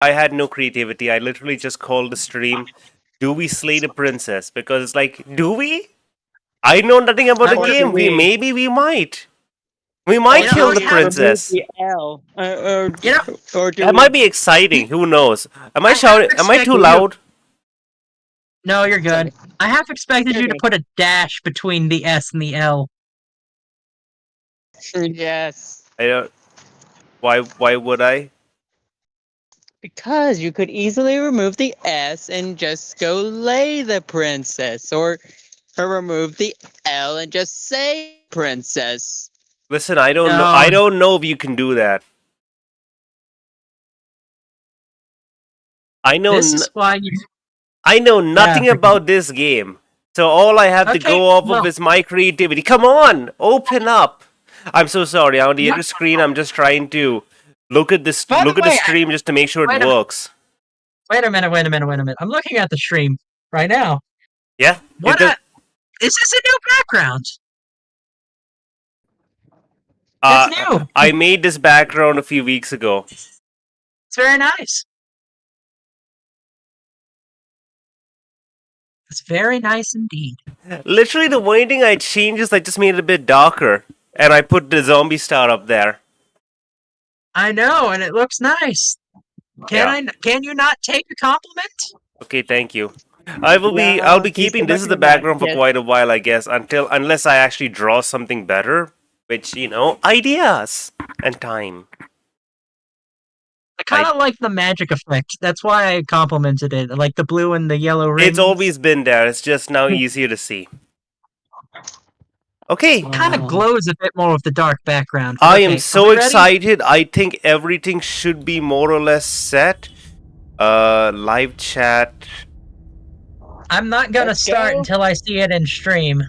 I had no creativity. I literally just called the stream, "Do we slay the princess?" Because it's like, do we? I know nothing about the Or game. do we- We might. We might Or kill do the we remove princess. the L? You know, Or do That we... might be exciting. Who knows? Am I I have shouting? Am I too expected you- loud? no, you're good. I half expected you to Okay. put a dash between the S and the L. Yes. I don't. Why would I? Because you could easily remove the S and just go lay the princess, or remove the L and just say princess. Listen, I don't know. No. I don't know if you can do that. I know. This is why you. I know nothing Yeah, about this game. So all I have to Okay, go off well- of is my creativity. Come on, open up. I'm so sorry. On the other screen, I'm just trying to look at this. By the Look at the way, stream just to make sure wait it a- works. Wait a minute. I'm looking at the stream right now. Yeah. What? Is this a new background? That's new. I made this background a few weeks ago. It's very nice. It's very nice indeed. Literally, the only thing I changed is I just made it a bit darker, and I put the zombie star up there. I know, and it looks nice. Can you not take a compliment? Okay, thank you. I'll be he's keeping this as the correcting that, background for yes. quite a while, I guess, unless I actually draw something better, which, ideas and time. I kind of like the magic effect. That's why I complimented it. I like the blue and the yellow rings. It's always been there. It's just now easier to see. Okay. kind of glows a bit more with the dark background. I Okay, am are so we ready? excited. I think everything should be more or less set. Live chat. I'm not gonna Let's start go. until I see it in stream.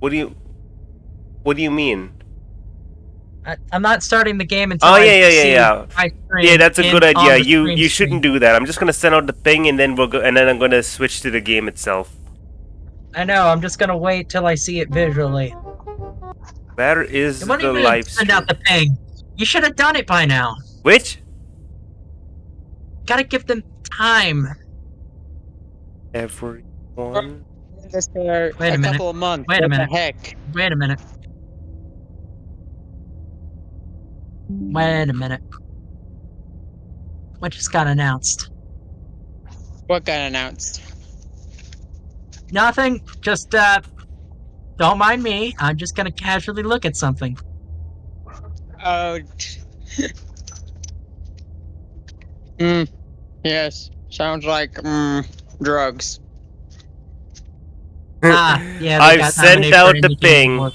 What do you mean? I'm not starting the game until Oh I yeah. see my stream Yeah, that's a good on idea. the You stream shouldn't screen. do that. I'm just gonna send out the ping and then I'm gonna switch to the game itself. I know. I'm just gonna wait till I see it visually. Where is When the are you live gonna send stream? out the ping? You should have done it by now. Which? Gotta give them time. Everyone. Just for Wait a minute. couple of months. Wait a What minute. the heck? Wait a minute. Wait a minute. What just got announced? What got announced? Nothing. Just don't mind me. I'm just gonna casually look at something. Oh. Yes. Sounds like drugs. Ah, yeah. they I've got sent nominated out for the Indie Game ping. Award.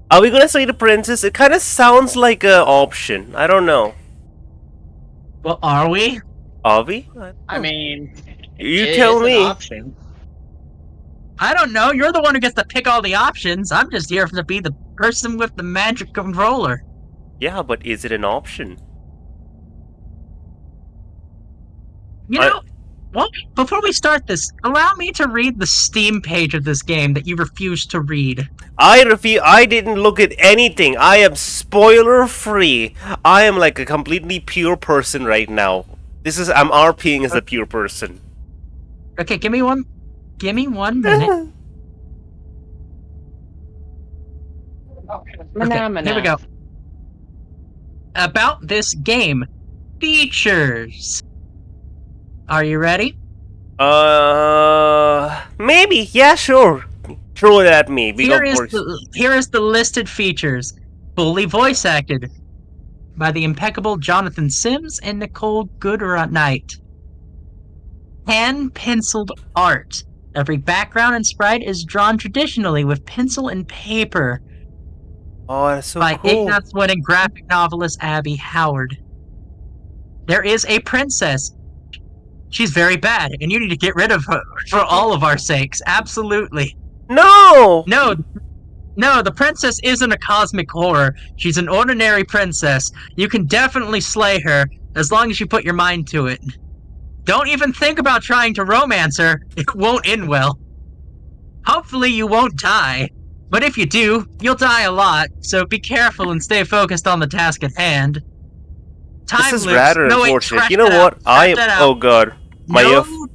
Are we gonna say the princess? It kind of sounds like an option. I don't know. Well, are we? Are we? I mean, You it tell is an me. option. I don't know. You're the one who gets to pick all the options. I'm just here to be the person with the magic controller. Yeah, but is it an option? You know, well, before we start this, allow me to read the Steam page of this game that you refuse to read. I refuse. I didn't look at anything. I am spoiler free. I am like a completely pure person right now. I'm RPing as a pure person. Okay, give me one minute. Okay, here we go. About this game. Features. Are you ready? Maybe. Yeah, sure. Throw it at me. Here is the listed features. Fully voice acted by the impeccable Jonathan Sims and Nicole Goodnight. Hand-penciled art. Every background and sprite is drawn traditionally with pencil and paper Oh, that's so by cool. Ignatz Wood and graphic novelist Abby Howard. There is a princess. She's very bad, and you need to get rid of her for all of our sakes. Absolutely. No! No, the princess isn't a cosmic horror. She's an ordinary princess. You can definitely slay her, as long as you put your mind to it. Don't even think about trying to romance her. It won't end well. Hopefully you won't die. But if you do, you'll die a lot, so be careful and stay focused on the task at hand. time This is loops. rather No, wait, unfortunate. scratch You know that what? out. Scratch that out. Oh god.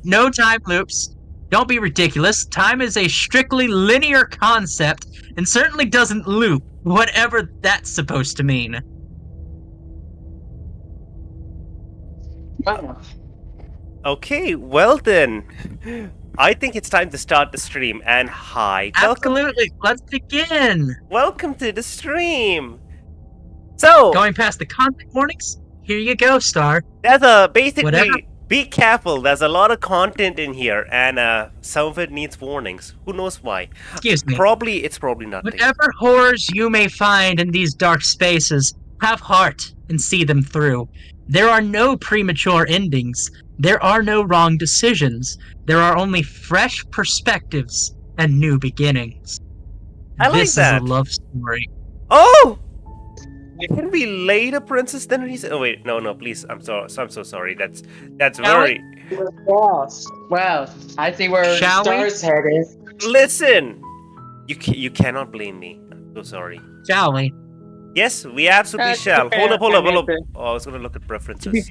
No time loops. Don't be ridiculous. Time is a strictly linear concept and certainly doesn't loop, whatever that's supposed to mean. Okay, well then. I think it's time to start the stream. And hi, Absolutely. Let's begin. welcome to the stream. So, Going past the content warnings, here you go, Star. there's basically, Whatever. be careful. There's a lot of content in here, and some of it needs warnings. Who knows why? Excuse me. It's probably nothing. Whatever horrors you may find in these dark spaces, have heart and see them through. There are no premature endings. There are no wrong decisions. There are only fresh perspectives and new beginnings. I like This that. is a love story. Oh! Can we lay the princess then? Oh wait, no, please. I'm so sorry. That's Shall very. Well, I see where Shall we? Star's head is. Listen, you cannot blame me. I'm so sorry. Shall we? Yes, we absolutely shall. fair, Hold up. I mean, Oh, I was gonna look at preferences.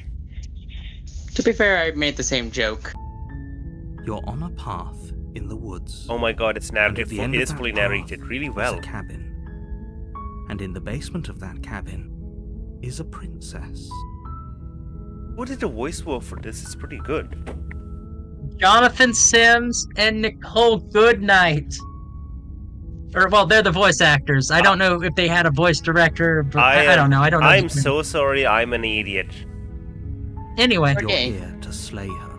To be fair, I made the same joke. You're on a path in the woods. Oh my god, it's And at narrated. the end It of is that fully path narrated really is well. a cabin. And in the basement of that cabin is a princess. Who did the voiceover for this? It's pretty good. Jonathan Sims and Nicole Goodnight. Or, well, they're the voice actors. I don't know if they had a voice director, but I don't know. I don't know. I'm so sorry. I'm an idiot. Anyway, You're Okay. here to slay her.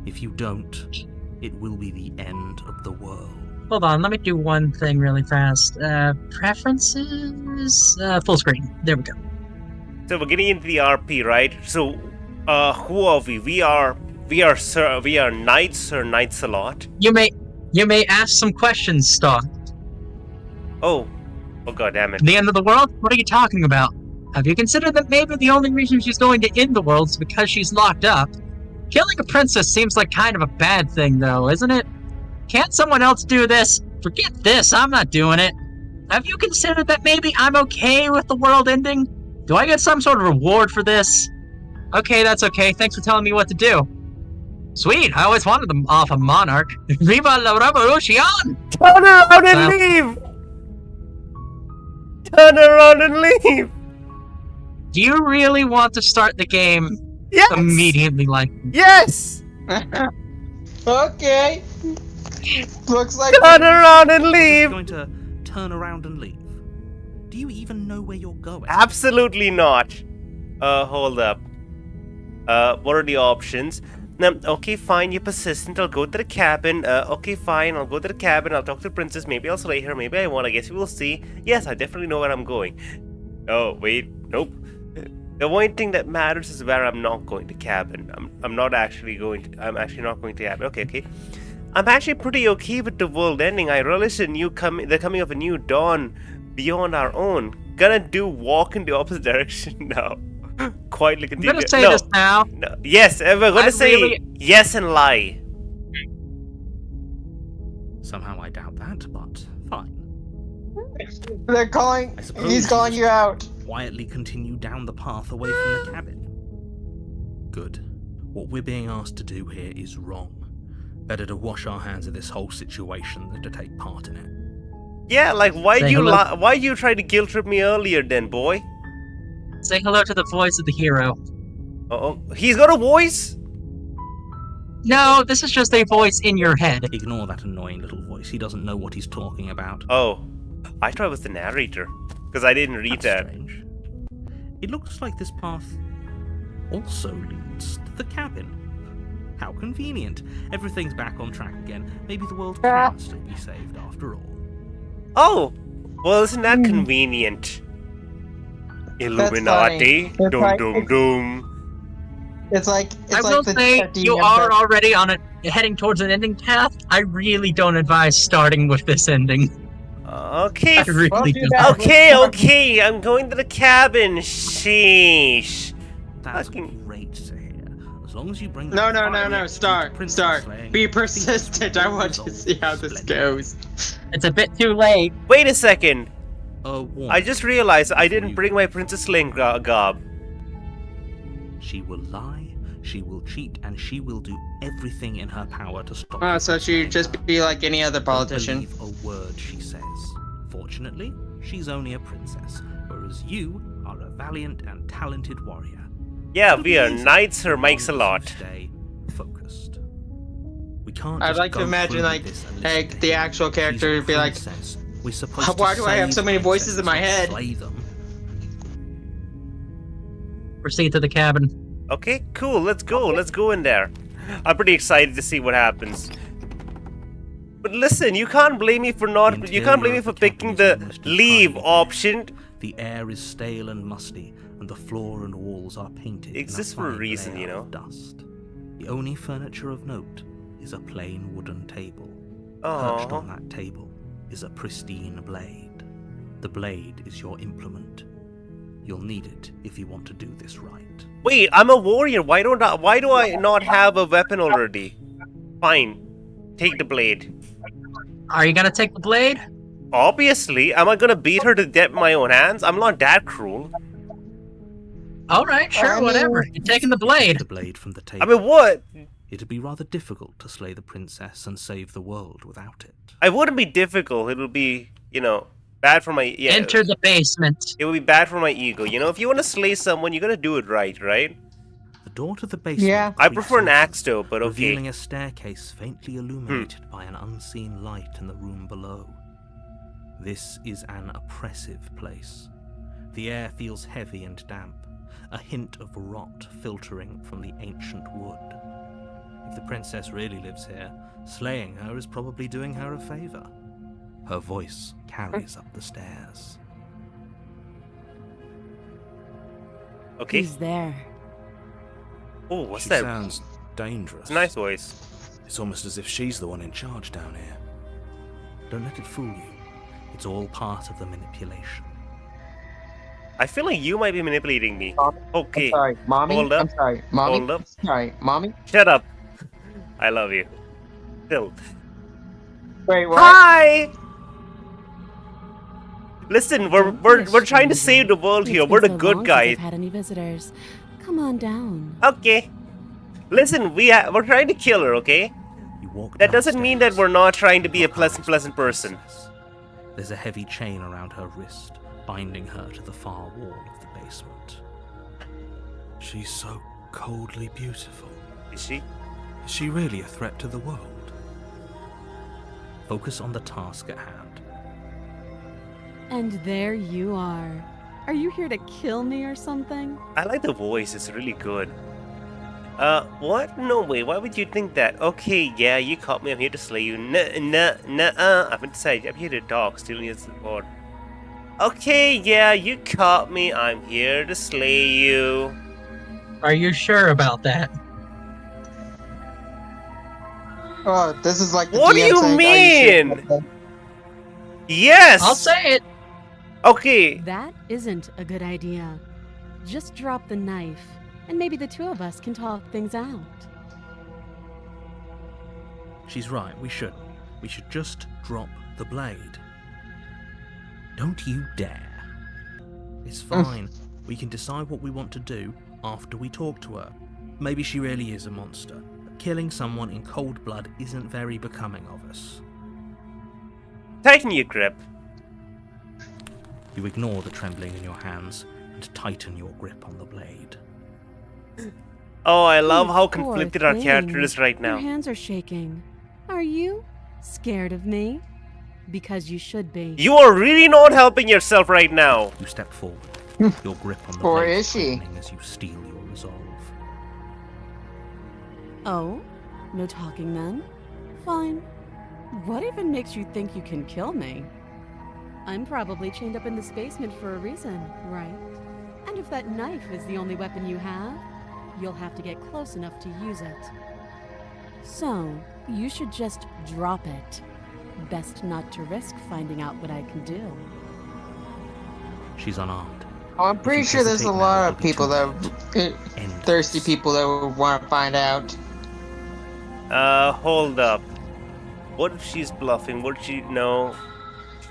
If you don't, it will be the end of the world. hold on. Let me do one thing really fast. Preferences? Full screen. There we go. So we're getting into the RP, right? So, who are we? We are knights or knights a lot. You may ask some questions, Star. Oh god damn it. The end of the world? What are you talking about? Have you considered that maybe the only reason she's going to end the world is because she's locked up? Killing a princess seems like kind of a bad thing, though, isn't it? Can't someone else do this? Forget this, I'm not doing it. Have you considered that maybe I'm okay with the world ending? Do I get some sort of reward for this? Okay, that's okay. Thanks for telling me what to do. Sweet, I always wanted them off a monarch. Viva la revolution! Turn around and So- leave! Turn around and leave! Do you really want to start the game Yes! immediately like Yes! Okay. Looks like Turn around and You're leave! going to turn around and leave. Do you even know where you're going? Absolutely not. Hold up. What are the options? Okay, fine, you're persistent. I'll go to the cabin. Okay, fine, I'll go to the cabin. I'll talk to the princess. Maybe I'll slay her. Maybe I won't. I guess we will see. Yes, I definitely know where I'm going. Oh, wait. Nope. The only thing that matters is where I'm not going to cabin. I'm actually not going to cabin. Okay. I'm actually pretty okay with the world ending. I relish the coming of a new dawn beyond our own. Gonna walk in the opposite direction now. Quietly I'm continue. gonna say No. this now. No. Yes, we're gonna I say really- yes and lie. Somehow I doubt that, but fine. they're calling. I suppose He's calling you out. Quietly continue down the path away from the cabin. Good. What we're being asked to do here is wrong. Better to wash our hands of this whole situation than to take part in it. Yeah, like why Say you hello. why you try to guilt trip me earlier, then, boy? Say hello to the voice of the hero. Oh, he's got a voice. No, this is just a voice in your head. Ignore that annoying little voice. He doesn't know what he's talking about. Oh, I thought it was the narrator because I didn't read That's that. strange. It looks like this path also leads to the cabin. How convenient. Everything's back on track again. Maybe the world can still be saved after all. Oh, well, isn't that convenient? Illuminati, It's dum like- dum dum. It's like I will the say, chatting you of are the- already on it, heading towards an ending path. I really don't advise starting with this ending. Okay, I really Well, do don't. that. okay. I'm going to the cabin. Sheesh. That's Fucking- great to hear. As long as you bring No, that fiery attitude to Star. princess slaying, Be things persistent. I want to will see how this splendid. goes. It's a bit too late. Wait a second. Warning. I just realized I didn't bring my princess slaying garb. She will lie, she will cheat, and she will do everything in her power to stop Oh, you so from she'd slaying just her. be like any other politician. Don't believe a word she says. Fortunately, she's only a princess, whereas you are a valiant and talented warrior. Yeah, It'll be we are easy, knights. Her as makes a long as you lot. Stay focused. We can't I'd just like to go imagine, through like, with this and hey, listen to the him. actual She's a character would be like, princess. We're supposed why to do I have so save many voices in my princesses, not head? slay them. Proceed to the cabin. Okay, cool. Let's go. Let's go in there. I'm pretty excited to see what happens. But listen, you can't blame me for not. The You can't blame me interior for of the cabin picking is the almost leave entirely bare. option. The air is stale and musty, and the floor and walls are painted in Exists a for a fine reason, layer you know. of dust. The only furniture of note is a plain wooden table. Oh. Perched on that table is a pristine blade. The blade is your implement. You'll need it if you want to do this right. Wait, I'm a warrior. Why do I not have a weapon already? Fine. Take the blade. Are you gonna take the blade? Obviously, am I gonna beat her to death with my own hands? I'm not that cruel. Alright, sure, I mean- whatever. You're taking the blade. The blade from the I table. mean, what? It'd be rather difficult to slay the princess and save the world without it. It wouldn't be difficult. It would be, bad for my Enter the basement. It would be bad for my ego. If you want to slay someone, you gotta do it right? The door to the basement. Yeah. I creaks prefer an open, axe though, but okay. revealing a staircase faintly illuminated by an unseen light in the room below. This is an oppressive place. The air feels heavy and damp, a hint of rot filtering from the ancient wood. If the princess really lives here, slaying her is probably doing her a favor. Her voice carries up the stairs. Okay. Who's there? Oh, what's She that? sounds dangerous. It's a nice voice. It's almost as if she's the one in charge down here. Don't let it fool you. It's all part of the manipulation. I feel like you might be manipulating me. Okay. I'm sorry, mommy. Hold up. I'm sorry, mommy. Hold up. Sorry, mommy. Shut up. I love you. Still. Wait, what? Hi. Listen, we're Don't be trying to ashamed. save the world It's here. been We're the so good long since guys. I've had any visitors. Come on down. Okay. Listen, we're trying to kill her. Okay. You walk That doesn't mean that downstairs. we're not trying to be a Your eyes pleasant on the person. princess. There's a heavy chain around her wrist, binding her to the far wall of the basement. She's so coldly beautiful. Is she? Is she really a threat to the world? Focus on the task at hand. And there you are. Are you here to kill me or something? I like the voice. It's really good. What? No way. Why would you think that? Okay, yeah, you caught me. I'm here to slay you. I'm inside. I'm here to talk. Still needs the board. Okay, yeah, you caught me. I'm here to slay you. Are you sure about that? Oh, this is like the What do DM you saying, "Are you mean?" sure?" Yes. I'll say it. Okay. That isn't a good idea. Just drop the knife, and maybe the two of us can talk things out. She's right, we should. We should just drop the blade. Don't you dare. It's fine. We can decide what we want to do after we talk to her. Maybe she really is a monster. But killing someone in cold blood isn't very becoming of us. Tighten your grip. You ignore the trembling in your hands and tighten your grip on the blade. Oh, I love You how poor conflicted our character thing. is right Your now. hands are shaking. Are you scared of me? Because you should be. You are really not helping yourself right now. You step forward, your grip on the Or blade is she? tightening as you steel your resolve. Oh? No talking then? Fine. What even makes you think you can kill me? I'm probably chained up in this basement for a reason, right? And if that knife is the only weapon you have, you'll have to get close enough to use it. So, you should just drop it. Best not to risk finding out what I can do. She's unarmed. Oh, I'm pretty If you sure there's a hesitate now, lot it'll of be people too that late. End thirsty this. people that would want to find out. Hold up. What if she's bluffing? Would she? No.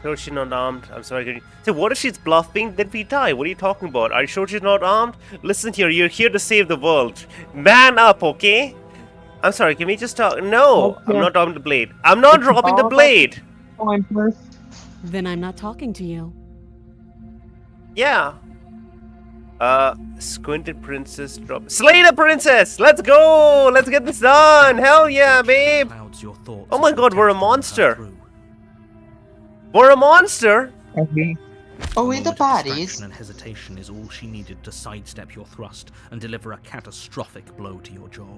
Sure she's not armed. I'm sorry. So what if she's bluffing? Then we die. What are you talking about? Are you sure she's not armed? Listen here. You're here to save the world. Man up, okay? I'm sorry. Can we just talk? No, I'm not dropping the blade. I'm not dropping the blade. Then I'm not talking to you. Yeah. Squinted princess drop. Slay the princess! Let's go! Let's get this done! Hell yeah, babe! Clouds your thoughts Oh my as you god, we're a attempt to monster. cut through. We're a monster! Are we A the moment of baddies? distraction and hesitation is all she needed to sidestep your thrust and deliver a catastrophic blow to your jaw.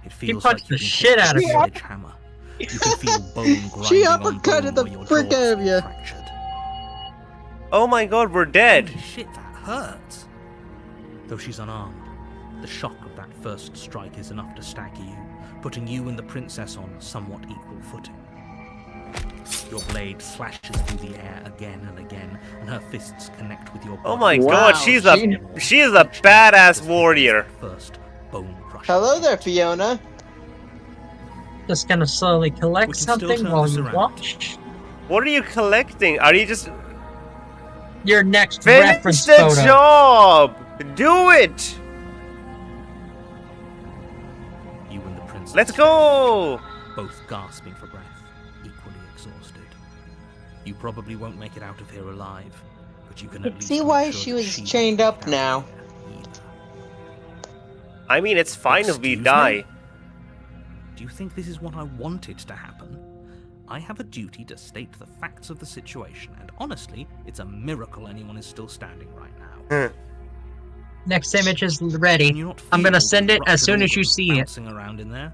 It feels punched like the you've been shit hit out with of a her. sledgehammer. You can feel bone grinding She on uppercutted bone the where your frick jaw out has of been ya. fractured. Oh my god, we're dead! Holy shit, that hurts! Though she's unarmed, the shock of that first strike is enough to stagger you, putting you and the princess on somewhat equal footing. Your blade slashes through the air again and again, and her fists connect with your body. Oh my Wow, god, she's a she- badass warrior. First bone crushing. Hello there, Fiona. Just gonna slowly We collect can still something turn while this you around. watch. What are you collecting? Are you just Your next finish reference the photo. job? Do it! You and the princess. Let's go! Both gasping for breath, equally exhausted. You probably won't make it out of here alive, but you can at least See make why sure she that was she chained won't up make it out now. of here either. I mean, it's fine if we Excuse me? die. Do you think this is what I wanted to happen? I have a duty to state the facts of the situation, and honestly, it's a miracle anyone is still standing right now. Next image is Can ready. you not I'm gonna feel send the it as ruptured soon as you organs see it. bouncing around in there?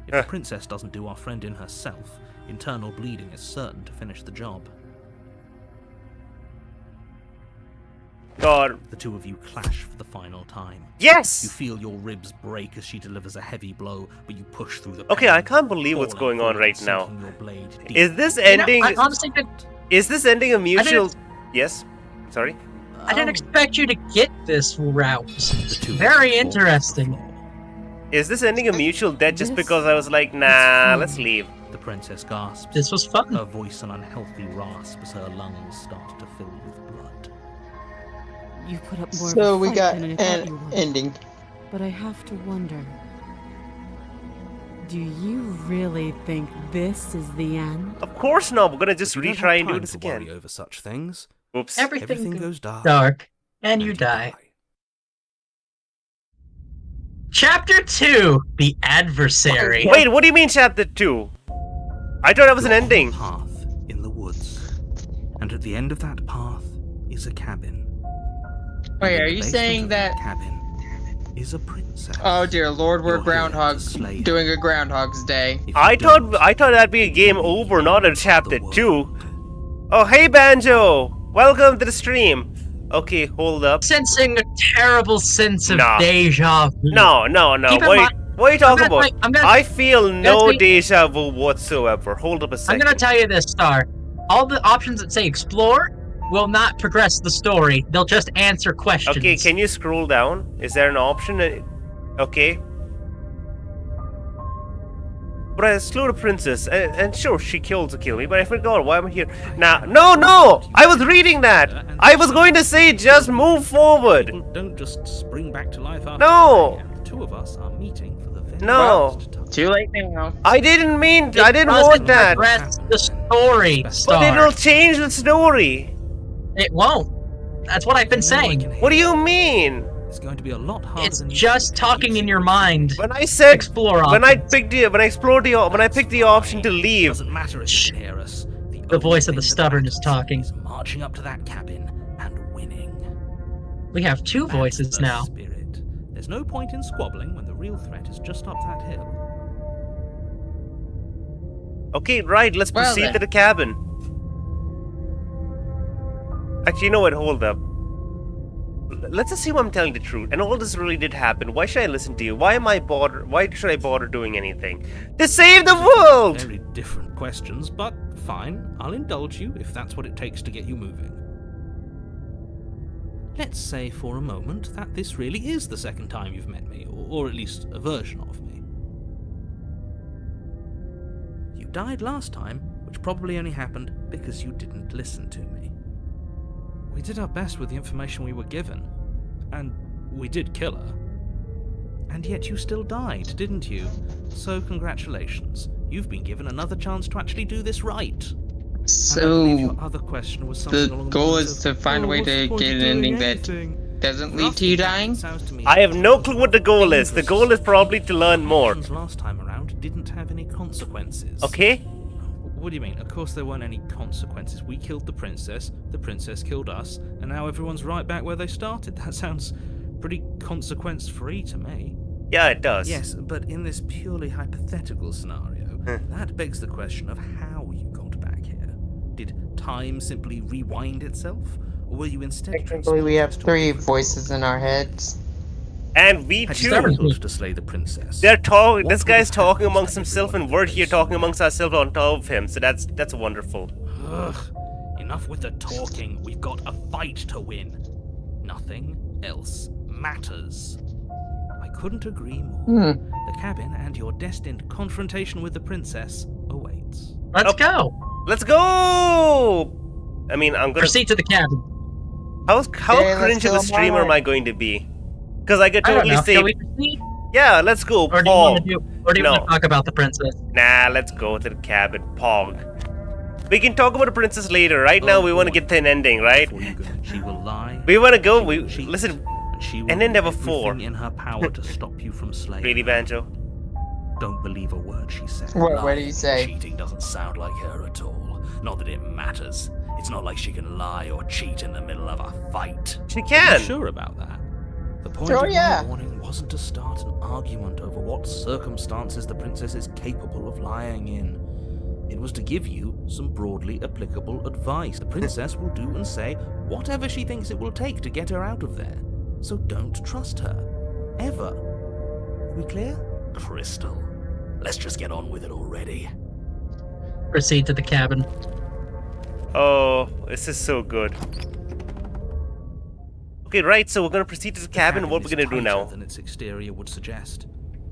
If the princess doesn't do our friend in herself, internal bleeding is certain to finish the job. God. The two of you clash for the final time. You Yes! feel your ribs break as she delivers a heavy blow, but you push through the Okay, pain, I can't believe what's falling going on forward right and now. sinking your blade deep. Is this You know, ending? I honestly Is this ending a mutual? didn't- Yes. Sorry. I didn't expect you to get this route. The two of Very you fall to the interesting. floor. Is this ending a mutual death just This- because I was like, nah, fun. let's leave? The princess gasps. This was fun. Her voice an unhealthy rasp as her lungs start to fill with blood. You put up more So of a we fight got than I thought an you would. ending. But I have to wonder. Do you really think this is the end? Of course not. We're gonna just You don't retry have and do time this to worry again. over such things. Oops. Everything goes dark. dark, and you die. Chapter 2: The Adversary. Wait, what do you mean chapter 2? I thought that was an You're on a ending. path in the woods, and at the end of that path is a cabin. Wait, And in are the you basement saying of that? cabin is a princess? Oh dear Lord, we're You're here to groundhogs slay her. doing a Groundhog's Day. If you I don't, thought that'd be a game over, not a chapter the world. 2. Oh, hey Banjo! Welcome to the stream. Okay, hold up. Sensing a terrible sense of Nah. deja vu. No. Keep in What mind- are you talking about? I'm gonna, I feel no say- deja vu whatsoever. Hold up a I'm second. gonna tell you this, Star. All the options that say explore will not progress the story. They'll just answer questions. Okay, can you scroll down? Is there an option? Okay. But I slew the princess, and sure, she killed to kill me, but I forgot why I'm here. Now, no! I was reading that! I was going to say just move forward! People don't just spring back to life after No. dying, and the two of us are meeting for the very No. first time. Too late now. I didn't mean, It I didn't doesn't want that! progress the story, But Star. But it'll change the story! It won't. That's what I've been I know I saying. can hear What do it. you mean? It's going to be a lot harder It's than you just think. talking in your mind. When I said, Explore when I options. picked the, when I picked the option to leave, Doesn't matter if you can hear us. The voice of the only thing that stubborn is matters talking. Is marching up to that cabin and winning. We have two That's voices the now. Spirit. There's no point in squabbling when the real threat is just up that hill. okay, right, let's Well proceed then. to the cabin. Actually, you know what, hold up. Let's assume I'm telling the truth, and all this really did happen. Why should I listen to you? Why should I bother doing anything? To save the world! Very different questions, but fine. I'll indulge you if that's what it takes to get you moving. Let's say for a moment that this really is the second time you've met me, or at least a version of me. You died last time, which probably only happened because you didn't listen to me. We did our best with the information we were given. And we did kill her. And yet you still died, didn't you? So congratulations. You've been given another chance to actually do this right. And I believe your So other question was something the along goal lines is of, to find a way what's to the point get of an ending doing that anything? doesn't lead to you dying. I have no clue what the goal is. The goal is probably to learn more. Actions last time around didn't have any consequences. Okay? What do you mean? Of course there weren't any consequences. We killed the princess killed us, and now everyone's right back where they started. That sounds pretty consequence-free to me. Yeah, it does. Yes, but in this purely hypothetical scenario, that begs the question of how you got back here. Did time simply rewind itself? Or were you instead Technically, we have transported to a 3 different voices in our heads. And we Had you too. struggled to slay the princess? They're talking. What This would guy's have talking happened amongst to himself, and everyone we're in the here place talking you amongst ourselves on top of him. So that's wonderful. Ugh. Enough with the talking. We've got a fight to win. Nothing else matters. I couldn't agree more. The cabin and your destined confrontation with the princess awaits. Let's go. Let's go. I mean, I'm gonna. Proceed to the cabin. How Okay, let's cringe of go a streamer on. am I going to be? Because I could I don't totally know. say, Shall we proceed? yeah, let's go, Or do you want Pog. to No. want to talk about the princess? Nah, let's go to the cabin, Pog. We can talk about the princess later. Right now, Oh, we want to boy. get to an ending, right? Before you go, she will lie. We want to go. she We will cheat, listen. and she will and then do there were everything 4. in her power to stop you from slaying. Really, her. Banjo? Don't believe a word she said. What do Lying you and say? Cheating doesn't sound like her at all. Not that it matters. It's not like she can lie or cheat in the middle of a fight. She Are you can. sure about that? The point Oh, of yeah. my warning wasn't to start an argument over what circumstances the princess is capable of lying in. It was to give you some broadly applicable advice. The princess will do and say whatever she thinks it will take to get her out of there. So don't trust her. Ever. Are we clear? Crystal. Let's just get on with it already. Proceed to the cabin. Oh, this is so good. Okay, right. So we're gonna proceed to the cabin. What is we're gonna do tighter now? than its exterior would suggest.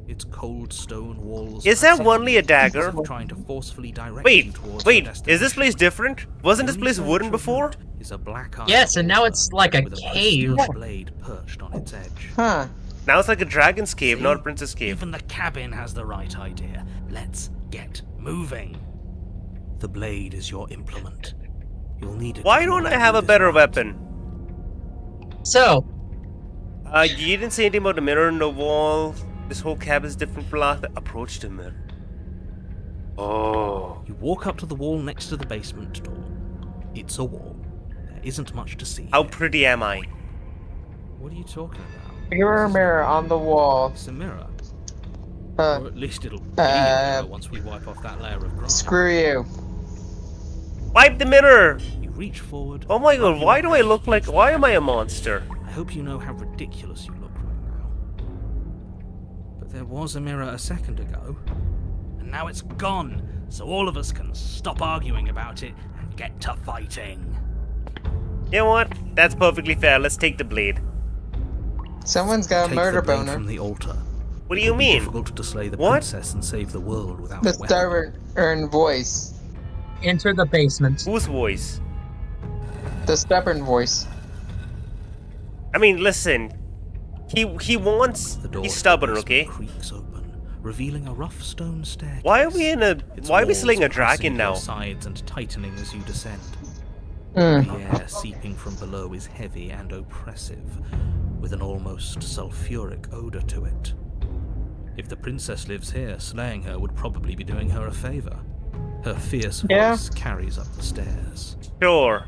Its cold stone walls. Is that only a dagger? Trying to forcefully direct you Wait, towards wait. your Is this destination. place different? Wasn't The this only place wooden furniture of before? note Is a black iron Yes, and now altar it's like a with cave. prestige blade perched on its edge. Huh. Now it's like a dragon's cave, See? not a princess cave. Even the cabin has the right idea. Let's get moving. The blade is your implement. You'll need it. Why if you don't want I to have do a this better right. weapon? So, You didn't say anything about the mirror on the wall. This whole cabin's different from last. Approach the mirror. Oh. You walk up to the wall next to the basement door. It's a wall. There isn't much to see. How pretty am I? What are you talking about? Mirror, mirror on the wall. It's a mirror. Uh, Or at least it'll be a mirror once we wipe off that layer of grime. screw you. Wipe the mirror! You reach forward. Oh my god, rub your why do I hands look like. against Why the am I a mirror. monster? I hope you know how ridiculous you look right now. But there was a mirror a second ago. And now it's gone, so all of us can stop arguing about it and get to fighting. You know what? That's perfectly fair. Let's take the blade. Someone's got a Take murder the blade boner. from the altar. What do It you would be mean? difficult to slay the What? princess and save the world without The a weapon. stubborn voice. enter the basement. Whose voice? The stubborn voice. I mean, listen. He wants. The door He's to the stubborn, basement okay? creaks open, revealing a rough stone staircase. Why are we in a. Its Why are we walls slaying a pressing dragon to now? your sides and tightening as you descend. Mm. The air seeping from below is heavy and oppressive, with an almost sulfuric odor to it. If the princess lives here, slaying her would probably be doing her a favor. Her fierce Yeah. voice carries up the stairs. Sure.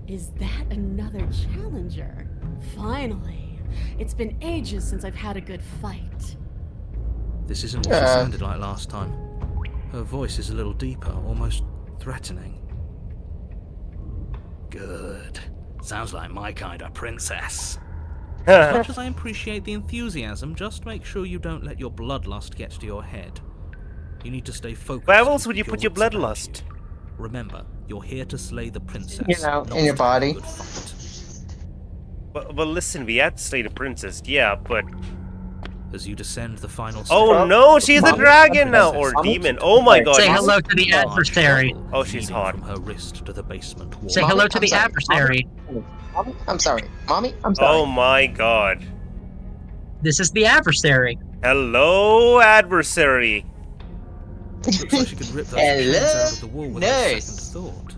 Is that another challenger? Finally. It's been ages since I've had a good fight. This isn't what she Uh. sounded like last time. Her voice is a little deeper, almost threatening. Good. Sounds like my kind of princess. As much as I appreciate the enthusiasm, just make sure you don't let your bloodlust get to your head. You need to stay focused. Where else and would you keep put your wits about bloodlust? you. Remember, you're here to slay the princess. You know, not in your to have a body. good fight. Well, listen, we had to slay the princess, yeah, but. as you descend the final Oh step. no, she's a Mommy, dragon now, Princess or Mommy, demon. Oh my god. Say she's- hello to the large adversary. bubble Oh, she's leading hot. From her wrist to the basement wall. Say Mommy, hello to I'm the sorry. adversary. Mommy, I'm sorry. Mommy, I'm sorry. Oh my god. This is the adversary. Hello, adversary. Looks like she could rip those Hello, chains out of the wall without a nurse. second thought.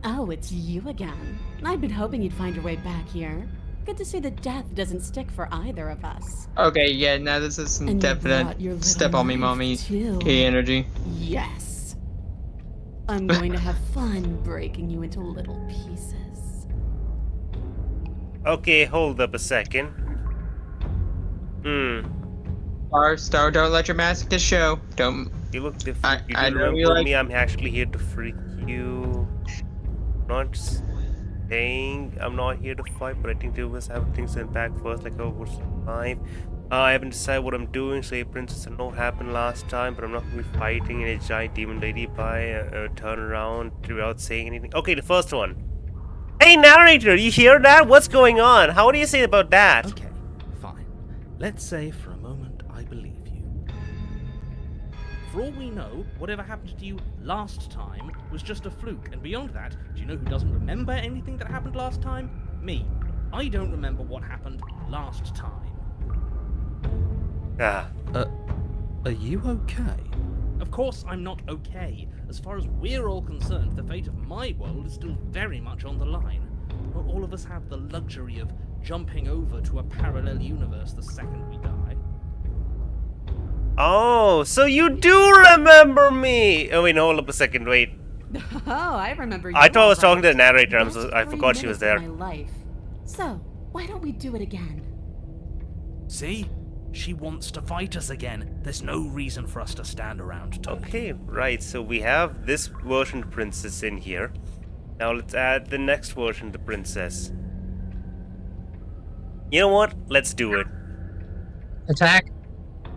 Oh, it's you again. I'd been hoping you'd find your way back here. Good to see that death doesn't stick for either of us. Okay, yeah, now this is some And you definite brought your little step on me, knife, mommy too. energy. Yes. I'm going to have fun breaking you into little pieces. Okay, hold up a second. Star, don't let your masochist show. Don't. You look different. I- You I don't know you remember like- me. I'm actually here to freak you. Not saying I'm not here to fight, but I think there was have things in back first, like over time. I haven't decided what I'm doing. Say, Princess, I know what happened last time, but I'm not gonna be fighting any giant demon lady by a turn around without saying anything. Okay, the first one. Hey, narrator, you hear that? What's going on? How do you say about that? Okay, fine. Let's say for a moment I believe you. For all we know, whatever happened to you last time was just a fluke, and beyond that, do you know who doesn't remember anything that happened last time? Me. I don't remember what happened last time. Ah, Are you okay? Of course I'm not okay. As far as we're all concerned, the fate of my world is still very much on the line. Not all of us have the luxury of jumping over to a parallel universe the second we die. oh, so you do remember me? Oh wait, no, hold up a second. Wait. Oh, I remember you. I thought I was all talking to the right. narrator. Best I 3 forgot she was minutes there. of my life. So, why don't we do it again? See? She wants to fight us again. There's no reason for us to stand around talking. Okay, right. So we have this version of the princess in here. Now let's add the next version of the princess. You know what? Let's do it. Attack.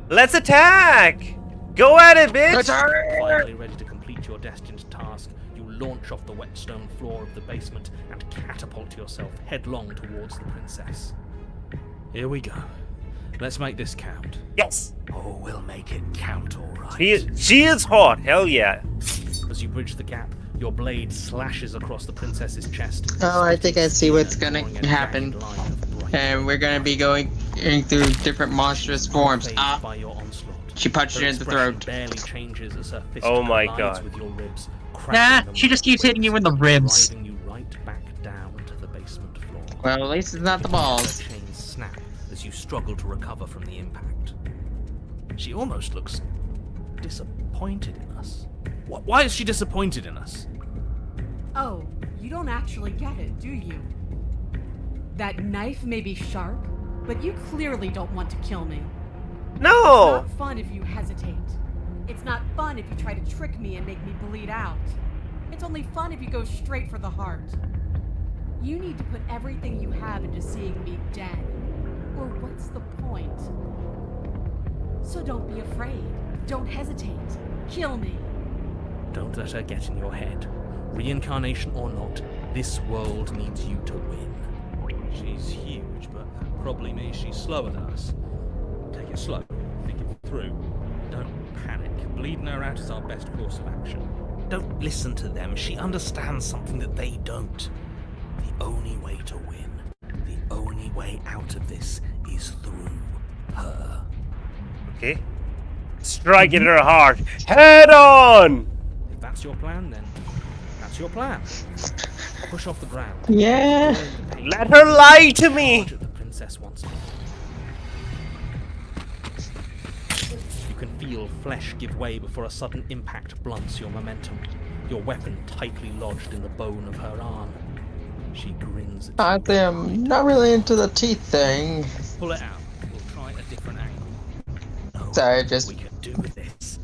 Let's attack! Go at it, bitch! Finally ready to complete your destined task, you launch off the wet stone floor of the basement and catapult yourself headlong towards the princess. Here we go. Let's make this count. Yes! Oh, we'll make it count, all right. She is hot, hell yeah. As you bridge the gap, your blade slashes across the princess's chest. Oh, I think I see what's splitting gonna skin, drawing a happen. jagged line of bright And we're gonna be going through different monstrous forms. phased by your onslaught. She punched Her you in the expression throat. barely changes as her fist Oh my collides God. with your ribs, Nah, cracking them she just with keeps hitting you in the ribs. driving you right back down to the basement floor. Well, at least it's not the balls. Her chains snap as you struggle to recover from the impact. She almost looks disappointed in us. Why is she disappointed in us? Oh, you don't actually get it, do you? That knife may be sharp, but you clearly don't want to kill me. It's No! not fun if you hesitate. It's not fun if you try to trick me and make me bleed out. It's only fun if you go straight for the heart. You need to put everything you have into seeing me dead. Or what's the point? So don't be afraid. Don't hesitate. Kill me. Don't let her get in your head. Reincarnation or not, this world needs you to win. She's huge, but that probably means she's slower than us. Take it slow. Think it through. Don't panic. Bleeding her out is our best course of action. Don't listen to them. She understands something that they don't. The only way to win, the only way out of this is through her. Okay. Strike it in her heart. Head on! If that's your plan, then that's your plan. Push off the ground. Yeah. Let her lie to me! Charge at the princess once more. You can feel flesh give way before a sudden impact blunts your momentum. Your weapon tightly lodged in the bone of her arm. She grins at I think I'm not really into the teeth thing. you. Pull it out. We'll try a different angle. No, Sorry, just we can do this.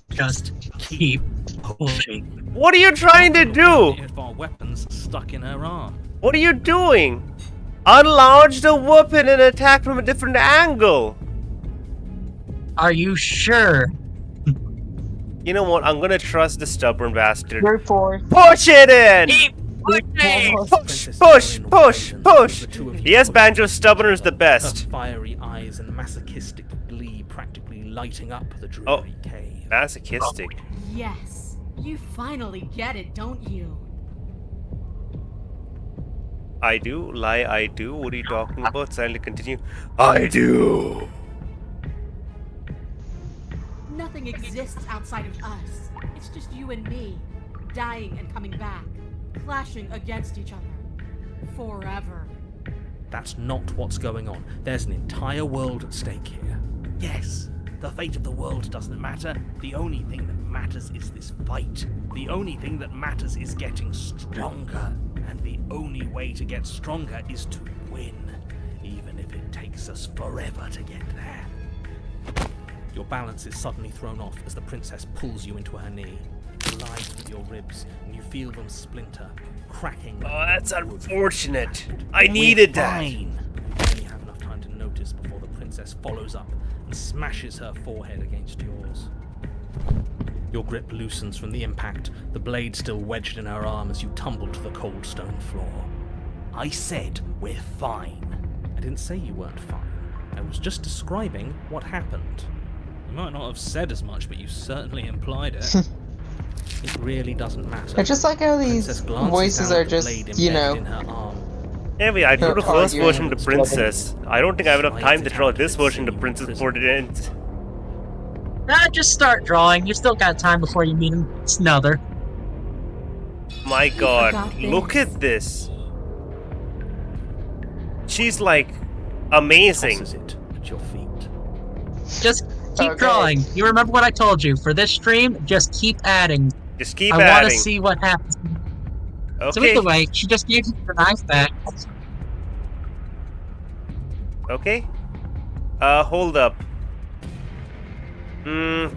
Just keep pushing. What are you trying to do? If our weapons stuck in her arm. What are you doing? Unlaunch the weapon and attack from a different angle. Are you sure? You know what? I'm gonna trust the stubborn bastard. brute force. Push it in! Keep Push! Yes, Banjo, stubborn is the Her best. fiery eyes and masochistic glee practically lighting up the Oh. dreary cave. Masochistic. Yes, you finally get it, don't you? I do? Lie, I do? What are you talking about? Silently continue. I do! Nothing exists outside of us. It's just you and me, dying and coming back, clashing against each other. Forever. That's not what's going on. There's an entire world at stake here. Yes, the fate of the world doesn't matter. The only thing that matters is this fight. The only thing that matters is getting stronger. And the only way to get stronger is to win, even if it takes us forever to get there. Your balance is suddenly thrown off as the princess pulls you into her knee. It collides with your ribs, and you feel them splinter, cracking. Oh, that's unfortunate. I needed that. Fine. You only have enough time to notice before the princess follows up and smashes her forehead against yours. Your grip loosens from the impact, the blade still wedged in her arm as you tumble to the cold stone floor. I said we're fine. I didn't say you weren't fine. I was just describing what happened. You might not have said as much, but you certainly implied it. It really doesn't matter. I just like how these Princess glances voices down are at the just, blade you embedded know, in her arm. Anyway, I drew the first arguing version of and the princess. I don't think I have enough Slides time to it draw out this of version of its the princess prison. before it ends. Just start drawing. You still got time before you meet another. My god, forgot look this. at this. She's like amazing. Tosses it at your feet. Just keep Okay. drawing. You remember what I told you. For this stream, just keep adding. Just keep I want adding. to see what happens. So Okay, either way, she just gave you the knife back. okay. Hold up.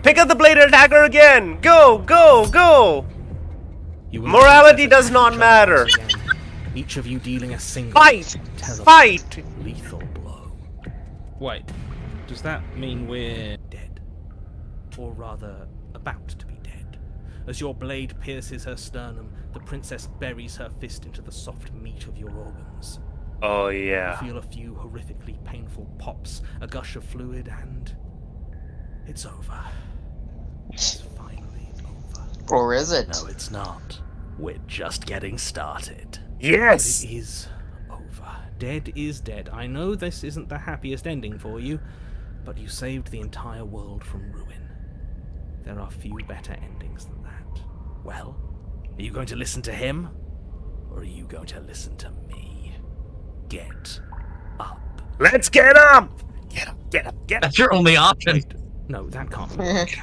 Pick up the blade and attack her again! Go, go, go! You will Morality attack does each not other matter. once again, each of you dealing a single Fight! terrible, Fight! lethal blow. Wait, does that mean we're dead? Or rather, about to be dead? As your blade pierces her sternum, the princess buries her fist into the soft meat of your organs. Oh You yeah. feel a few horrifically painful pops, a gush of fluid, and it's over. It's finally over. Or is it? No, it's not. We're just getting started. Yes! It is over. Dead is dead. I know this isn't the happiest ending for you, but you saved the entire world from ruin. There are few better endings than that. Well, are you going to listen to him? Or are you going to listen to me? Get up. Let's get up! Get up, get up, get up! That's your only option. Wait, no, that can't be right.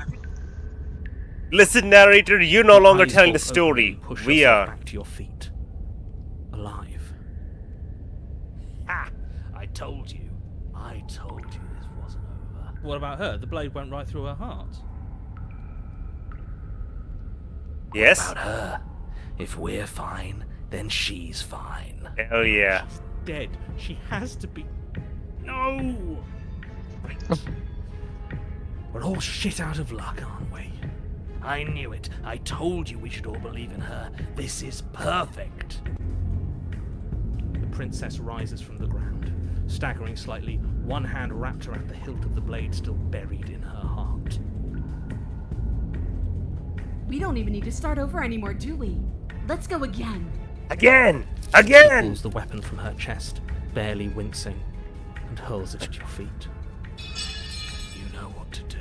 Listen, narrator, you're no longer Eyes telling the fold open, story. you push We yourself are. back to your feet. Alive. Ha! I told you. I told you this wasn't over. What about her? The blade went right through her heart. Yes? About her. If we're fine, then she's fine. Hell yeah. She's dead. She has to be. No! We're all shit out of luck, aren't we? I knew it. I told you we should all believe in her. This is perfect. The princess rises from the ground, staggering slightly, one hand wrapped around the hilt of the blade still buried in her heart. We don't even need to start over anymore, do we? Let's go again. Again! She Again! pulls the weapon from her chest, barely wincing, and hurls it at your feet. You know what to do.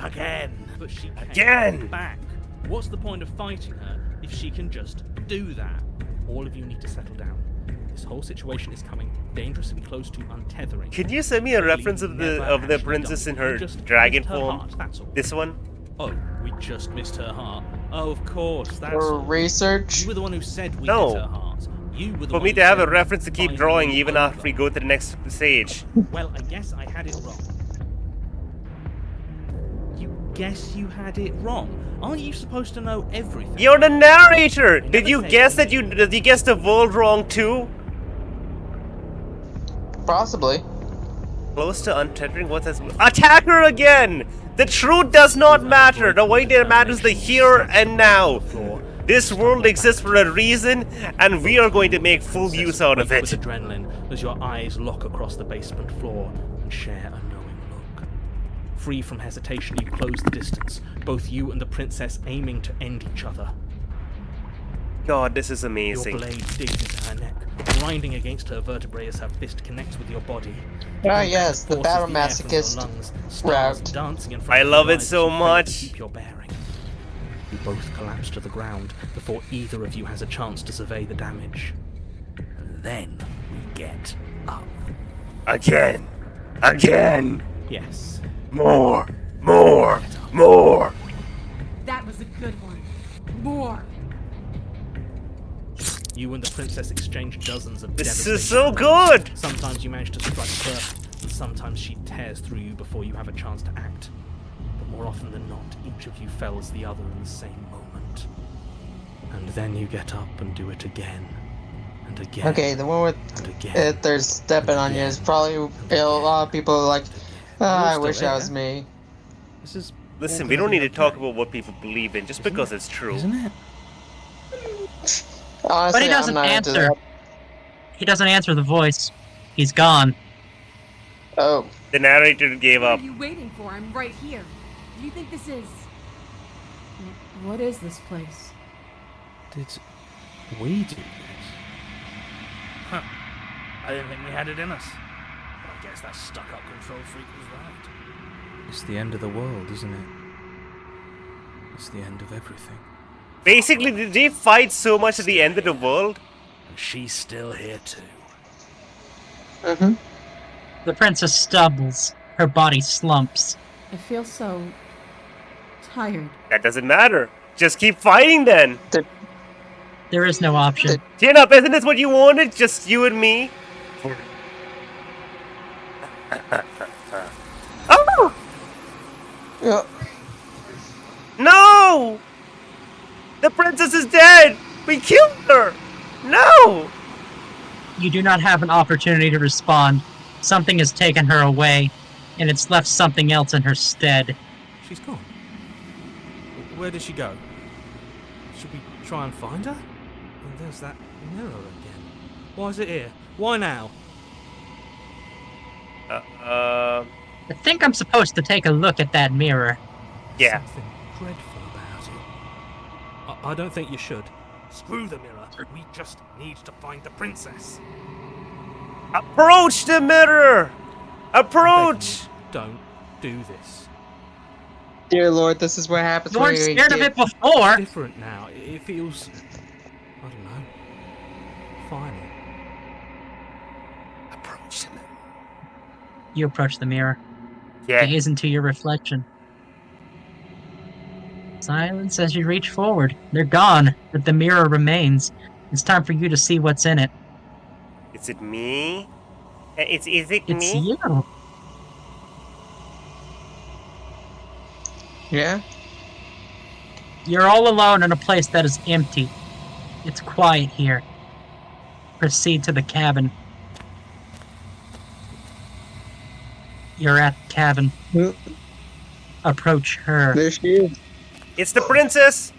Again! But she can't Again! get back. What's the point of fighting her if she can just do that? All of you need to settle down. This whole situation is coming dangerously close to untethering. Can you send me a Clearly reference of you the never of the actually princess done in it. You her just dragon missed her form? heart, that's all. This one? Oh, we just missed her heart. Oh, of course, that's Or all. research? You were the one who said we No. hit her heart. You were the For one me who to have a said reference to keep finally drawing even over. after we go to the next stage. Well, I guess I had it wrong. You guess you had it wrong? Aren't you supposed to know everything? You're the narrator! Did never you said guess that anything. did you guess the world wrong too? Possibly. Close to untethering what has attack her again! The truth does not matter. The way that matters the here and now. Floor, This world exists for a reason, and we are going to make full use out of With it. adrenaline as your eyes lock across the basement floor and share a knowing look. Free from hesitation, you close the distance, both you and the princess aiming to end each other. God, this is Your amazing. blade digs into her neck, grinding against her vertebrae as her fist connects with your body. Ah, yes, the Forces battle the air from your masochist lungs, stars route. dancing in front I of love your it eyes so as you fail to much. keep your bearing. You both collapse to the ground before either of you has a chance to survey the damage. And then we get up. Again. Again. Yes, More. More. More. That was a good one. More. you and the princess exchange dozens of This devastating is so blows. good. Sometimes you manage to strike first, and sometimes she tears through you before you have a chance to act. But more often than not, each of you fells the other in the same moment. And then you get up and do it again. And again. Okay, the one with And again. it, they're stepping on you is probably a lot of people are like, I wish that was me. This is Listen, all we don't gonna need be to talk okay, about what people believe in just isn't because it? it's true. Isn't it? Honestly, But he I'm doesn't not into answer. that. He doesn't answer the voice. He's gone. Oh, The narrator gave What up. are you waiting for? I'm right here. Do you think this is... What is this place? Did we do this? Huh. I didn't think we had it in us. I guess that stuck-up control freak was right. It's the end of the world, isn't it? It's the end of everything. Basically, did they fight so much at the end of the world? And she's still here too. The princess stumbles. Her body slumps. I feel so... tired. That doesn't matter. Just keep fighting then. There is no option. Chin up, isn't this what you wanted? Just you and me? Oh! yeah. No! The princess is dead! We killed her! No! You do not have an opportunity to respond. Something has taken her away, and it's left something else in her stead. She's gone. Where did she go? Should we try and find her? And there's that mirror again. Why is it here? Why now? I think I'm supposed to take a look at that mirror. Yeah. Something dreadful about it. I don't think you should. Screw the mirror. We just need to find the princess. Approach the mirror! Approach! Don't do this. Dear Lord, this is what happens You when weren't you scared of get- it before. Different now. It feels... I don't know. Final. Approach the mirror. You approach the mirror. Yeah. Gaze into your reflection. Silence as you reach forward. They're gone, but the mirror remains. It's time for you to see what's in it. Is it me? Is it It's me? you. Yeah? You're all alone in a place that is empty. It's quiet here. Proceed to the cabin. You're at the cabin. Approach her. There she is. It's the princess!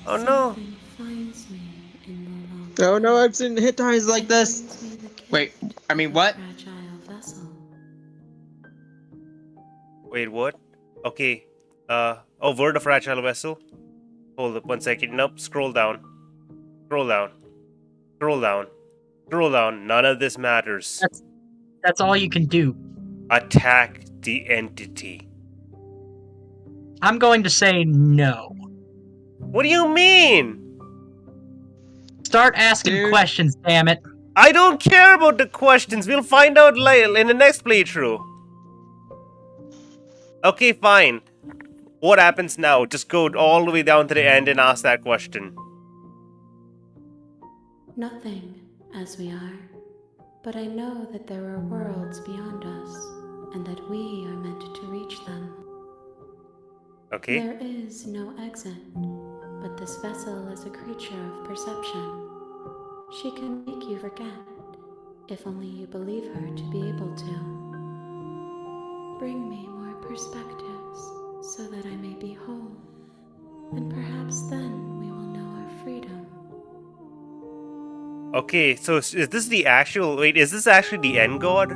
Oh no. Something finds me in the long... Oh no, I've seen hit ties like this. Finds me the key Wait, I mean, what? to the fragile vessel. Wait, what? Okay. Word of fragile vessel. Hold up 1 second. Nope, scroll down. Scroll down. Scroll down. Scroll down. None of this matters. That's all you can do. Attack the entity. I'm going to say no. What do you mean? Start asking Dude. questions, damn it. I don't care about the questions. We'll find out later in the next playthrough. Okay, fine. What happens now? Just go all the way down to the end and ask that question. Nothing, as we are. But I know that there are worlds beyond us, and that we are meant to reach them. Okay? There is no exit, but this vessel is a creature of perception. She can make you forget, if only you believe her to be able to. Bring me more perspectives, so that I may be whole, and perhaps then we will know freedom. Okay, so is this the actual... Wait, is this actually the end god?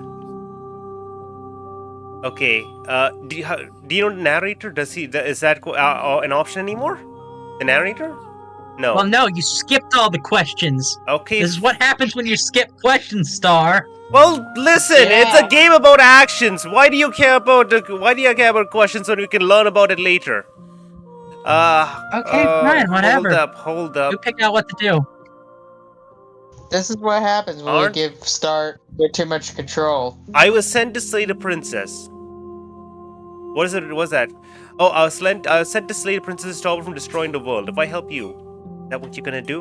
Okay, do you know the narrator? Is that an option anymore? The narrator? No. Well, no, you skipped all the questions. Okay. This is what happens when you skip questions, Star. Well, listen, it's a Yeah. game about actions. Why do you care about questions when you can learn about it later? Okay, fine, whatever. Hold You up. pick out what to do. This is what happens when Aren't- we give Star too much control. I was sent to slay the princess. What is it? What was that? Oh, I was sent to slay the princess to stop her from destroying the world. If I help you, is that what you're gonna do?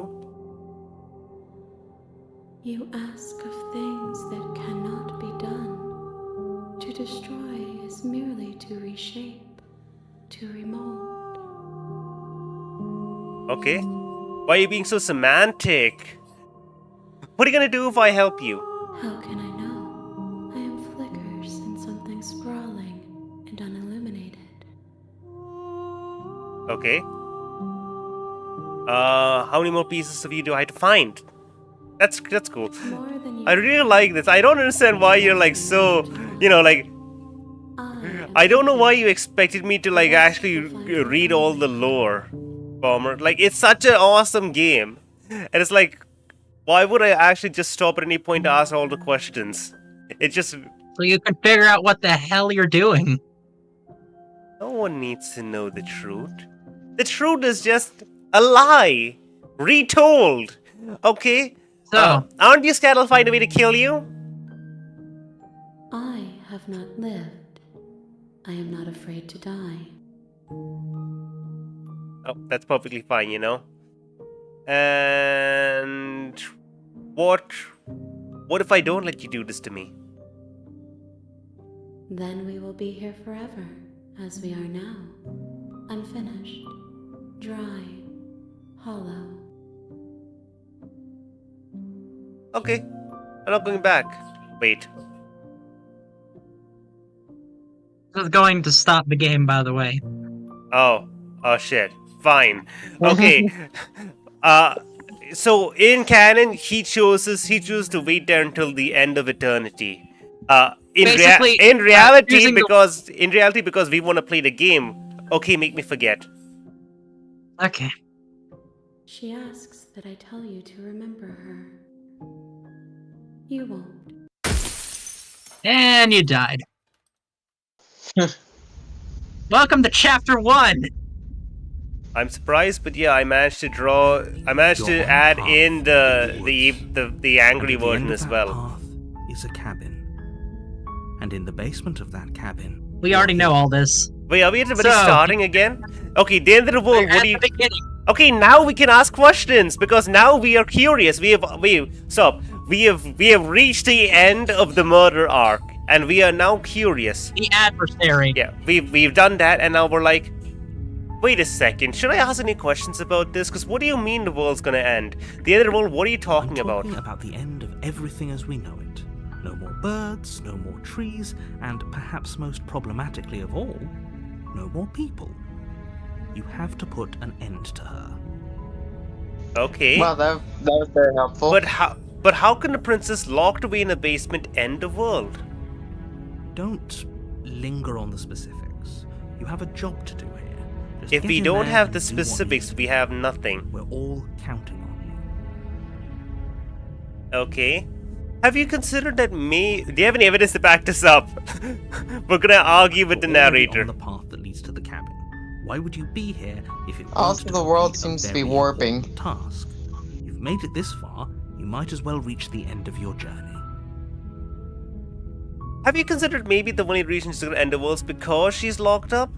You ask of things that cannot be done. To destroy is merely to reshape, to remold. Okay. Why are you being so semantic? What are you gonna do if I help you? How can I know? I am flickers in something sprawling and unilluminated. Okay. How many more pieces of you do I have to find? That's cool. More than you I really like this. I don't understand why you're like so, like, I don't know why you expected me to like actually read all the lore, Bomber. Like, it's such an awesome game. And it's like, why would I actually just stop at any point to ask all the questions? It just, So you can figure out what the hell you're doing. no one needs to know the truth. The truth is just a lie, retold. Okay? So, Aren't you scared I'll find a way to kill you? I have not lived. I am not afraid to die. Oh, that's perfectly fine, you know. And what if I don't let you do this to me? Then we will be here forever, as we are now. Unfinished, dry, hollow. Okay, I'm not going back. Wait. this is going to stop the game, by the way. Oh shit. Fine. Okay. So in canon, he chooses to wait there until the end of eternity. Basically, In reality, choosing the- because we want to play the game. Okay, make me forget. Okay. She asks that I tell you to remember her. You won't. And you died. Welcome to Chapter 1! I'm surprised, but yeah, I managed to add in the angry And at the end version of as that well. path is a cabin. And in the basement of that cabin, We already know all this. Wait, are we So- starting again? Okay, the end of the world. We're What at do you? the beginning. Okay, now we can ask questions because now we are curious. We have reached the end of the murder arc, and we are now curious. The adversary. Yeah, we've done that, and now we're like, wait a second, should I ask any questions about this? Because what do you mean the world's gonna end? The end of the world? What are you I'm talking about? talking about the end of everything as we know it. No more birds, no more trees, and perhaps most problematically of all, no more people. You have to put an end to her. Okay, Well, that was very helpful. but how can the princess locked away in a basement end the world? Don't linger on the specifics. You have a job to do here. Just If get we in don't there have and the do what needs specifics, to we be have done. nothing. We're all counting on you. Okay. Have you considered that do you have any evidence to back this up? We're gonna argue with the We're already narrator. on the path that leads to the cabin. Why would you be here if it Also, weren't the world complete a seems to be very warping. important task? You've made it this far. You might as well reach the end of your journey. Have you considered maybe the only reason she's gonna end the world is because she's locked up?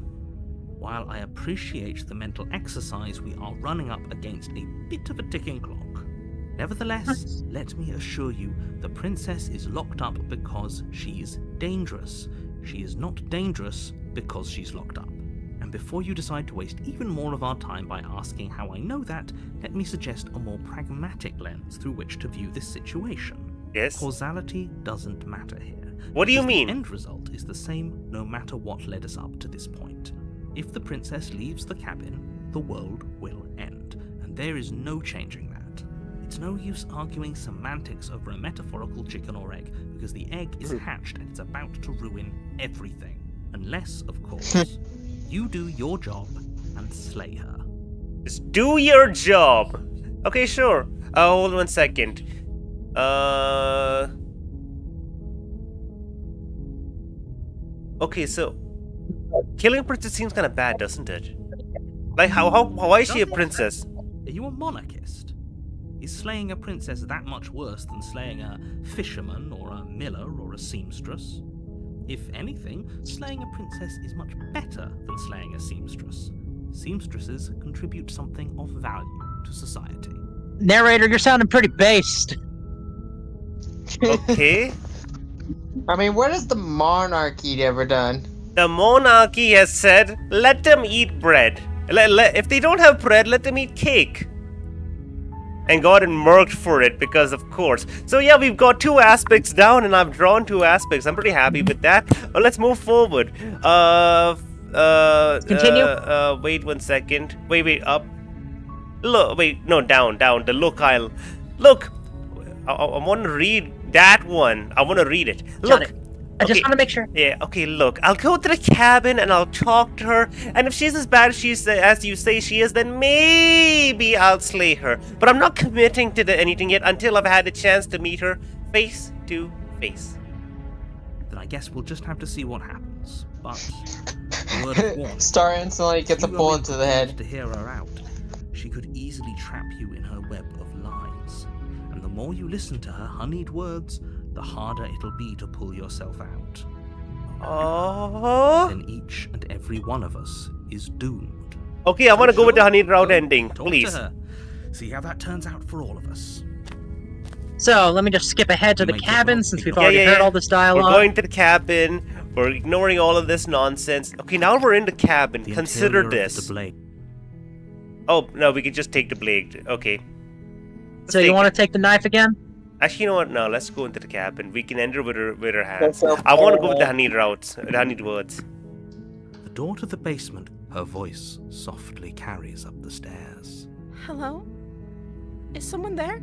While I appreciate the mental exercise, we are running up against a bit of a ticking clock. Nevertheless, let me assure you, the princess is locked up because she's dangerous. She is not dangerous because she's locked up. And before you decide to waste even more of our time by asking how I know that, let me suggest a more pragmatic lens through which to view this situation. Yes. Causality doesn't matter here. What do you because mean? The end result is the same no matter what led us up to this point. If the princess leaves the cabin, the world will end, and and there is no changing that. It's no use arguing semantics over a metaphorical chicken or egg, because the egg is hatched and it's about to ruin everything. Unless, of course, you do your job and slay her. Just do your job. Okay, sure. Hold on 1 second. Okay, so killing a princess seems kind of bad, doesn't it? Like, why is she a princess? Are you a monarchist? Is slaying a princess that much worse than slaying a fisherman or a miller or a seamstress? If anything, slaying a princess is much better than slaying a seamstress. Seamstresses contribute something of value to society. Narrator, you're sounding pretty based. Okay. I mean, what has the monarchy ever done? The monarchy has said, let them eat bread. If they don't have bread, let them eat cake. And got murked for it, because of course. So yeah, we've got 2 aspects down, and I've drawn 2 aspects. I'm pretty happy with that. Well, let's move forward. Continue. Wait 1 second. Wait, up. Look, wait, no, down. The look I'll... Look! I want to read that one. I want to read it. Got Look! it. I just want to make sure. Yeah, okay, look. I'll go to the cabin and I'll talk to her. And if she's as bad as as you say she is, then maybe I'll slay her. But I'm not committing to anything yet until I've had a chance to meet her face to face. Then I guess we'll just have to see what happens. But, a word of warning. Star instantly gets a If you bullet to are the head. to hear her out, she could easily trap you in her web of lies. And the more you listen to her honeyed words, the harder it'll be to pull yourself out. Oh. Then each and every one of us is doomed. Okay, I want to go with the Sure, honeyed route go ending, talk please. to her. See how that turns out for all of us. So, let me just skip ahead to You the might get cabin wrong. since we've Yeah, already heard all this We're dialogue. going to the cabin. We're ignoring all of this nonsense. Okay, now we're in the cabin. The Consider interior of this. the blade. Oh, no, we can just take the blade. Okay. So you want to take the knife again? Actually, you know what? No, let's go into the cabin. We can enter with her hands. That's so I want to go with the bad. honeyed routes, the honeyed words. The door to the basement, her voice softly carries up the stairs. Hello? Is someone there?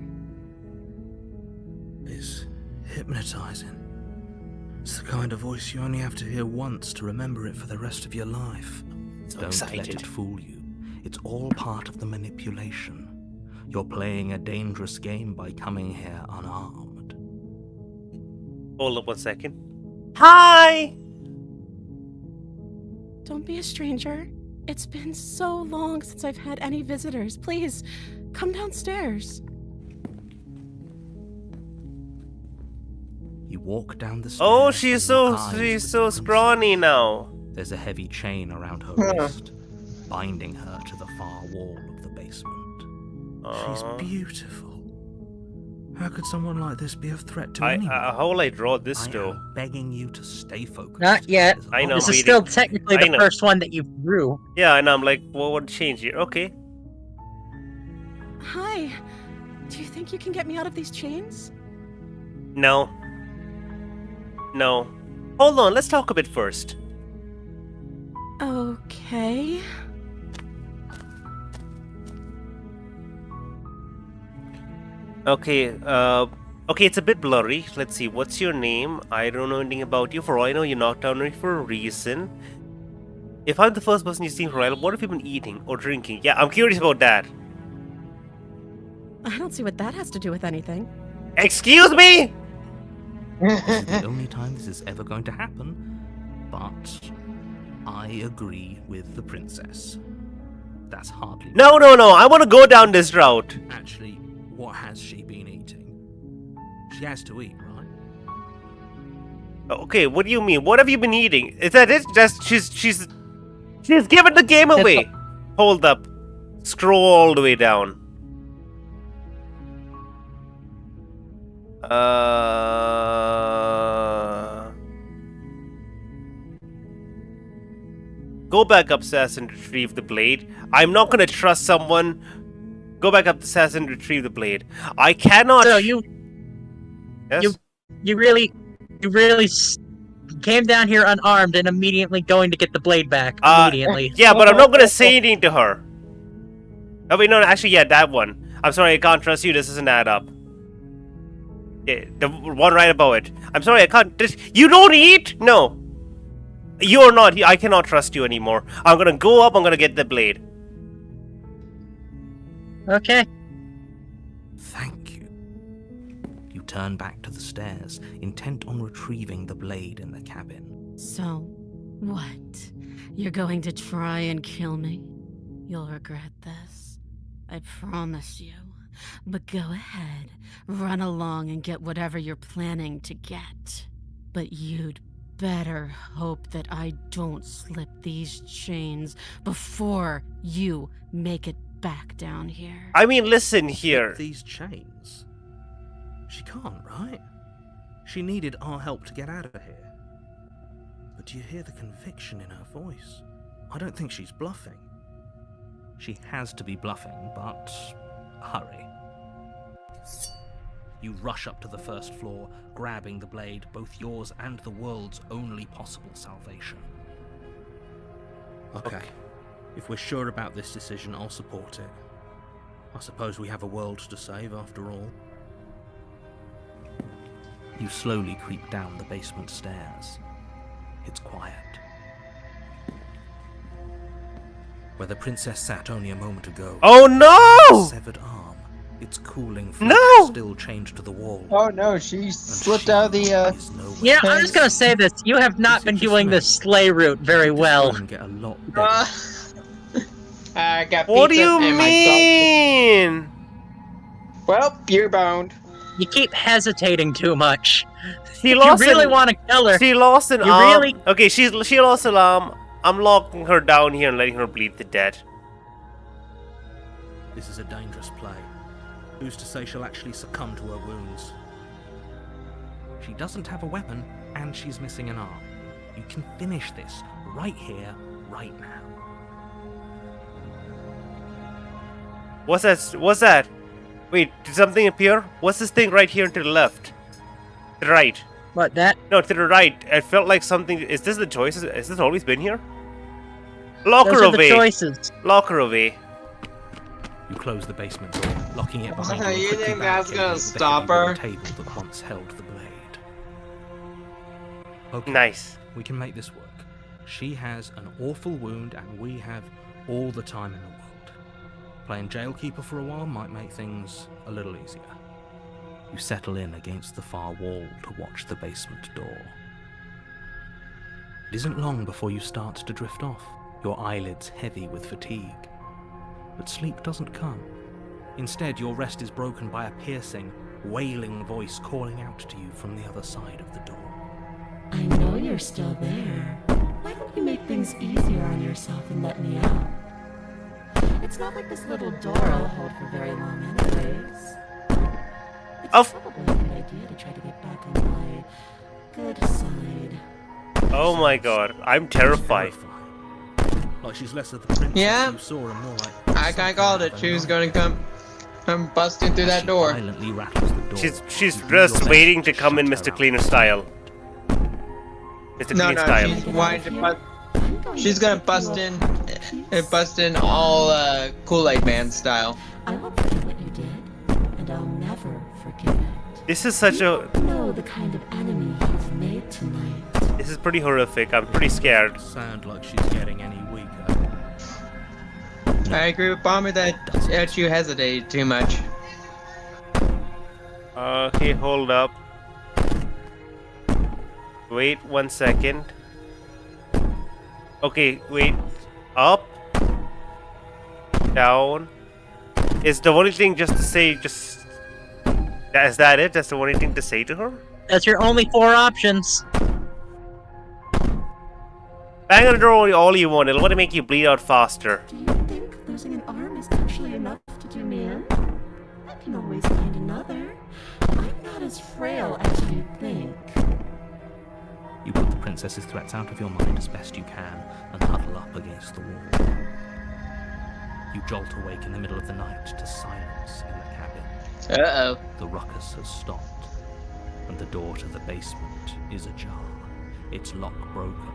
It's hypnotizing. It's the kind of voice you only have to hear once to remember it for the rest of your life. So Don't let excited. it fool you. It's all part of the manipulation. You're playing a dangerous game by coming here unarmed. Hold up 1 second. Hi! Don't be a stranger. It's been so long since I've had any visitors. Please, come downstairs. You walk down the stairs. Oh, and she's lock eyes with so the princess. scrawny now. There's a heavy chain around her wrist, binding her to the far wall of the basement. She's Aw. beautiful. How could someone like this be a threat to I anyone? how will I draw this I though? am begging you to stay focused. Not yet. There's a I know, lot This I'm is reading. still technically I the know. first one that you drew. Yeah, and I'm like, what would change here? Okay. Hi. Do you think you can get me out of these chains? No. No. Hold on, let's talk a bit first. Okay. Okay, okay, it's a bit blurry. Let's see, what's your name? I don't know anything about you. For all I know, you're knocked down me for a reason. If I'm the first person you've seen for a while, what have you been eating or drinking? Yeah, I'm curious about that. I don't see what that has to do with anything. Excuse me? This is the only time this is ever going to happen, but I agree with the princess. That's hardly... No, I want to go down this route. Actually, what has she been eating? She has to eat, right? Okay, what do you mean? What have you been eating? Is that it? Just she's given the game away. Hold up. Scroll all the way down. Go back upstairs and retrieve the blade. I'm not gonna trust someone. Go back upstairs and retrieve the blade. I cannot. So you Yes? you really came down here unarmed and immediately going to get the blade back immediately. Yeah, but I'm not gonna say anything to her. Oh wait, no, actually, yeah, that one. I'm sorry, I can't trust you. This doesn't add up. Yeah, the one right above it. I'm sorry, I can't. You don't eat? No. You're not. I cannot trust you anymore. I'm gonna go up. I'm gonna get the blade. Okay. Thank you. You turn back to the stairs, intent on retrieving the blade in the cabin. So, what? You're going to try and kill me? You'll regret this. I promise you. But go ahead. Run along and get whatever you're planning to get. But you'd better hope that I don't slip these chains before you make it back down here. I mean, listen here. These chains? She can't, right? She needed our help to get out of here. But do you hear the conviction in her voice? I don't think she's bluffing. She has to be bluffing, but hurry. You rush up to the first floor, grabbing the blade, both yours and the world's only possible salvation. Okay. If we're sure about this decision, I'll support it. I suppose we have a world to save after all. You slowly creep down the basement stairs. It's quiet. Where the princess sat only a moment ago. Oh no! Severed arm, its cooling flesh No! still chained to the wall. Oh no, she slipped out of the is nowhere. Yeah, I'm just gonna say this. You have not been doing the sleigh route very well. Get a lot bigger. I got What do pizza you and my mean? salt. Well, you're boned. You keep hesitating too much. She You lost really an, want to kill her. She lost an You arm. really- Okay, she lost an arm. I'm locking her down here and letting her bleed to death. This is a dangerous play. Who's to say she'll actually succumb to her wounds? She doesn't have a weapon, and she's missing an arm. You can finish this right here, right now. What's that? What's that? Wait, did something appear? What's this thing right here to the left? To the right. What, that? No, to the right. I felt like something. Is this the choices? Has this always been here? Lock Those her are the away. choices. Lock her away. You close the basement door, locking it behind you. and You quickly think that's barricading gonna the stop heavy her? wooden table that once held the blade. Okay, Nice. we can make this work. She has an awful wound, and we have all the time in the world. Playing jailkeeper for a while might make things a little easier. You settle in against the far wall to watch the basement door. It isn't long before you start to drift off, your eyelids heavy with fatigue. But sleep doesn't come. Instead, your rest is broken by a piercing, wailing voice calling out to you from the other side of the door. I know you're still there. Why don't you make things easier on yourself and let me out? It's not like this little door will hold for very long anyways. It's probably a good idea to try to get back on my good side. Oh my god, I'm terrified. Like she's less of the princess Yeah. you saw and more like I kinda called it. She was gonna come busting through that door. violently rattles the door. She's You do just your waiting best to come in shut Mr. her Cleaner out. style. Mr. No, Clean no, style. she's wanting to she's gonna bust in all Kool-Aid Man style. I won't forget what you did, and I'll never forgive it. This is such a. You know the kind of enemy you've made tonight. This is pretty horrific. I'm pretty scared. Sound like she's getting any weaker. I agree with Bomber that you hesitated too much. Okay, hold up. Wait 1 second. Okay, wait. Up. Down. Is the only thing just to say just... Is that it? That's the only thing to say to her? That's your only 4 options. Bang on the door all you want. It'll want to make you bleed out faster. Do you think losing an arm is actually enough to do me in? I can always find another. I'm not as frail as you think. You put the princess's threats out of your mind as best you can and huddle up against the wall. You jolt awake in the middle of the night to silence in the cabin. Uh-oh. The ruckus has stopped, and the door to the basement is ajar, its lock broken,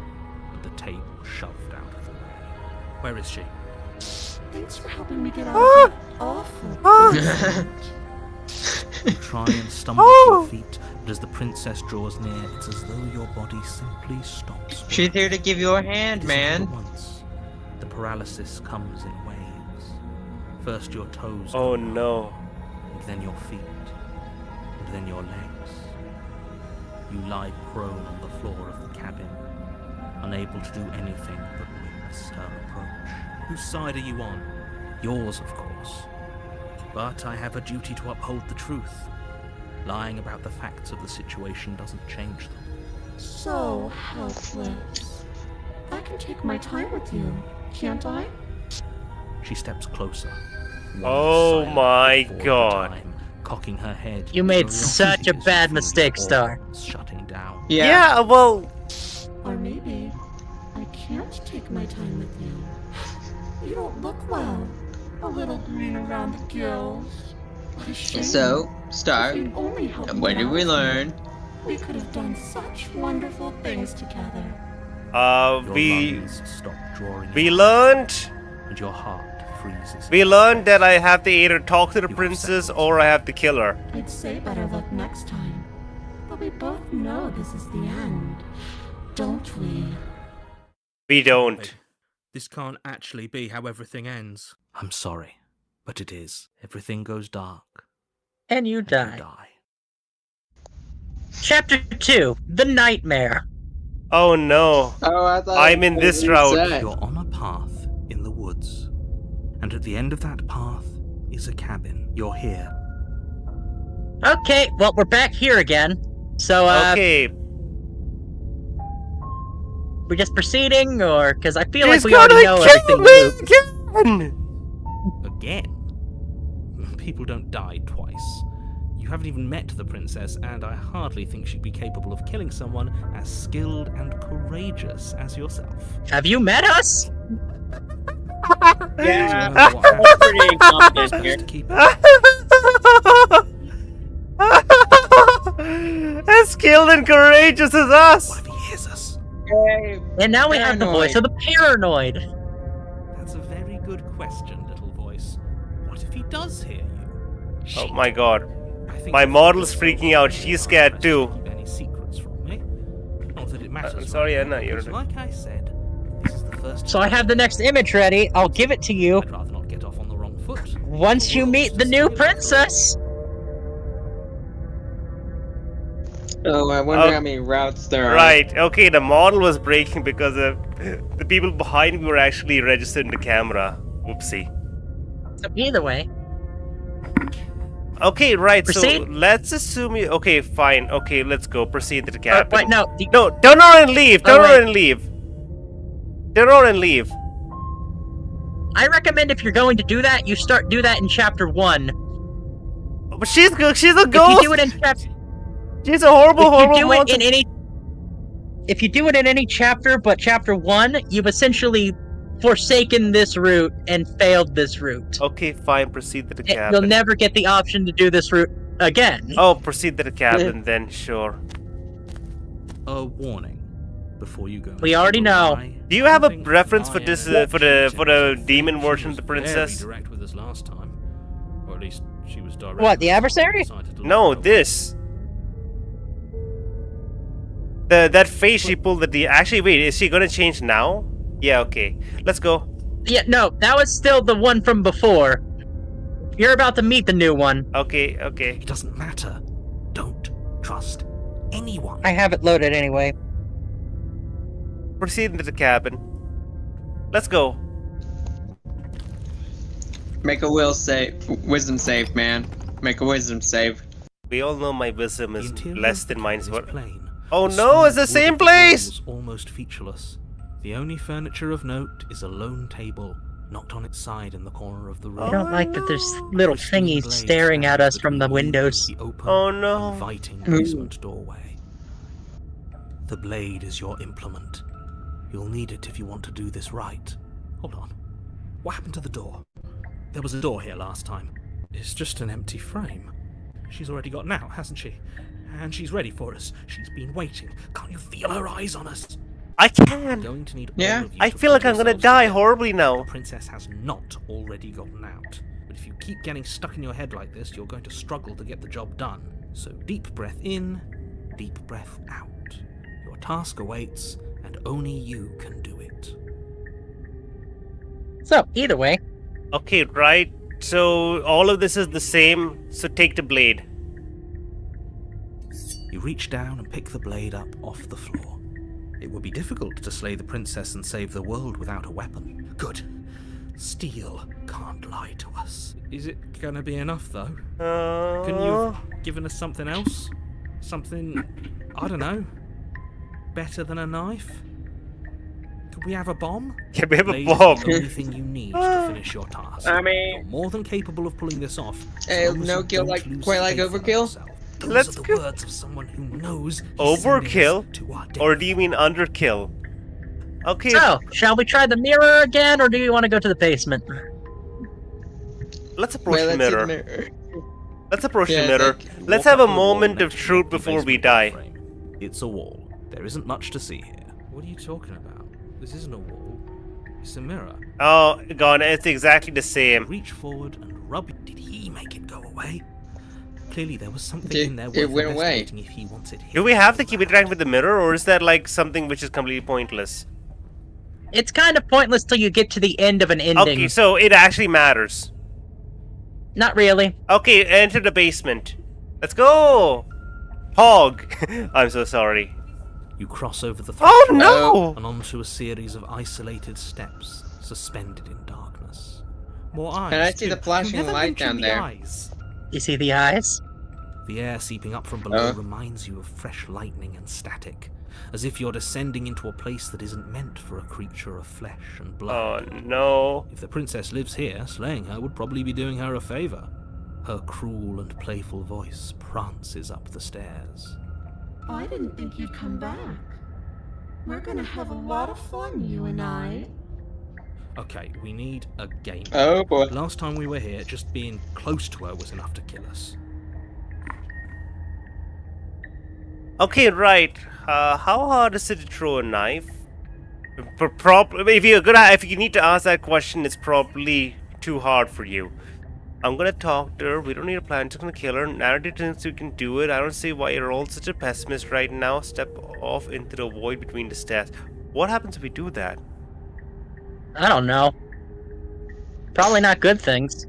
and the table shoved out of the way. Where is she? Thanks for helping me get out of that awful basement. You try and stumble to your feet, but as the princess draws near, it's as though your body simply stops. She's here to give you a hand, It isn't all man. at once. The paralysis comes in waves. First your toes go Oh numb, no. and then your feet, and then your legs. You lie prone on the floor of the cabin, unable to do anything but witness her approach. Whose side are you on? Yours, of course. But I have a duty to uphold the truth. Lying about the facts of the situation doesn't change them. So helpless. I can take my time with you, can't I? She steps closer. one Oh silent my foot forward at a God. time, cocking her head. You made curiosity such a is bad feeling mistake, her Star. organs shutting down. Yeah, well, Or maybe I can't take my time with you. You don't look well. A little green around the gills. What a shame. So, Star, If you'd only helped me what did out we here, learn? We could have done such wonderful things together. Your we lungs stop drawing we in, learned and your heart freezes. we learned that I have to either talk to the You have princess seconds. or I have to kill her. I'd say better luck next time. But we both know this is the end, don't we? We don't. This can't actually be how everything ends. I'm sorry, but it is. Everything goes dark. And you And die. you die. Chapter 2, The Nightmare. Oh no. Oh, I thought I'm in this route. You're on a path in the woods, and at the end of that path is a cabin. You're here. Okay, well, we're back here again. So, Okay. we're just proceeding, or... Because I feel like He's we already know gonna kill everything me new. again. Again? People don't die twice. You haven't even met the princess, and I hardly think she'd be capable of killing someone as skilled and courageous as yourself. Have you met us? Yeah. So what happens? pretty It's incompetent best here. to keep it. As skilled and courageous as us. What if he hears us? And now we have the Paranoid. voice of the paranoid. That's a very good question, little voice. What if he does hear you? Oh my god. I think My the model's first freaking out. thing She's are scared best too. to keep any secrets from me. Not that it matters. sorry, right now, Anna, you're- because like I said, this is the first. So I have the next image ready. I'll give it to you I'd rather not get off on the wrong foot. once you meet the new princess. Oh, I wonder Oh, how many routes there are. Right, okay, the model was breaking because the people behind me were actually registered in the camera. Whoopsie. So either way, Okay, right, Proceed? so let's assume you... Okay, fine. Okay, let's go. Proceed to the cabin. wait, no. No, turn around and leave! Oh, Turn around wait. and leave! Turn around and leave. I recommend if you're going to do that, you do that in chapter 1. But she's good. She's a If ghost! you do it in chapter... She's a horrible, If you horrible do it monster. in any... If you do it in any chapter but chapter 1, you've essentially forsaken this route and failed this route. Okay, fine. Proceed to the You'll cabin. never get the option to do this route again. Oh, proceed to the cabin then, sure. A warning before you go. We already know. Do you have a Something reference for I this, am for the watching demon She version was of the princess? Very direct with us last time, or at least she was direct. What, the with us. adversary? Decided to No, let go. this. That face she pulled at the... Actually, wait, is she gonna change now? Yeah, okay. Let's go. Yeah, no, that was still the one from before. You're about to meet the new one. Okay, okay. It doesn't matter. Don't trust anyone. I have it loaded anyway. Proceed into the cabin. Let's go. Make a wisdom save, man. Make a wisdom save. We all know my wisdom The is interior less of the than mine. cabin is plain. Oh The no, smooth it's the wood same of the place! walls almost featureless. The only furniture of note is a lone table, knocked on its side in the corner of the room. I don't like that there's little Pristine thingies blades staring at stand us from the between you and windows. the open, Oh no. inviting basement doorway. The blade is your implement. You'll need it if you want to do this right. Hold on. What happened to the door? There was a door here last time. It's just an empty frame. She's already gotten out, hasn't she? And she's ready for us. She's been waiting. Can't you feel her eyes on us? I I'm can. going to need Yeah. all of you I to feel pull like I'm gonna yourselves die together. horribly The now. princess has not already gotten out. But if you keep getting stuck in your head like this, you're going to struggle to get the job done. So deep breath in, deep breath out. Your task awaits, and only you can do it. So, either way, Okay, right. So all of this is the same. So take the blade. You reach down and pick the blade up off the floor. It would be difficult to slay the princess and save the world without a weapon. Good. Steel can't lie to us. Is it gonna be enough, though? Couldn't you have given us something else? Something, I don't know, better than a knife? Could we have a bomb? Can we have a Blade is bomb? the only thing you need to finish your task. I mean- You're more than capable of pulling this off. no kill, like, quite like overkill? Those Let's are the go. words of someone who knows he's Overkill? sending us to our death. Or do you mean underkill? Okay. so, shall we try the mirror again, or do you want to go to the basement? Let's approach Wait, the let's see mirror. the mirror. Let's approach Yeah, the mirror. like, Let's Walk have up a to the wall moment of next to truth the before we basement die. frame. It's a wall. There isn't much to see here. What are you talking about? This isn't a wall. It's a mirror. Oh, God, it's exactly the You same. reach forward and rub it. Did he make it go away? Clearly there was something It- in there it worth went away. investigating if he wants it here. Do we have to keep interacting with the mirror, or is that like something which is completely pointless? It's kind of pointless till you get to the end of an ending. Okay, so it actually matters. Not really. Okay, enter the basement. Let's go! Hog! I'm so sorry. You cross over the Oh threshold no! and onto a series of isolated steps suspended in darkness. More eyes. And I see the too. flashing You never light mentioned down the there. eyes. You see the eyes? The air seeping up from below Oh. reminds you of fresh lightning and static, as if you're descending into a place that isn't meant for a creature of flesh and Oh blood. no. If the princess lives here, slaying her would probably be doing her a favor. Her cruel and playful voice prances up the stairs. I didn't think you'd come back. We're gonna have a lot of fun, you and I. Okay, we need a game. Oh boy. Last time we were here, just being close to her was enough to kill us. Okay, right. How hard is it to throw a knife? If you need to ask that question, it's probably too hard for you. I'm gonna talk to her. We don't need a plan. Just gonna kill her. Narrative thinks we can do it. I don't see why you're all such a pessimist right now. Step off into the void between the stairs. What happens if we do that? I don't know. Probably not good things.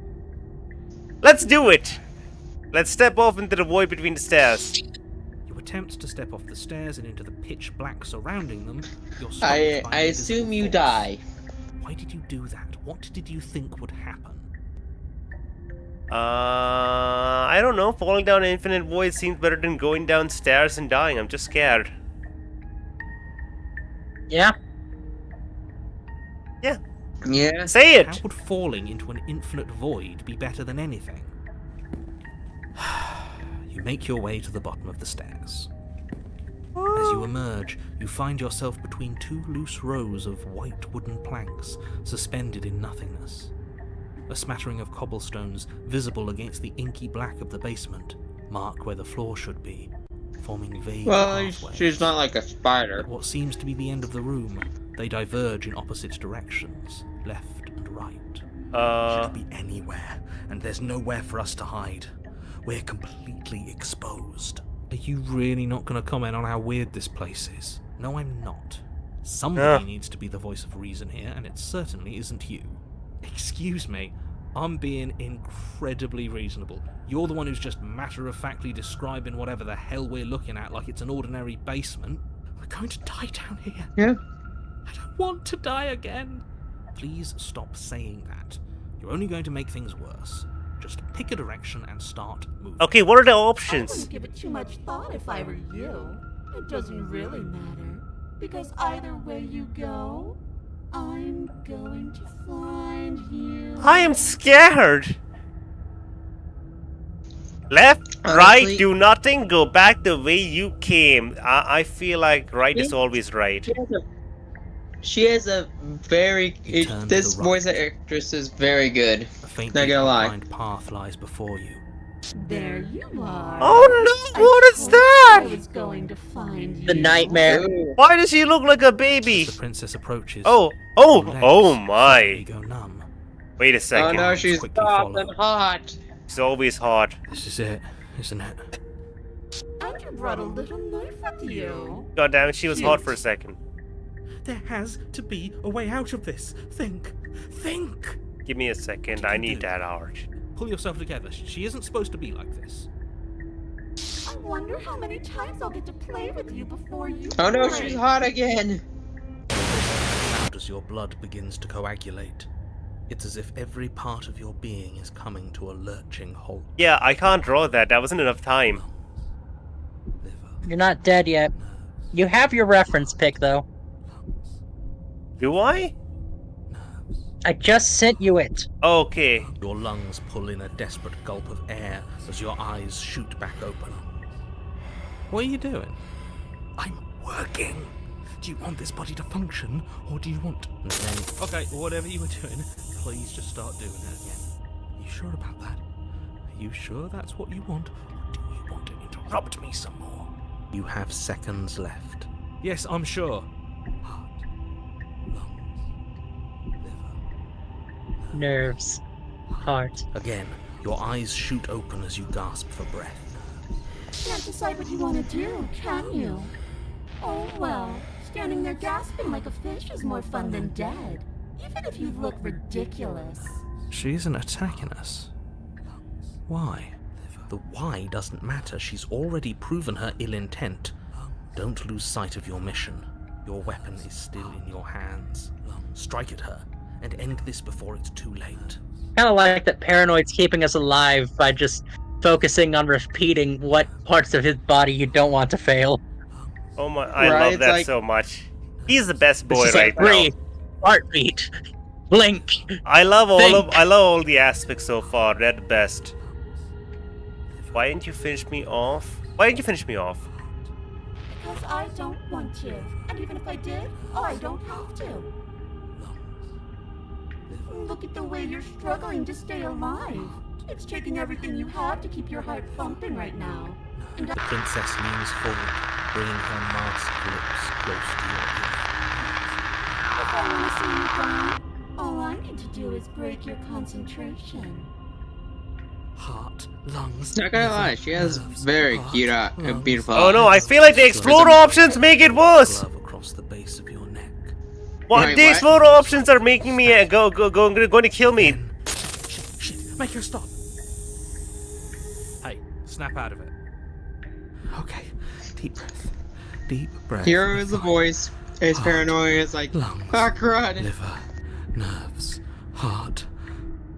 Let's do it! Let's step off into the void between the stairs. You attempt to step off the stairs and into the pitch black surrounding them. You're stopped I by an assume invisible you force. die. Why did you do that? What did you think would happen? I don't know. Falling down an infinite void seems better than going downstairs and dying. I'm just scared. Yeah? Yeah. Say How it! would falling into an infinite void be better than anything? You make your way to the bottom of the stairs. As you emerge, you find yourself between two loose rows of white wooden planks suspended in nothingness. A smattering of cobblestones visible against the inky black of the basement mark where the floor should be, forming vague Well, pathways. she's not like a spider. At what seems to be the end of the room, they diverge in opposite directions, left and right. Uh, Should be anywhere, and there's nowhere for us to hide. We're completely exposed. Are you really not going to comment on how weird this place is? No, I'm not. Somebody needs to be the voice of reason here, and it certainly isn't you. Excuse me, I'm being incredibly reasonable. You're the one who's just matter-of-factly describing whatever the hell we're looking at like it's an ordinary basement. We're going to die down here. Yeah. I don't want to die again. Please stop saying that. You're only going to make things worse. Just pick a direction and start moving. okay, what are the I options? wouldn't give it too much thought if I were you. It doesn't really matter. Because either way you go, I'm going to find you. I am scared. Left, Honestly- right, do nothing, go back the way you came. I feel like right is Yeah. always right. She has a very. You turn to This the voice right. actress is very good. A faintly Not gonna lie. outlined path lies before you. There you are. Oh no! I What is told you that? I was going to find you. The nightmare. Ooh. Why does she look like a As baby? the princess approaches, Oh, your legs oh suddenly my! go numb. Wait a Oh second. no, she's Quickly soft follow. and hot. It's always hot. This is it, isn't it? And you brought a little knife with you. God damn it, she was hot for a second. There has to be a way out of this. Think. Give me a second. I need that art. Pull yourself together. She isn't supposed to be like this. I wonder how many times I'll get to play with you before you Oh no, break. she's hot again. Loud as your blood begins to coagulate. It's as if every part of your being is coming to a lurching halt. Yeah, I can't draw that. That wasn't enough time. Liver, You're not dead yet. You have your reference pic, though. Do I? nerves. I just sent you it. Okay. Your lungs pull in a desperate gulp of air as your eyes shoot back open. What are you doing? I'm working. Do you want this body to function, or do you want... And then, okay, whatever you were doing, please just start doing it again. Are you sure about that? Are you sure that's what you want, or do you want to interrupt me some more? You have seconds left. Yes, I'm sure. Heart, lungs, liver, Nerves. Heart. Again, your eyes shoot open as you gasp for breath. Can't decide what you want to do, can you? Oh well, standing there gasping like a fish is more fun than dead. Even if you look ridiculous. She isn't attacking us. Why? The why doesn't matter. She's already proven her ill intent. Don't lose sight of your mission. Your weapon is still in your hands. Strike at her and end this before it's too late. Kind of like that paranoid's keeping us alive by just focusing on repeating what parts of his body you don't want to fail. Oh my, I Right, love it's that like- so much. He's the best boy It's right like breathe, now. heartbeat, blink. I love Think. I love all the aspects so far. They're the best. Why didn't you finish me off? Why didn't you finish me off? Because I don't want to. And even if I did, I don't have to. Look at the way you're struggling to stay alive. It's taking everything you have to keep your heart pumping right now. And The princess leans forward, bringing her masked lips close to your ear. if I want to see you die, all I need to do is break your concentration. Heart, lungs. Not gonna lie, she has nerves, very heart, cute, lungs, beautiful Oh no, I eyes. feel like the explode options make it worse. glove across the base of your neck. What? Wait, The what? explode options are making me going to kill me. Shit, make her stop. Hey, snap out of it. Okay, deep breath. Deep breath. Hero is the voice. Ace Heart, Paranoia is like, lungs, oh crud. liver, nerves, heart,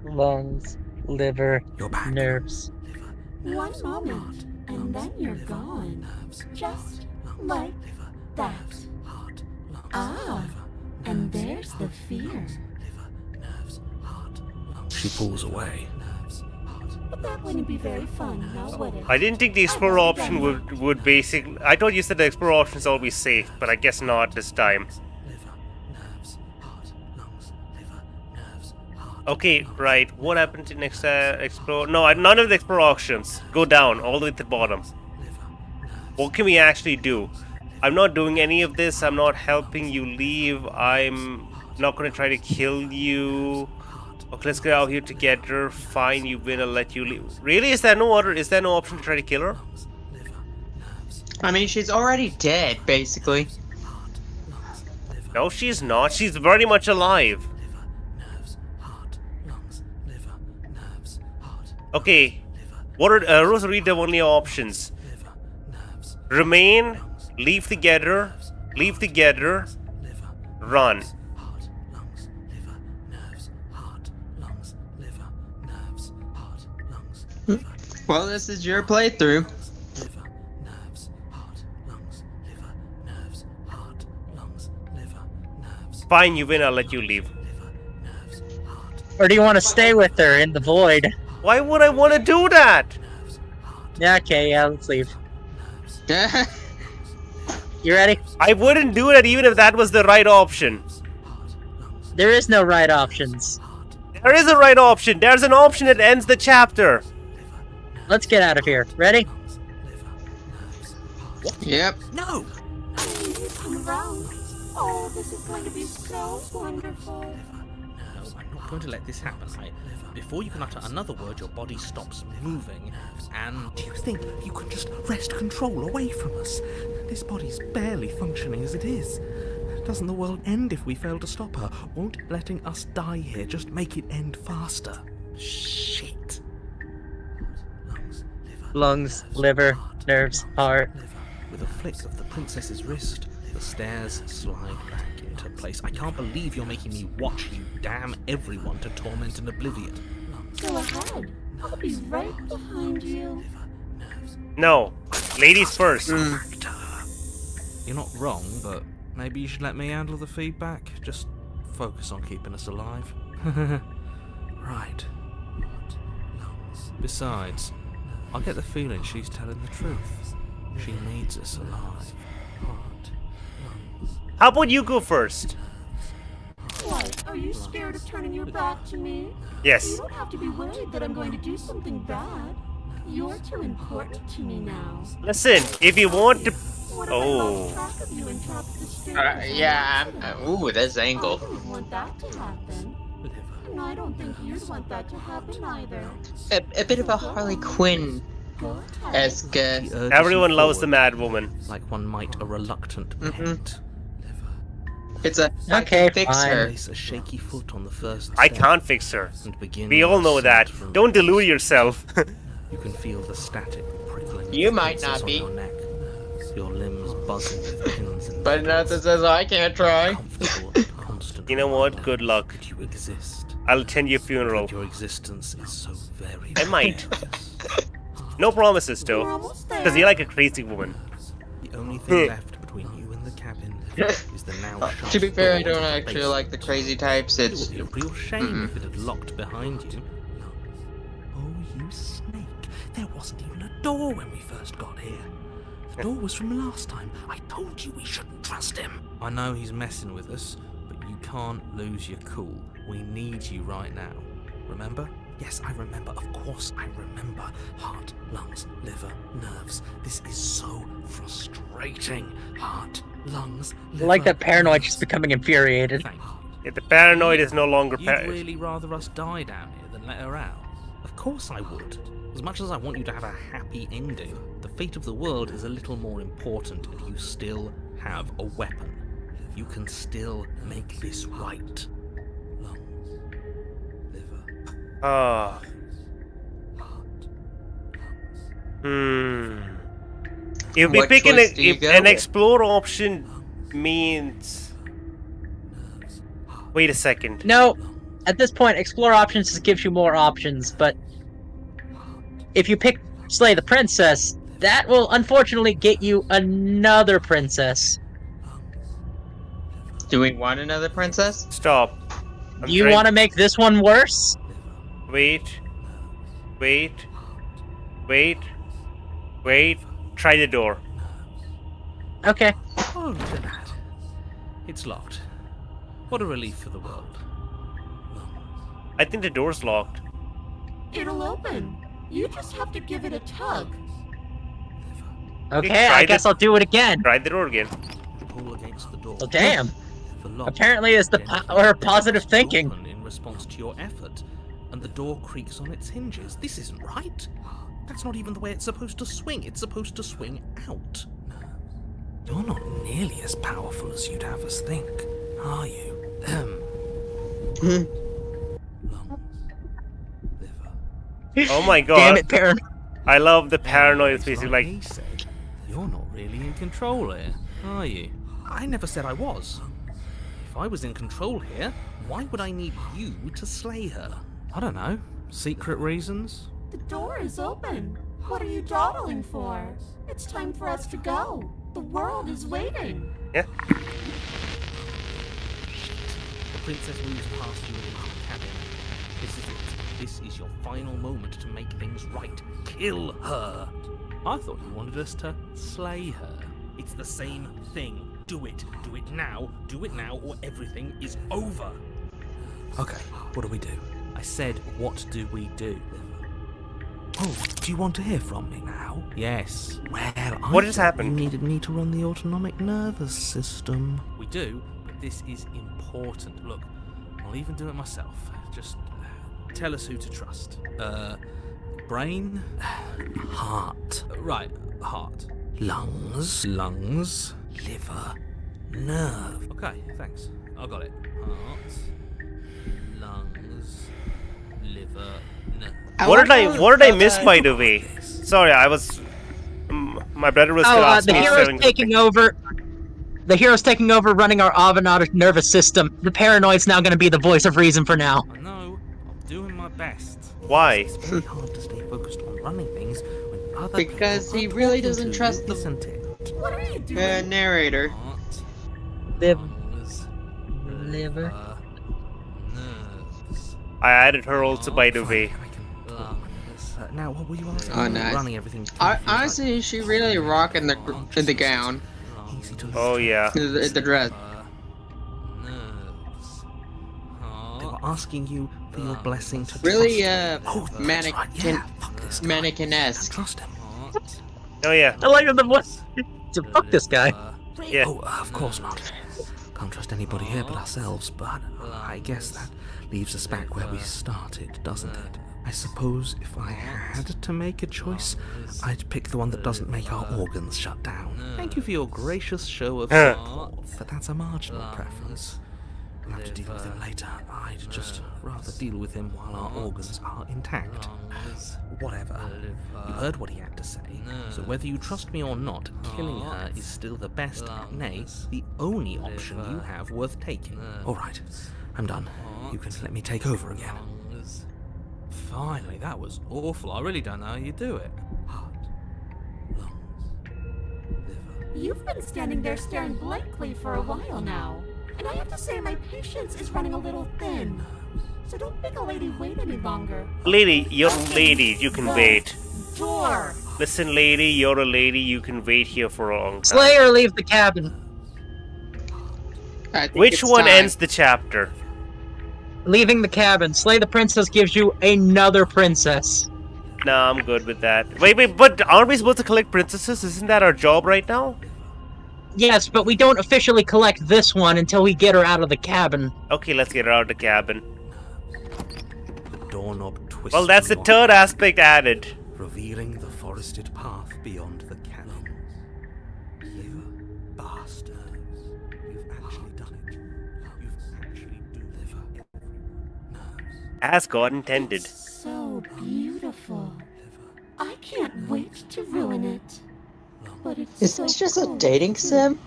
Lungs, liver, your back. nerves. Liver, One nerves, moment, heart, and lungs, then you're liver, gone. nerves, Just heart, like liver, that. nerves, heart, lungs, Ah, liver, and nerves, there's the heart, fear. lungs, liver, nerves, heart, lungs. She pulls away. Nerves, heart, But that wouldn't be very fun, now would it? I didn't think the explore option would basically. I thought you said the explore option is always safe, but I guess not this time. liver, nerves, heart, lungs, liver, nerves, heart. Okay, right. What happened to next explore? No, none of the explore options. Go down all the way to the bottom. What can we actually do? I'm not doing any of this. I'm not helping you leave. I'm not going to try to kill you. Okay, let's get out here together. Fine, you win. I'll let you leave. Really? Is there no order? Is there no option to try to kill her? I mean, she's already dead, basically. No, she's not. She's very much alive. Okay. What are Rose, read the only options? Remain, leave together, run. Well, this is your playthrough. Fine, you win. I'll let you leave. Or do you want to stay with her in the void? Why would I want to do that? Yeah, okay, yeah, let's leave. You ready? I wouldn't do that even if that was the right option. There is no right options. There is a right option. There's an option that ends the chapter. let's get out of here. Ready? Yep. No! You come around. Oh, this is going to be so wonderful. No, I'm not going to let this happen. Before you can utter another word, your body stops moving, and... Do you think you can just wrest control away from us? This body's barely functioning as it is. Doesn't the world end if we fail to stop her? Won't letting us die here just make it end faster? Shit. Lungs, liver, nerves, heart. With a flick of the princess's wrist, the stairs slide back into place. I can't believe you're making me watch you damn everyone to torment and oblivion. Go ahead. I'll be right behind you. No. Ladies first. You're not wrong, but maybe you should let me handle the feedback. Just focus on keeping us alive. Right. Besides, I get the feeling she's telling the truth. She needs us alive. How about you go first? What? Are you scared of turning your back to me? You Yes. don't have to be worried that I'm going to do something bad. You're too important to me now. Listen, if you want to... What if I lost track of you and dropped the stairs? Yeah. Ooh, this I angle. wouldn't want that to happen. And I don't think you'd want that to happen either. A bit of a Harley Quinn Go ahead. esque. He urges you Everyone loves the forward, mad woman. like one might a reluctant pet. It's a Okay, fix fine. her. Place a shaky foot on the first I step can't fix her. and begin We all know your that. ascent from Don't the delude yourself. You can feel the static prickling. You of the might princess not be. on your neck. Your limbs buzzing with pins and But nothing says I can't try. comfortable and constant. You know what? reminder Good luck. that you exist. I'll attend your funeral. That your existence is so very. I might. precious. No promises, We're though. almost there. Because you're like a crazy woman. The only thing left between you and the cabin is the now shut To be fair, I door don't to the actually like the basement. crazy types. It It's would be a real shame if it had locked behind you. Oh, you snake. There wasn't even a door when we first got here. The door was from last time. I told you we shouldn't trust him. I know he's messing with us, but you can't lose your cool. We need you right now. Remember? Yes, I remember. Of course I remember. Heart, lungs, liver, nerves. This is so frustrating. Heart, lungs, liver. Like that paranoid just becoming infuriated. Thank you. Yeah, the paranoid is no longer You'd really rather us die down here than let her out? Of course I would. As much as I want you to have a happy ending, the fate of the world is a little more important and you still have a weapon. You can still make this right. Lungs, liver, Ah. If we What pick choice do you go an with? explore option means... Wait a second. No, at this point, explore options just gives you more options, but if you pick slay the princess, that will unfortunately get you another princess. Do we want another princess? Stop. Do you want to make this one worse? Wait. Wait. Wait. Wait. Try the door. Okay. Oh, look at that. It's locked. What a relief for the world. I think the door's locked. It'll open. You just have to give it a tug. Okay, try I guess the- I'll do it again. Try the door again. Pull against the door. Well, damn. The lock Apparently it's the gently power of positive creaks thinking. open in response to your effort, and the door creaks on its hinges. This isn't right. That's not even the way it's supposed to swing. It's supposed to swing out. You're not nearly as powerful as you'd have us think, are you? Lungs, liver. Oh my Damn god. it, paranoid. I love the paranoid. It's It's basically like like, he said, you're not really in control here, are you? I never said I was. If I was in control here, why would I need you to slay her? I don't know. Secret reasons? The door is open. What are you dawdling for? It's time for us to go. The world is waiting. yeah. The princess moves past you into the cabin. This is it. This is your final moment to make things right. Kill her! I thought you wanted us to slay her. It's the same thing. Do it. Do it now. Do it now, or everything is over. Okay, what do we do? I said, what do we do? Oh, do you want to hear from me now? Yes. Well, What I just thought happened? You needed me to run the autonomic nervous system. We do, but this is important. Look, I'll even do it myself. Just tell us who to trust. Brain? Heart, Right, heart. lungs, liver, nerve. Okay, thanks. I got it. Heart, lungs, liver, nerve. What did I miss, by the way? Sorry, I was. My brother was still The me hero's something. taking over. The hero's taking over running our autonomic nervous system. The paranoid's now going to be the voice of reason for now. I know. I'm doing my best. Why? It's very hard to stay focused on running things when other Because people he are really talking doesn't to trust you, the- isn't it? What are you doing? Narrator. Heart, Liver, lungs, liver. nerves. I added her also, by the way. I can. Lungs. Now, what were you asking? Oh, You were nice. Running everything. through feels like Honestly, she really rocking the gown, easy to Oh yeah. the dress. Nerves. They were Heart. asking you for your blessing to Really, trust him. Oh, that's mannequin- right, yeah, fuck this guy. mannequin-esque. Trust him. Heart. Oh yeah. I like the voice. Fuck this guy. Yeah. Oh, of course not. Can't trust anybody here but ourselves, but I guess that leaves us back where we started, doesn't it? I suppose if I had to make a choice, I'd pick the one that doesn't make our organs shut down. Thank you for your gracious show of Huh. support, but that's a marginal preference. We'll have to deal with him later. I'd just rather deal with him while our organs are intact. Whatever. You heard what he had to say, so whether you trust me or not, killing her is still the best, nay, the only option you have worth taking. Alright, I'm done. You can let me take over again. Finally, that was awful. I really don't know how you do it. Heart, lungs, liver. You've been standing there staring blankly for a while now. And I have to say my patience is running a little thin. So don't make a lady wait any longer. Lady, you're a lady. You can wait. Door! Listen, lady, you're a lady. You can wait here for a long time. Slay or leave the cabin. I think Which it's one time. ends the chapter? Leaving the cabin. Slay the princess gives you another princess. Nah, I'm good with that. Wait, but aren't we supposed to collect princesses? Isn't that our job right now? Yes, but we don't officially collect this one until we get her out of the cabin. Okay, let's get her out of the cabin. The doorknob twists. Well, that's the beyond, third aspect added. revealing the forested path beyond the cannon. You bastards. You've actually done it. You've actually delivered nerves. As God intended. So beautiful. I can't wait to ruin it. But it's Is so this just a cold, dating too. sim?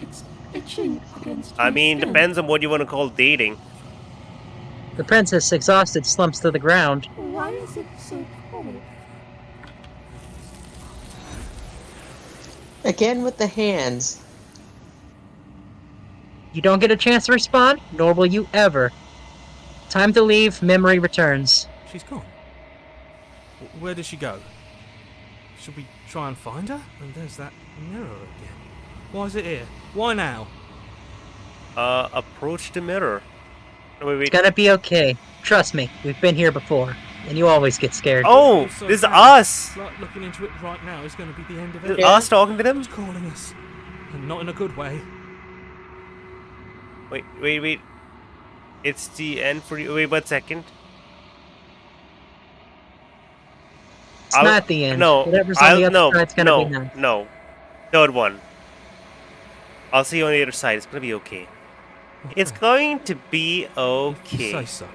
It's itching against I my mean, skin. depends on what you want to call dating. The princess, exhausted, slumps to the ground. Why is it so cold? Again with the hands. You don't get a chance to respond, nor will you ever. Time to leave, memory returns. She's gone. Where did she go? Should we try and find her? And there's that mirror again. Why is it here? Why now? Approach the mirror. Wait. It's gonna be okay. Trust me, we've been here before, and you always get scared. Oh, So this is bad. us. It's like looking into it right now is going to be the end of This it. is us talking to them. It's calling us. And not in a good way. Wait. It's the end for you. Wait 1 second. It's not the end. No, Whatever's on the other side's gonna be nice. no. Third one. I'll see you on the other side. It's gonna be okay. It's going to be If you okay. say so.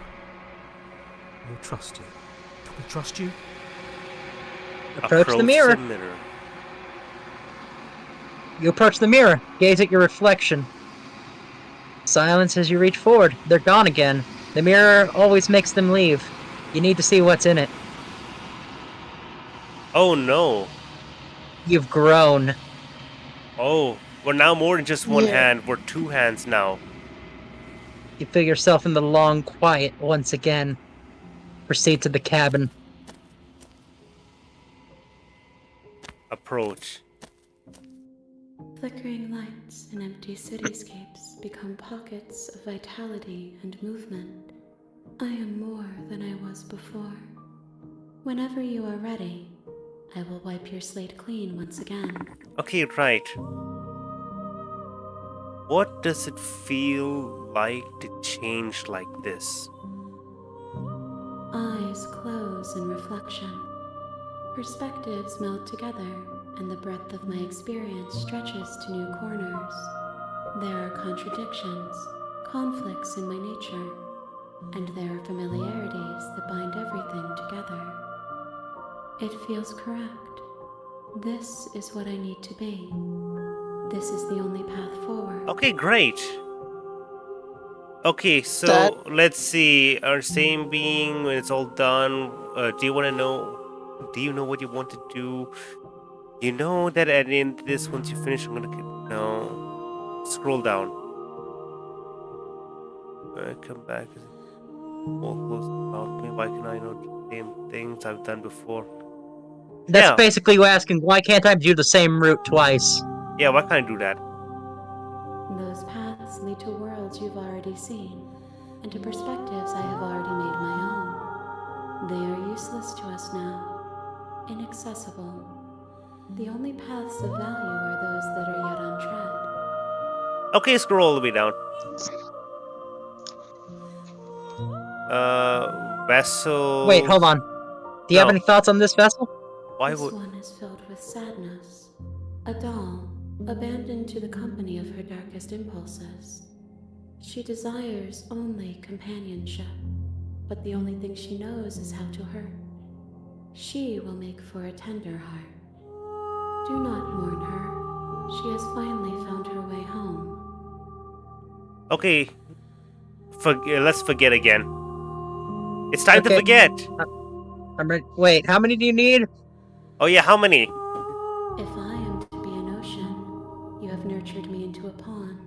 We'll trust you. Can we trust you? Approach the mirror. You approach the mirror, gaze at your reflection. Silence as you reach forward. They're gone again. The mirror always makes them leave. You need to see what's in it. Oh no. You've grown. Oh, we're now more than just one Yeah. hand. We're two hands now. You feel yourself in the long quiet once again. Proceed to the cabin. Approach. Flickering lights and empty cityscapes become pockets of vitality and movement. I am more than I was before. Whenever you are ready, I will wipe your slate clean once again. Okay, right. What does it feel like to change like this? Eyes close in reflection. Perspectives melt together, and the breadth of my experience stretches to new corners. There are contradictions, conflicts in my nature, and there are familiarities that bind everything together. It feels correct. This is what I need to be. This is the only path forward. Okay, great. Okay, so That- let's see. Our same being, when it's all done, do you want to know? Do you know what you want to do? You know that at the end of this, once you finish, I'm gonna no. Scroll down. Come back. All close about me. Why can I know the same things I've done before? That's Yeah. basically asking, why can't I do the same route twice? Yeah, why can't I do that? Those paths lead to worlds you've already seen, and to perspectives I have already made my own. They are useless to us now, inaccessible. The only paths of value are those that are yet untread. Okay, scroll all the way down. Vessel. Wait, hold on. Do you have No. any thoughts on this vessel? Why This would? one is filled with sadness. A doll, abandoned to the company of her darkest impulses. She desires only companionship, but the only thing she knows is how to hurt. She will make for a tender heart. Do not mourn her. She has finally found her way home. Okay. Let's forget again. It's time to Okay. forget. I'm ready. Wait, how many do you need? Oh yeah, how many? If I am to be an ocean, you have nurtured me into a pond.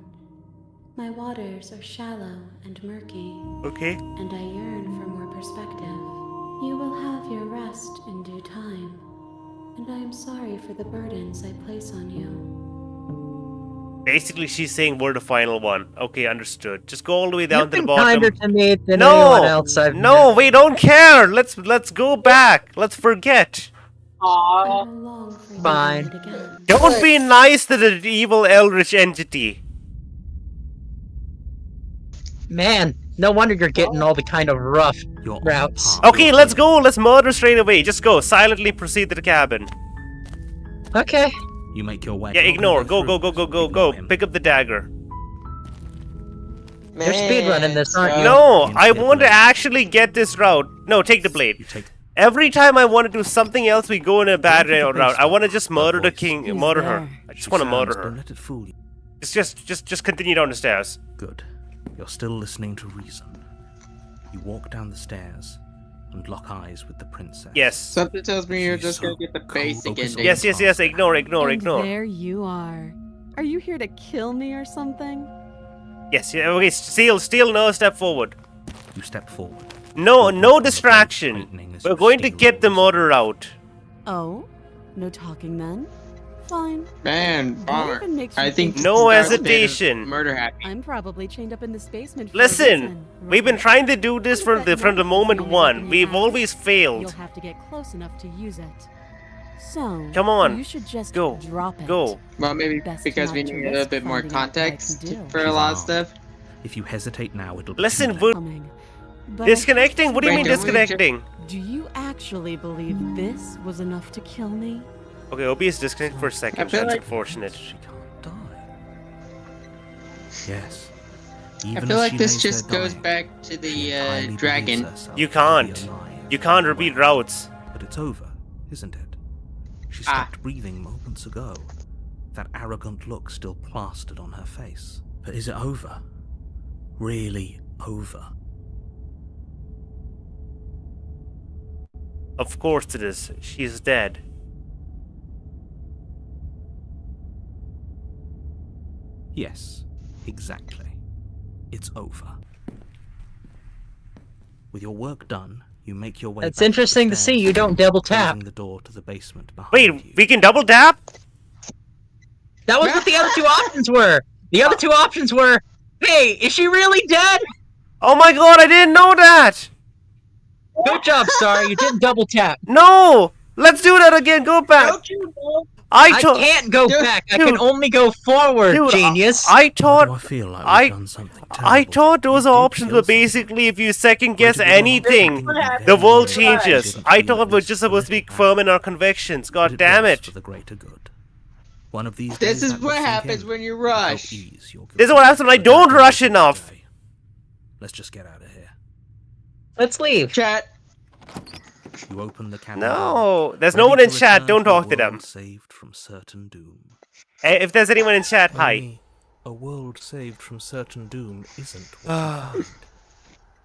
My waters are shallow and murky, Okay. and I yearn for more perspective. You will have your rest in due time, and I am sorry for the burdens I place on you. Basically, she's saying we're the final one. Okay, understood. Just go all the way down You've to the been bottom. kinder to me than No, anyone else I've no, met. we don't care. Let's go back. Let's forget. I will long for you Fine. to meet again. Don't be nice to the evil eldritch entity. Man, no wonder you're getting all the kind of rough You're on routes. the path. Okay, let's go. Let's murder straight away. Just go. Silently proceed to the cabin. Okay. You make your way. Yeah, ignore. Go, through. go, go, go, go, Ignore go. him. Pick up the dagger. You're speedrunning this, aren't you? No, You I get want to blade. actually get this route. No, take the blade. You take Every time I want to do something else, we go in a bad Go to the route. I basement. want to just murder the voice. king, He's murder her. there. I just She want to murder sounds, Don't her. let it fool you. Just continue down the stairs. Good. You're still listening to reason. You walk down the stairs and lock eyes with the princess. Yes. Something tells me you're She's just gonna so get the cold. basic Focus ending. on Yes, yes, yes. Ignore, ignore, And ignore. there you are. Are you here to kill me or something? Yes, yeah, okay, steal, no, step forward. You step forward. No distraction. Tightening as We're you going to steal get the yours. murder out. Oh? No talking then? Fine. Man, What bummer. even makes you I think think No Darth Vader's hesitation. Murder happy. I'm probably chained up in this basement for a Listen, reason, we've been right? trying to do this What from is that the knife moment that's one. hanging We've out? always You'll failed. have to get close enough to use it. So, Come on, you should just go, drop it. Go. Well, maybe Best because not we to need a little risk bit more finding out what I can context do. for a She's lot of armed. stuff. If you hesitate now, it'll be Listen, too we're late. Coming. But disconnecting. What do you Wait, mean don't we disconnecting? do you actually believe this was enough to kill me? Okay, Obi is disconnected for a second. I feel That's like- unfortunate. She can't die. Yes. I Even feel as like she this lays just there goes dying, back to she the entirely believes dragon. herself You to be can't. alive. You can't repeat routes. But it's over, isn't it? She Ah. stopped breathing moments ago. That arrogant look still plastered on her face. But is it over? Really over? Of course it is. She is dead. Yes, exactly. It's over. With your work done, you make your way It's back up the interesting to see stairs, you don't double tap. closing the door to the basement behind Wait, you. we can double tap? That was what the other two options were. The other two options were, hey, is she really dead? Oh my god, I didn't know that! Good job, Star. You didn't double tap. No! Let's do that again. Go back. Don't you know? I can't go Dude, back. I can only go forward, Dude, genius. I Why thought do I feel like I- we've done something terrible? I thought those You did options kill were someone. basically if you second guess Why did you not anything, think it'd be the very world rare? changes. Shouldn't I feel thought at we're least just a supposed to be little firm bad. in our convictions. But God it damn was it. for the greater good. One of these This days is that will what sink happens in when you and help rush. ease your This is guilt. what happens when I But don't that rush isn't enough. today. Let's just get out of here. Let's leave. Chat. You open the cabin door, No, there's ready no one to in chat. return Don't to a talk to them. world saved from certain doom. If there's anyone in chat, hi. Only a world saved from certain doom isn't what you find.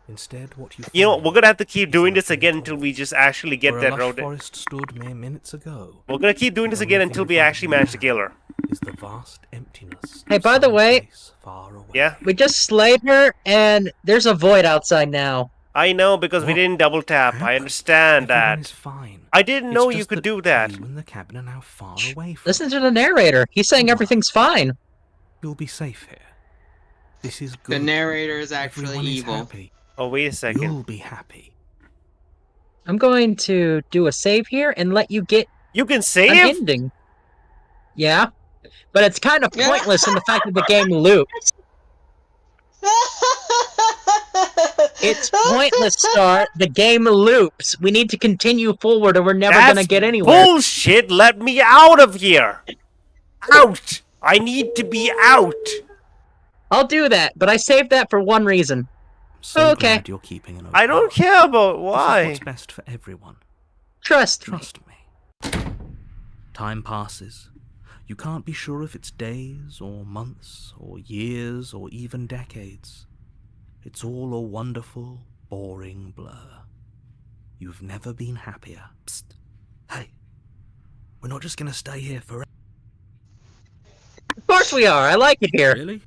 Instead, what you find You know, we're gonna have to keep is doing this nothing again at until all. we just actually get Where that a lush road. forest stood mere minutes ago We're gonna keep doing this again until we actually manage to kill her. is the vast emptiness. Hey, of by the some way- place far away. Yeah, We just slayed her, and there's a void outside now. I know because we What didn't double tap. I happened? understand Everyone that. is fine. I didn't It's know you just could do that. You and the cabin are now far away from. Listen to the narrator. He's saying everything's fine. You'll be safe here. This is The good. narrator is actually Everyone is evil. happy. Oh, wait a second. You'll be happy. I'm going to do a save here and let you get You can an save? ending. Yeah, but it's kind of pointless in the fact that the game loops. It's pointless, Star. The game loops. We need to continue forward or we're never That's gonna get anywhere. bullshit. Let me out of here. Out. I need to be out. I'll do that, but I saved that for one reason. I'm so Okay. glad you're keeping an open I don't mind. care about This is why. what's best for everyone. Trust me. Trust me. Time passes. You can't be sure if it's days or months or years or even decades. It's all a wonderful, boring blur. You've never been happier. Psst. Hey, we're not just gonna stay here forever. Of course we are. I like it here. Really?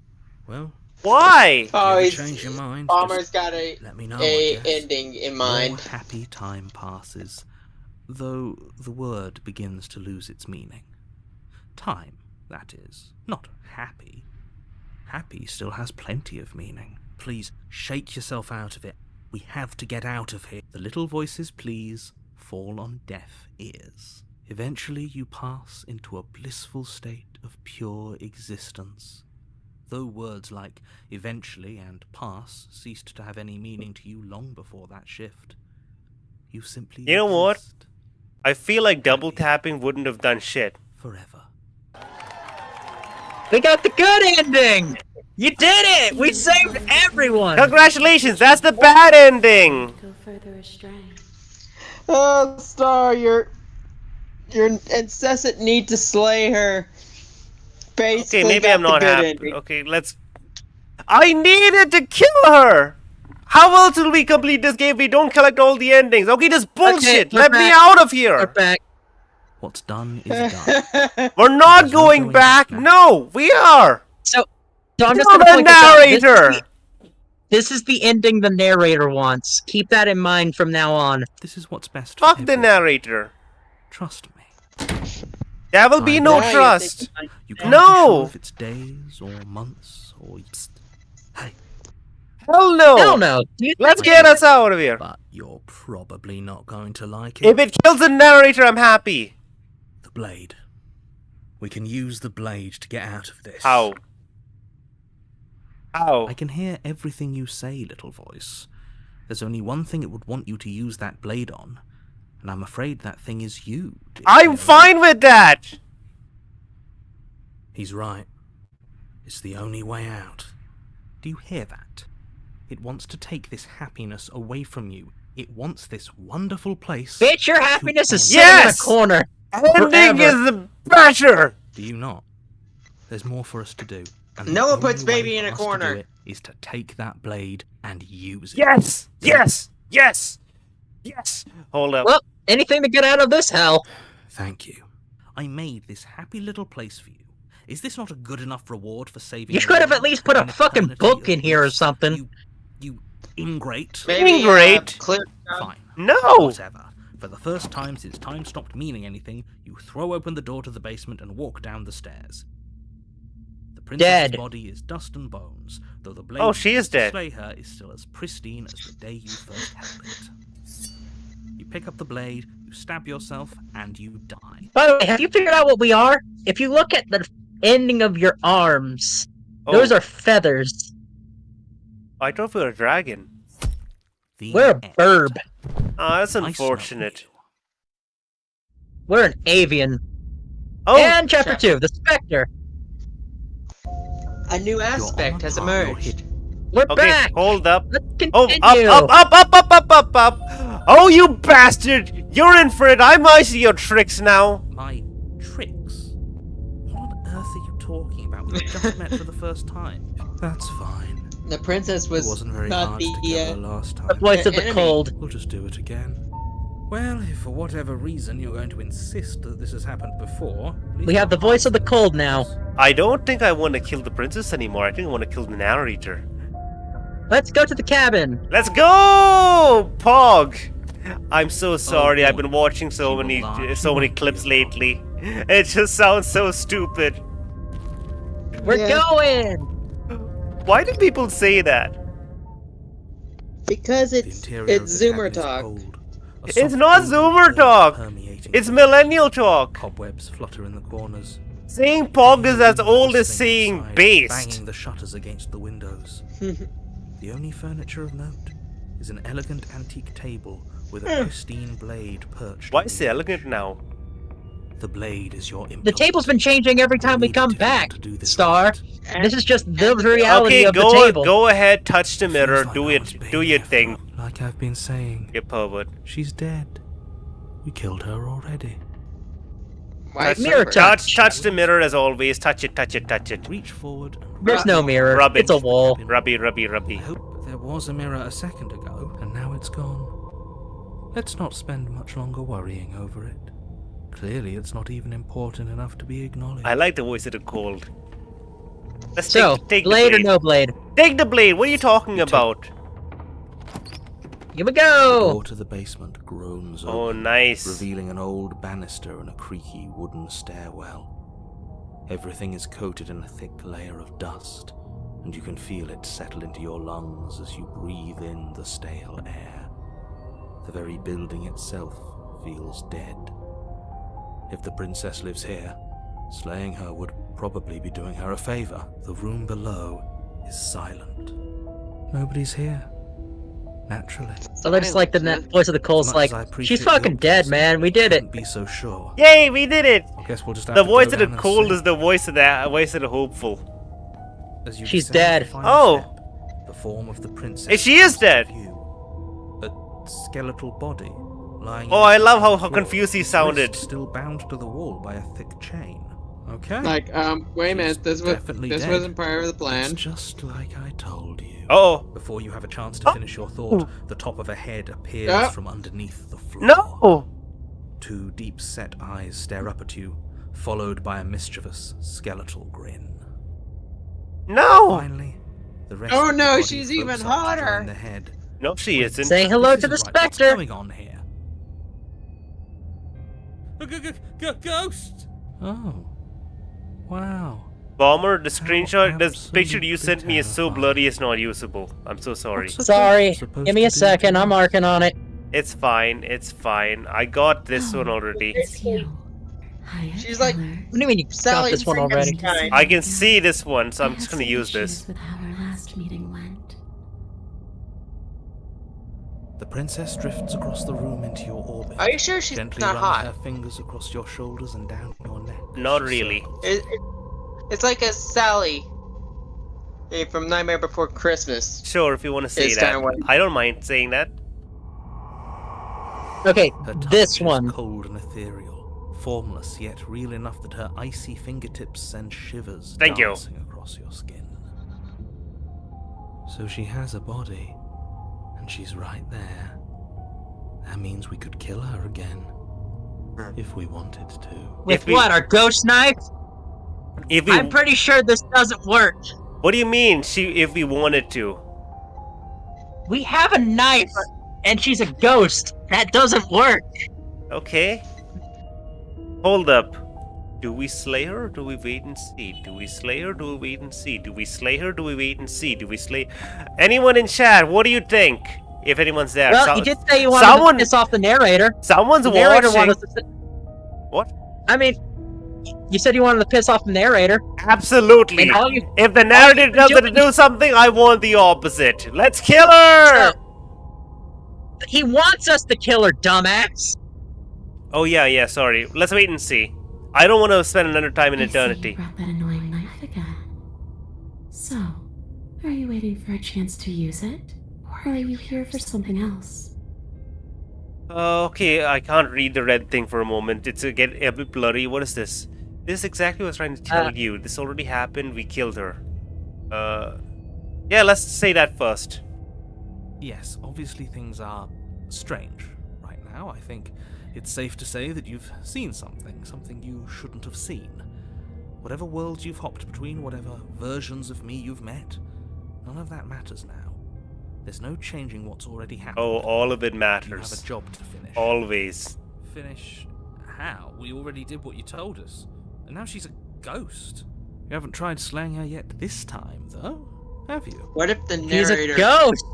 Well, Why? Oh, if he's you change your mind, Bomber's just got a let me know. a I guess. ending in More mind. happy time passes, though the word begins to lose its meaning. Time, that is, not happy. Happy still has plenty of meaning. Please shake yourself out of it. We have to get out of here. The little voices, please, fall on deaf ears. Eventually you pass into a blissful state of pure existence. Though words like eventually and pass ceased to have any meaning to you long before that shift, you simply You know what? exist I feel like double tapping wouldn't have done shit. forever. We got the good ending! You did it! We saved everyone! Congratulations, that's the bad ending. Go further astray. Oh, Star, your incessant need to slay her. Basically Okay, maybe got I'm the not good happy. ending. Okay, let's... I needed to kill her! How else will we complete this game if we don't collect all the endings? Okay, this bullshit! we're Let me back. out of We're here! back. What's done is done. We're not There's no going going back! back. No, we are! So I'm just Kill gonna the point this out. narrator! This is the ending the narrator wants. Keep that in mind from now on. This is what's best for Fuck the everyone. narrator. Trust me. There will be I no Now you're trust. thinking- You can't No! be sure if it's days or months or... Psst. Hey, Hell no! Hell no. Do you Let's think- get us out of here. but you're probably not going to like it. If it kills the narrator, I'm happy. The blade. We can use the blade to get out of this. How? How? I can hear everything you say, little voice. There's only one thing it would want you to use that blade on, and I'm afraid that thing is you. dear I'm Hero. fine with that! He's right. It's the only way out. Do you hear that? It wants to take this happiness away from you. It wants this wonderful place. Bitch, your to happiness is end. sitting in a Yes! corner. Ending Forever. is the better! Do you not? There's more for us to do. And the Noah only puts way baby in for a us to do corner. it is to take that blade and use it. Yes! Yes! Yes! Yes! Hold up. Well, anything to get out of this hell. Thank you. I made this happy little place for you. Is this not a good enough reward for saving You the could have world at least put a an fucking eternity book of in here or bliss? something. You ingrate. Maybe, Great. clear. Fine. No! Whatever. For the first time since time stopped meaning anything, you throw open the door to the basement and walk down the stairs. The princess's Dead. body is dust and bones, though the blade Oh, she is used to dead. slay her is still as pristine as the day you first held it. pick up the blade, you stab yourself, and you die. By the way, have you figured out what we are? If you look at the ending of your arms, those are feathers. I thought we were a dragon. We're a bird. Ah, that's I smell unfortunate. you. We're an avian. Oh, And chapter 2, the Spectre. A new aspect has emerged. We're okay, back. hold up. Let's Oh, continue. up. Oh, you bastard! You're in for it. I might see your tricks now. My tricks? What on earth are you talking about? We just met for the first time. That's fine. The princess It was wasn't very not hard the to kill her last time. The voice of the enemy. cold. We'll just do it again. Well, if for whatever reason you're going to insist that this has happened before... We have the voice of the cold now. I don't think I want to kill the princess anymore. I think I want to kill the narrator. Let's go to the cabin. Let's go, Pog. I'm so sorry. I've boy. been watching so many clips lately. It just sounds so stupid. We're Yeah. going. Why do people say that? Because The it's interior of the Zoomer cabin is talk. cold. A It's soft not cold Zoomer wind talk. permeating It's the millennial talk. Cobwebs flutter in the corners. Saying Pog is as old as Whistling saying outside, based. Banging the shutters against the windows. The only furniture of note is an elegant antique table with a pristine blade perched. Why on is the it edge. elegant now? The blade is your The implement. table's been changing every time we come Needed if you want back, to do this Star. right. This is just the reality Okay, of the table. go ahead, touch the Feels mirror, like do I it, was being do your there thing. for- Like I've been saying, You pervert. she's dead. We killed her already. Why Mirror Zoomer? Touch the mirror as always. Touch it. Reach forward. And There's no mirror. Rub it. It's a wall. Rubby. I hope there was a mirror a second ago, and now it's gone. Let's not spend much longer worrying over it. Clearly, it's not even important enough to be acknowledged. I like the voice of the cold. Let's So, take the blade or blade. no blade? Take the blade. What are you talking about? Here we The go. door to the basement groans Oh, open, nice. revealing an old banister and a creaky wooden stairwell. Everything is coated in a thick layer of dust, and you can feel it settle into your lungs as you breathe in the stale air. The very building itself feels dead. If the princess lives here, slaying her would probably be doing her a favor. The room below is silent. Nobody's here. Naturally. So I just like the voice of the cold's As much like, as I appreciate she's fucking your dead, optimism, man. We did it. couldn't be so sure. Yay, we did it! I guess we'll just have The to voice go of the down and cold see. is the voice of the hopeful. As you She's descend dead. the final Oh. step, the form of the princess. Hey, she is comes to dead. view. A skeletal body lying. Oh, on I the love how floor, confused he its sounded. wrist still bound to the wall by a thick chain. Okay. Like, wait a minute, this definitely dead. wasn't part of the It's plan. just like I told you. Oh Before you have a chance to finish your thought, the top of a head appears Ah. from underneath the floor. no! Two deep-set eyes stare up at you, followed by a mischievous, skeletal grin. No! Finally, the rest Oh of the no, body she's floats even up to hotter. join the head. No, she isn't. Say hello This to the isn't right. What's Spectre. going on here? Ghost! Oh, wow. Bomber, the screenshot, this absolutely picture you sent me is so terrifying. blurry it's not usable. I'm so sorry. What's a Sorry. ghost supposed Give me to a do second. to I'm us? marking on it. It's fine. I got this one already. It's you. Hiya, She's like- Keller. What do you mean you got Sally this one already? Frankenstein. I can see this one, so I I'm have just gonna some use issues this. with how our last meeting went. The princess drifts across the room into your orbit. Are you sure she's gently not running hot? her fingers across your shoulders and down your neck. as Not she really. circles. It's like a Sally from Nightmare Before Christmas. Sure, if you want to say It's that. kinda what- I don't mind saying that. Okay, Her touch this is one. cold and ethereal, formless yet real enough that her icy fingertips send shivers Thank you. dancing across your skin. So she has a body, and she's right there. That means we could kill her again, if we wanted to. With If we- what? Our ghost knife? If we, I'm pretty sure this doesn't work. what do you mean? If we wanted to? We have a knife, and she's a ghost. That doesn't work. Okay. Hold up. Do we slay her or do we wait and see? Do we slay her or do we wait and see? Do we slay her or do we wait and see? Do we slay... Anyone in chat, what do you think? if anyone's there. Well, you did say you wanted someone- to piss off the narrator. Someone's The narrator watching. wanted to What? I mean, you said you wanted to piss off the narrator. Absolutely. And all you- If the narrator you've been tells her to doing do something, I want the opposite. Let's kill her! He wants us to kill her, dumbass. Oh yeah, sorry. Let's wait and see. I don't want to spend another time in I see you eternity. brought that annoying knife again. So, are you waiting for a chance to use it? Or are you here for something else? Okay, I can't read the red thing for a moment. It's a bit blurry. What is this? This is exactly what I was trying to tell you. This already happened. We killed her. Yeah, let's say that first. Yes, obviously things are strange right now. I think it's safe to say that you've seen something you shouldn't have seen. Whatever worlds you've hopped between, whatever versions of me you've met, none of that matters now. There's no changing what's already happened. Oh, all of it You matters. have a job to finish. Always. Finish? How? We already did what you told us. And now she's a ghost. You haven't tried slaying her yet this time, though, have you? What if the He's narrator? a ghost.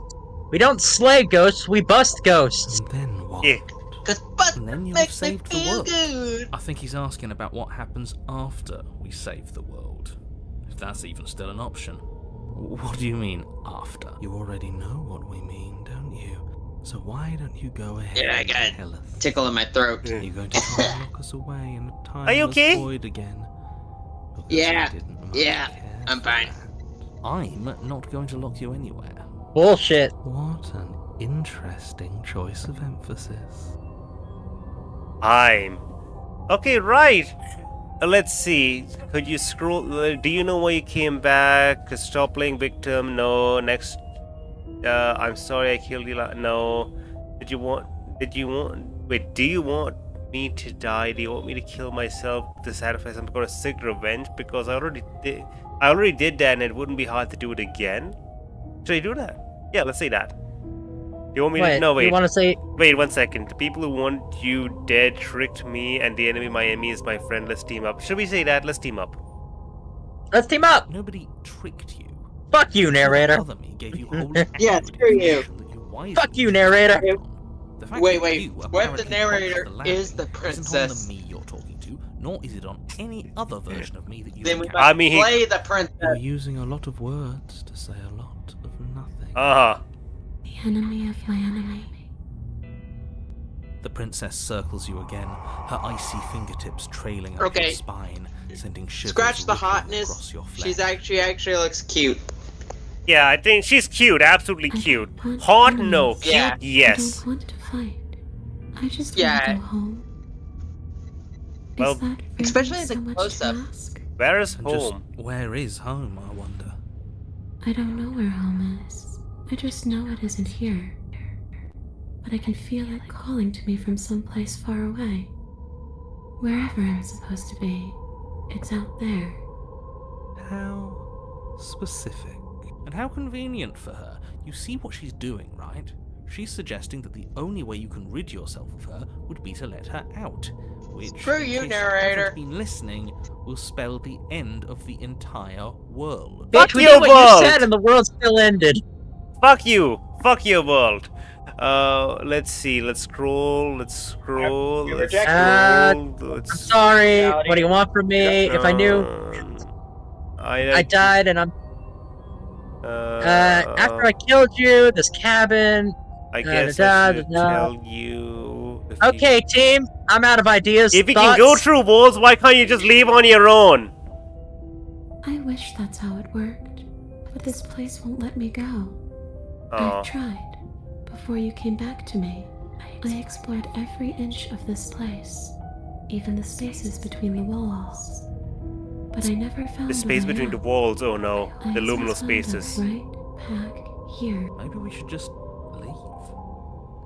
We don't slay ghosts, we bust ghosts. And then what? Yeah. Because bust And then you'll have makes me saved the feel world. good. I think he's asking about what happens after we save the world. If that's even still an option. What do you mean, after? You already know what we mean, don't you? So why don't you go ahead Yeah, I and got tell us? tickle in my throat. Are you going to try and lock us away in a timeless Are you okay? void again? Because Yeah, I didn't much yeah, care I'm for fine. that. I'm not going to lock you anywhere. Bullshit. What an interesting choice of emphasis. I'm. Okay, right. Let's see. Could you scroll? Do you know why you came back? Stop playing victim. No. Next. I'm sorry I killed you. No. Did you want? Wait. Do you want me to die? Do you want me to kill myself to satisfy some kind of sick revenge? Because I already did. I already did that, and it wouldn't be hard to do it again. Should I do that? Yeah. Let's say that. You want me to? Wait, No. Wait. you want to say... Wait 1 second. The people who want you dead tricked me, and the enemy my enemy is my friend. Let's team up. Should we say that? Let's team up. Let's team up. Nobody tricked you. Fuck you, narrator. Other me gave you wholly Yeah, accurate screw you. information that you wisely Fuck you, narrator. acted on. The fact Wait, that wait. you What if apparently the narrator botched is the landing princess? Isn't on the me you're talking to, nor is it on any other version of me that you Then we encounter. I must mean, he- play the You're princess. using a lot of words to say a lot of nothing. The enemy of my enemy. The princess circles you again, her icy fingertips trailing up your Okay. spine, sending shivers Scratch the rippling hotness. across your flesh. She's actually looks cute. Yeah, I think she's cute. Absolutely I cute. don't want Hot? enemies. No. Cute? Yeah. Yes. I don't want to fight. I just Yeah. want to go home. Well, Is that really especially as a so much close-up. to ask? Where is And just home? where is home, I wonder? I don't know where home is. I just know it isn't here. But I can feel it calling to me from someplace far away. Wherever I'm supposed to be, it's out there. How specific. And how convenient for her. You see what she's doing, right? She's suggesting that the only way you can rid yourself of her would be to let her out. Which, Screw in you, case narrator. haven't been listening, will spell the end of the entire world. Fuck Bitch, we you, did what world. you said and the world still ended. Fuck you. Fuck your world. Let's see. Let's scroll. Let's scroll. You're Let's rejected. I'm scroll. sorry. What do you want from me? If I knew I died and I'm... after I killed you, this cabin... I guess I should tell you. If Okay, team. I'm out of ideas. If you Thoughts? can go through walls, why can't you just leave on your own? I wish that's how it worked. But this place won't let me go. Oh. I've tried. Before you came back to me, I explored every inch of this place, even the spaces between the walls. But I never found The space a way between the out. walls. Oh no. I The just luminal found us spaces. right back here. Maybe we should just leave.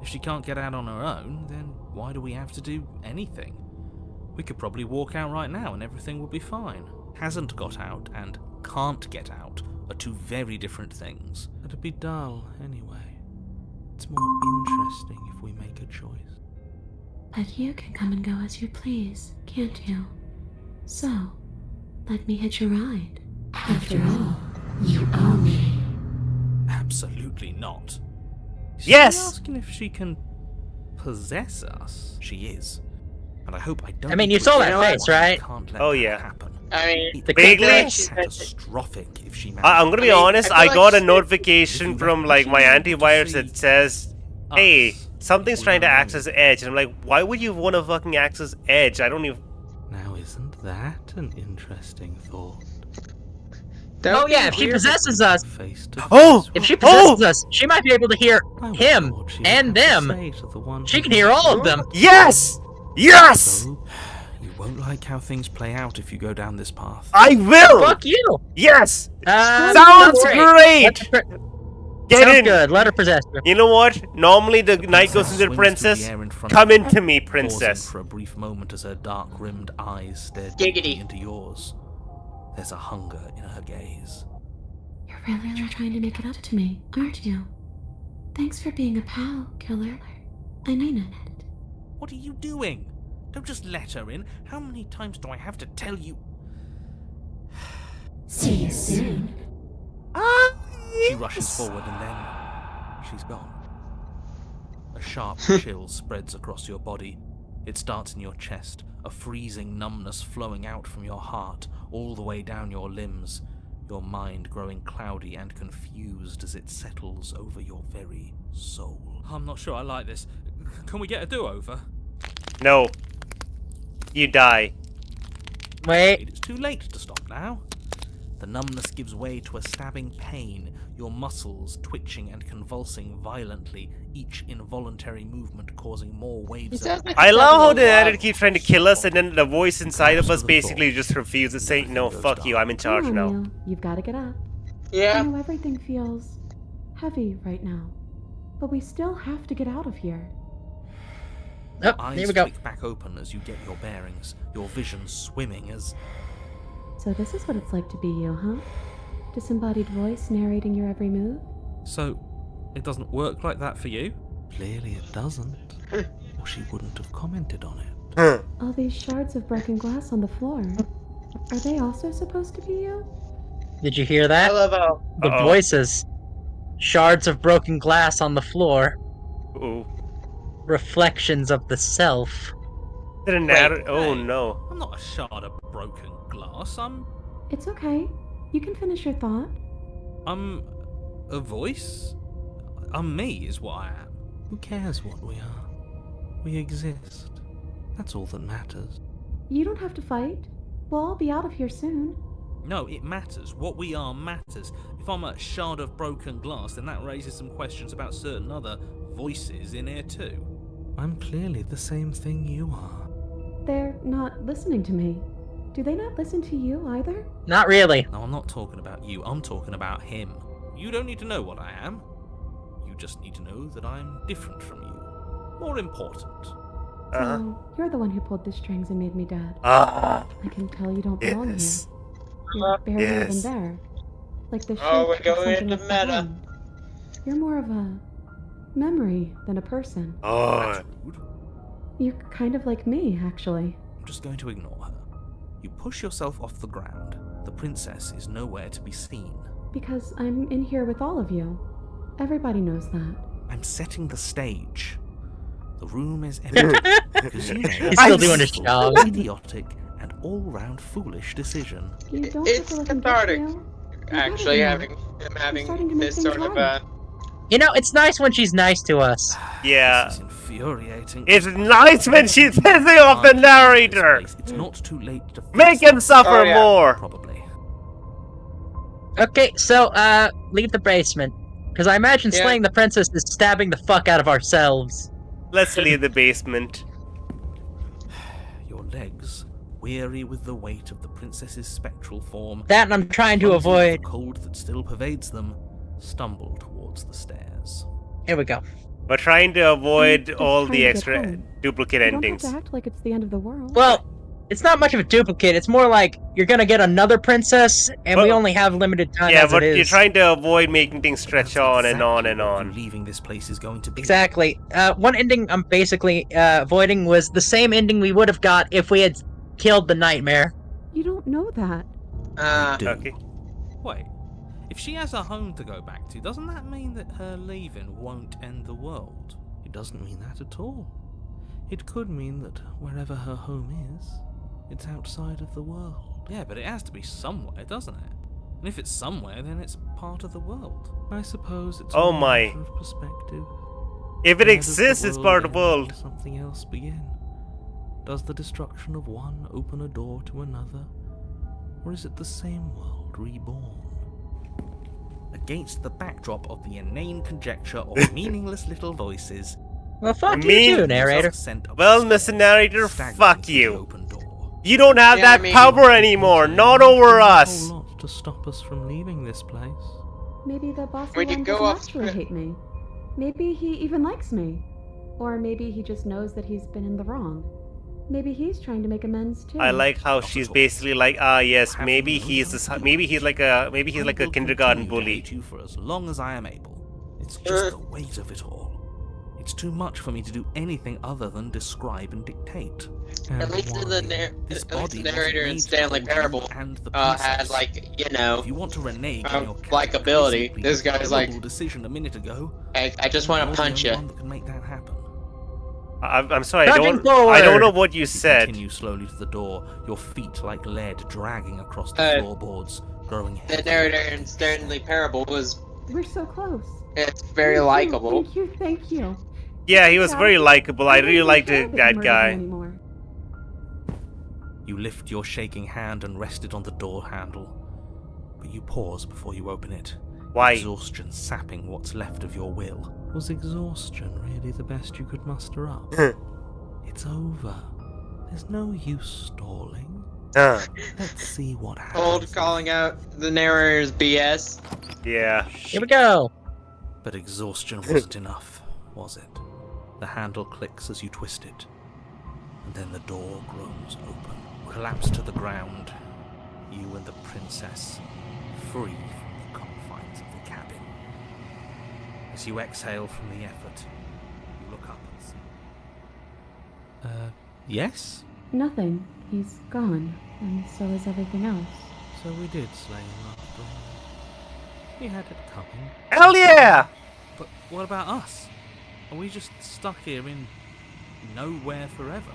If she can't get out on her own, then why do we have to do anything? We could probably walk out right now and everything will be fine. Hasn't got out and can't get out are two very different things. It'd be dull anyway. It's more interesting if we make a choice. But you can come and go as you please, can't you? So, let me hitch a ride. After all, you owe me. Absolutely not. Is she Yes! asking if she can possess us? She is. And I hope I don't. I mean, you saw that know what? face, right? Can't let Oh, that yeah. happen. I mean, It The would be Vaguely? catastrophic if she I'm gonna be I mean, honest, I I feel got like a she- notification If you from reckon like she's my able to antivirus see that says, hey, us, something's we're trying to alone. access Edge. And I'm like, why would you want to fucking access Edge? I don't even... Now, isn't that an interesting thought? that Oh would be yeah, if she weird. possesses us, Face to Oh! face if with- she possesses us, she might be able to hear I would him thought she would and have to them. say to the one She who can hear all of them. Yes! Yes! So, you won't like how things play out if you go down this path. I will! Fuck you. Yes! Sounds Sounds Let great! her Get Sounds in! good. Let her possess you. You know what? Normally the knight goes into the swings through the princess. air in front Come of you, into me, pausing princess. for a brief moment as her dark-rimmed eyes stared Giggity. deeply into yours. There's a hunger in her gaze. You're really trying to make it up to me, aren't you? Thanks for being a pal, killer. I mean it. What are you doing? Don't just let her in. How many times do I have to tell you? See you soon. She rushes forward and then she's gone. A sharp chill spreads across your body. It starts in your chest, a freezing numbness flowing out from your heart, all the way down your limbs, your mind growing cloudy and confused as it settles over your very soul. I'm not sure I like this. Can we get a do-over? No. You die. Wait. It's too late to stop now. The numbness gives way to a stabbing pain, your muscles twitching and convulsing violently, each involuntary movement causing more waves He of sounds like I he's love how having the a lot. editor keeps trying to kill us, and then the voice inside of us Absolute basically thought. just refuses, saying, "No, Everything fuck goes you. I'm in charge Come on, now." Neil. You've got to get up. I Yeah. know everything feels heavy right now, but we still have to get out of here. Oh, eyes here we go. flick back open as you get your bearings, your vision swimming as So this is what it's like to be you, huh? Disembodied voice narrating your every move? So, it doesn't work like that for you? Clearly it doesn't, or she wouldn't have commented on it. Huh. All these shards of broken glass on the floor. Are they also supposed to be you? Did you hear I that? love how. The Uh-oh. voices. Shards of broken glass on the floor. Ooh. Reflections of the self. Did a narr- Oh hey. no. I'm not a shard of broken glass. I'm It's okay. You can finish your thought. a voice. I'm me, is what I am. Who cares what we are? We exist. That's all that matters. You don't have to fight. We'll all be out of here soon. No, it matters. What we are matters. If I'm a shard of broken glass, then that raises some questions about certain other voices in here too. I'm clearly the same thing you are. They're not listening to me. Do they not listen to you either? Not really. No, I'm not talking about you. I'm talking about him. You don't need to know what I am. You just need to know that I'm different from you. More important. Uh-huh. So, you're the one who pulled the strings and made me dead. Ah. I can tell you don't belong Yes. here. You're barely Yes. even there. Like the shape Oh, we're of going something into left meta. behind. You're more of a memory than a person. Oh. That's rude. You're kind of like me, actually. I'm just going to ignore her. You push yourself off the ground. The princess is nowhere to be seen. Because I'm in here with all of you. Everybody knows that. I'm setting the stage. The room is empty because you made He's still a doing his simple, job. idiotic, and all-round foolish decision. You don't have It's to let him cathartic. get to you. Actually, You're having starting to him make this things sort of right. You know, it's nice when she's nice to us. Yeah. This is infuriating. It's nice when she says it off the narrator. It's not too late to fix Make him it. suffer Oh, yeah. more. Probably. Okay, so, leave the basement. Because I imagine Yeah. slaying the princess is stabbing the fuck out of ourselves. Let's leave the basement. Your legs, weary with the weight of the princess's spectral form, That I'm trying to clumsy with avoid. the cold that still pervades them, stumble towards the stairs. Here we go. We're trying to avoid just all trying the to get extra home. duplicate You don't endings. have to act like it's the end of the world. Well, it's not much of a duplicate. It's more like you're gonna get another princess, and we Well, only have limited time Yeah, as but it is. you're trying to avoid making things stretch That's on and on exactly and what you on. leaving this place is going to be. Exactly. One ending I'm basically avoiding was the same ending we would have got if we had killed the nightmare. You don't know that. I do. Okay. Wait. If she has a home to go back to, doesn't that mean that her leaving won't end the world? It doesn't mean that at all. It could mean that wherever her home is, it's outside of the world. Yeah, but it has to be somewhere, doesn't it? And if it's somewhere, then it's part of the world. I suppose it's Oh all my. a matter of perspective. If it Where does exists, the it's part of the end world. or something else begin? Does the destruction of one open a door to another? Or is it the same world reborn? Against the backdrop of the inane conjecture of meaningless little voices, Well, fuck Me? you too, narrator. sent up Well, the Mr. stairs, Narrator, staggering fuck to the you. open door. You don't have Yeah, I that mean- power anymore. Not over us. A whole lot to stop us from leaving this place. Maybe the boss We could one go doesn't off actually script. hate me. Maybe he even likes me. Or maybe he just knows that he's been in the wrong. Maybe he's trying to make amends too. I like how Not she's at all. basically like, yes, Have maybe no he's this, doubt. maybe he's like a I will kindergarten continue to bully. hate you for as long as I am able. It's just the weight of it all. It's too much for me to do anything other than describe and dictate. At And least in the, why? nar- This at least body the narrator wasn't in made to Stanley hold you Parable and the had princess. like, you know, If you want to renege on your likability. cataclysmically This guy's like, terrible decision a minute ago, I just want you're to the punch only you. one that can make that happen. I'm sorry, Trudging I forward. don't know what you You said. continue slowly to the door, your feet like lead dragging across the Uh, floorboards, growing The heavier. narrator in Stanley Parable was, We're so close. it's very Thank you, likable. Thank you, thank you. Yeah, he was Yeah, very likable. I don't really even liked care that you that murdered me guy. anymore. You lift your shaking hand and rest it on the door handle, but you pause before you open it. Why? Exhaustion sapping what's left of your will. Was exhaustion really the best you could muster up? It's over. There's no use stalling. Let's see what happens. Cold calling out the narrator's BS. Yeah. Here we go. But exhaustion wasn't enough, was it? The handle clicks as you twist it, and then the door groans open. Collapse to the ground, you and the princess, free from the confines of the cabin. As you exhale from the effort, you look up and see. Yes? Nothing. He's gone. And so is everything else. So we did slay him after all. We had it coming. Hell yeah! But what about us? Are we just stuck here in nowhere forever?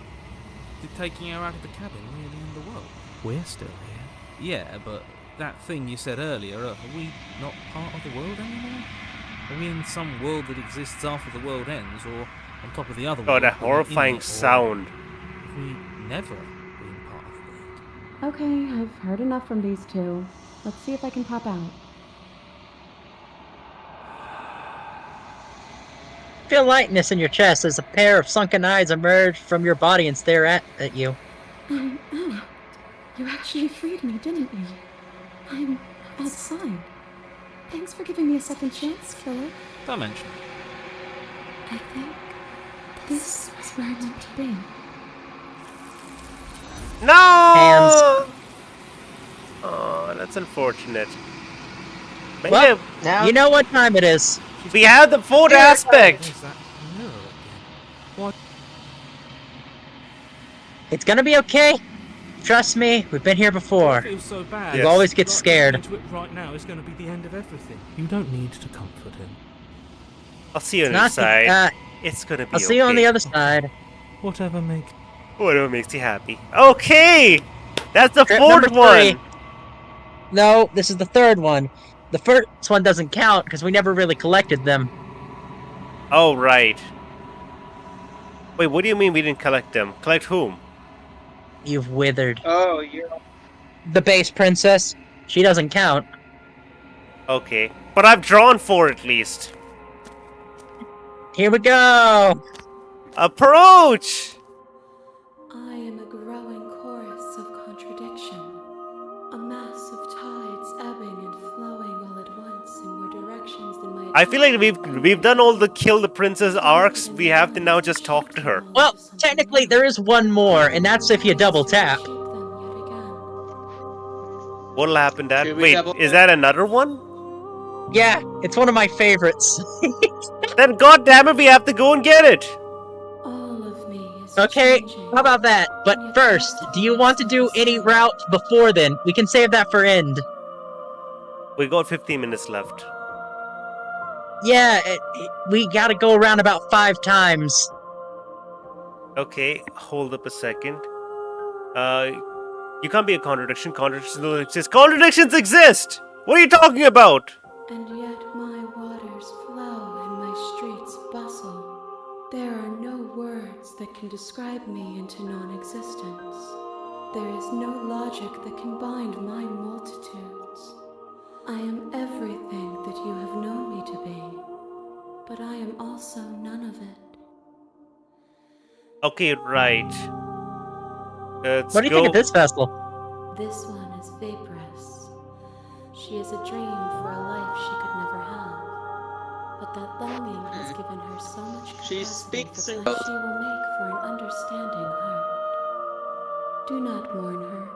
Did taking her out of the cabin really end the world? We're still here. Yeah, but that thing you said earlier, are we not part of the world anymore? Are we in some world that exists after the world ends, or on top of the other Oh, world? that but not in horrifying it, or sound. have we never been part of the world? Okay, I've heard enough from these two. Let's see if I can pop out. Feel lightness in your chest as a pair of sunken eyes emerge from your body and stare at you. I'm out. You actually freed me, didn't you? I'm outside. Thanks for giving me a second chance, Philip. Don't mention it. I think this is where I meant to be. No! Hands. Oh, that's unfortunate. Maybe Well, you know what time it is. we have the fourth aspect. There's that mirror again. What? It's gonna be okay. Trust me, we've been here before. I feel so bad. Yes. You always get Like, scared. into it right now is going to be the end of everything. You don't need to comfort him. I'll see you on the Not other side. uh, It's gonna be I'll see you on okay. the other side. Whatever makes Whatever makes you happy. Okay! That's the Trip fourth number one! 3. No, this is the third one. The first one doesn't count because we never really collected them. Oh, right. Wait, what do you mean we didn't collect them? Collect whom? You've withered. Oh, you're. The base princess. She doesn't count. Okay. But I've drawn 4 at least. Here we go. Approach! I am a growing chorus of contradiction, a mass of tides ebbing and flowing all at once in more directions than my. I feel like we've done all the kill the princess arcs. We have to now just talk to her. Well, technically there is one more, and that's if you double tap. What'll happen that? Should we Wait, double is tap? that another one? Yeah, it's one of my favorites. Then goddammit, we have to go and get it! All of me is Okay, changing. how about that? But first, do you want to do any route before then? We can save that for end. We got 15 minutes left. Yeah, we gotta go around about 5 times. Okay, hold up a second. You can't be a contradiction. Contradictions don't exist. Contradictions exist! What are you talking about? And yet my waters flow and my streets bustle. There are no words that can describe me into non-existence. There is no logic that can bind my multitudes. I am everything that you have known me to be, but I am also none of it. Okay, right. Let's What do you think of this vessel? This one is vaporous. She is a dream for a life she could never have. But that longing has given her so much capacity She speaks for in what she will make for an understanding heart. Do not mourn her.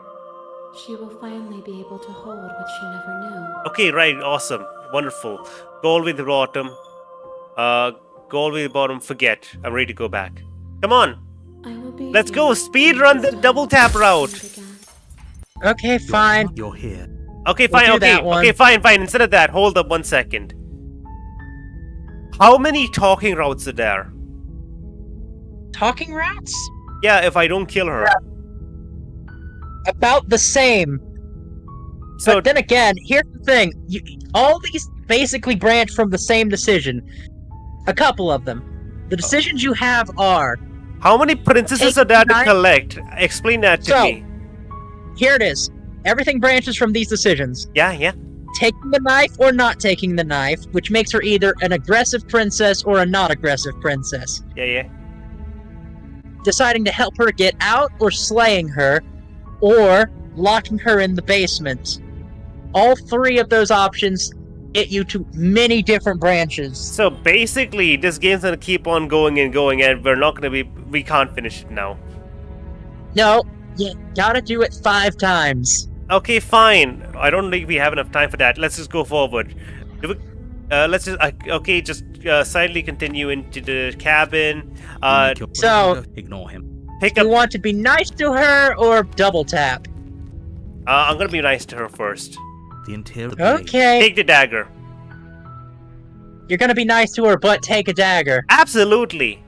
She will finally be able to hold what she never knew. Okay, right, awesome. Wonderful. Go all the way to the bottom. Go all the way to the bottom. Forget. I'm ready to go back. Come on. I will be Let's go. here Speed when run this the time double tap comes route. again. Okay, fine. You're here. Okay, We'll fine. do Okay, that one. okay, fine, fine. Instead of that, hold up 1 second. How many talking routes are there? Talking routes? Yeah, if I don't kill her. About the same. So But then again, here's the thing. All these basically branch from the same decision. A couple of them. The decisions you have are... how many princesses Take are there to nine- collect? Explain that to So- me. Here it is. Everything branches from these decisions. Yeah, yeah. Taking the knife or not taking the knife, which makes her either an aggressive princess or a not aggressive princess. Yeah, yeah. Deciding to help her get out or slaying her, or locking her in the basement. All 3 of those options get you to many different branches. So basically, this game's gonna keep on going, and we're not gonna be. We can't finish it now. No, you gotta do it 5 times. Okay, fine. I don't think we have enough time for that. Let's just go forward. Let's just just silently continue into the cabin. So- ignore him. Pick Do you up. want to be nice to her or double tap? I'm gonna be nice to her first. The interior. of the blade. Okay, Take the dagger. you're gonna be nice to her, but take a dagger. Absolutely.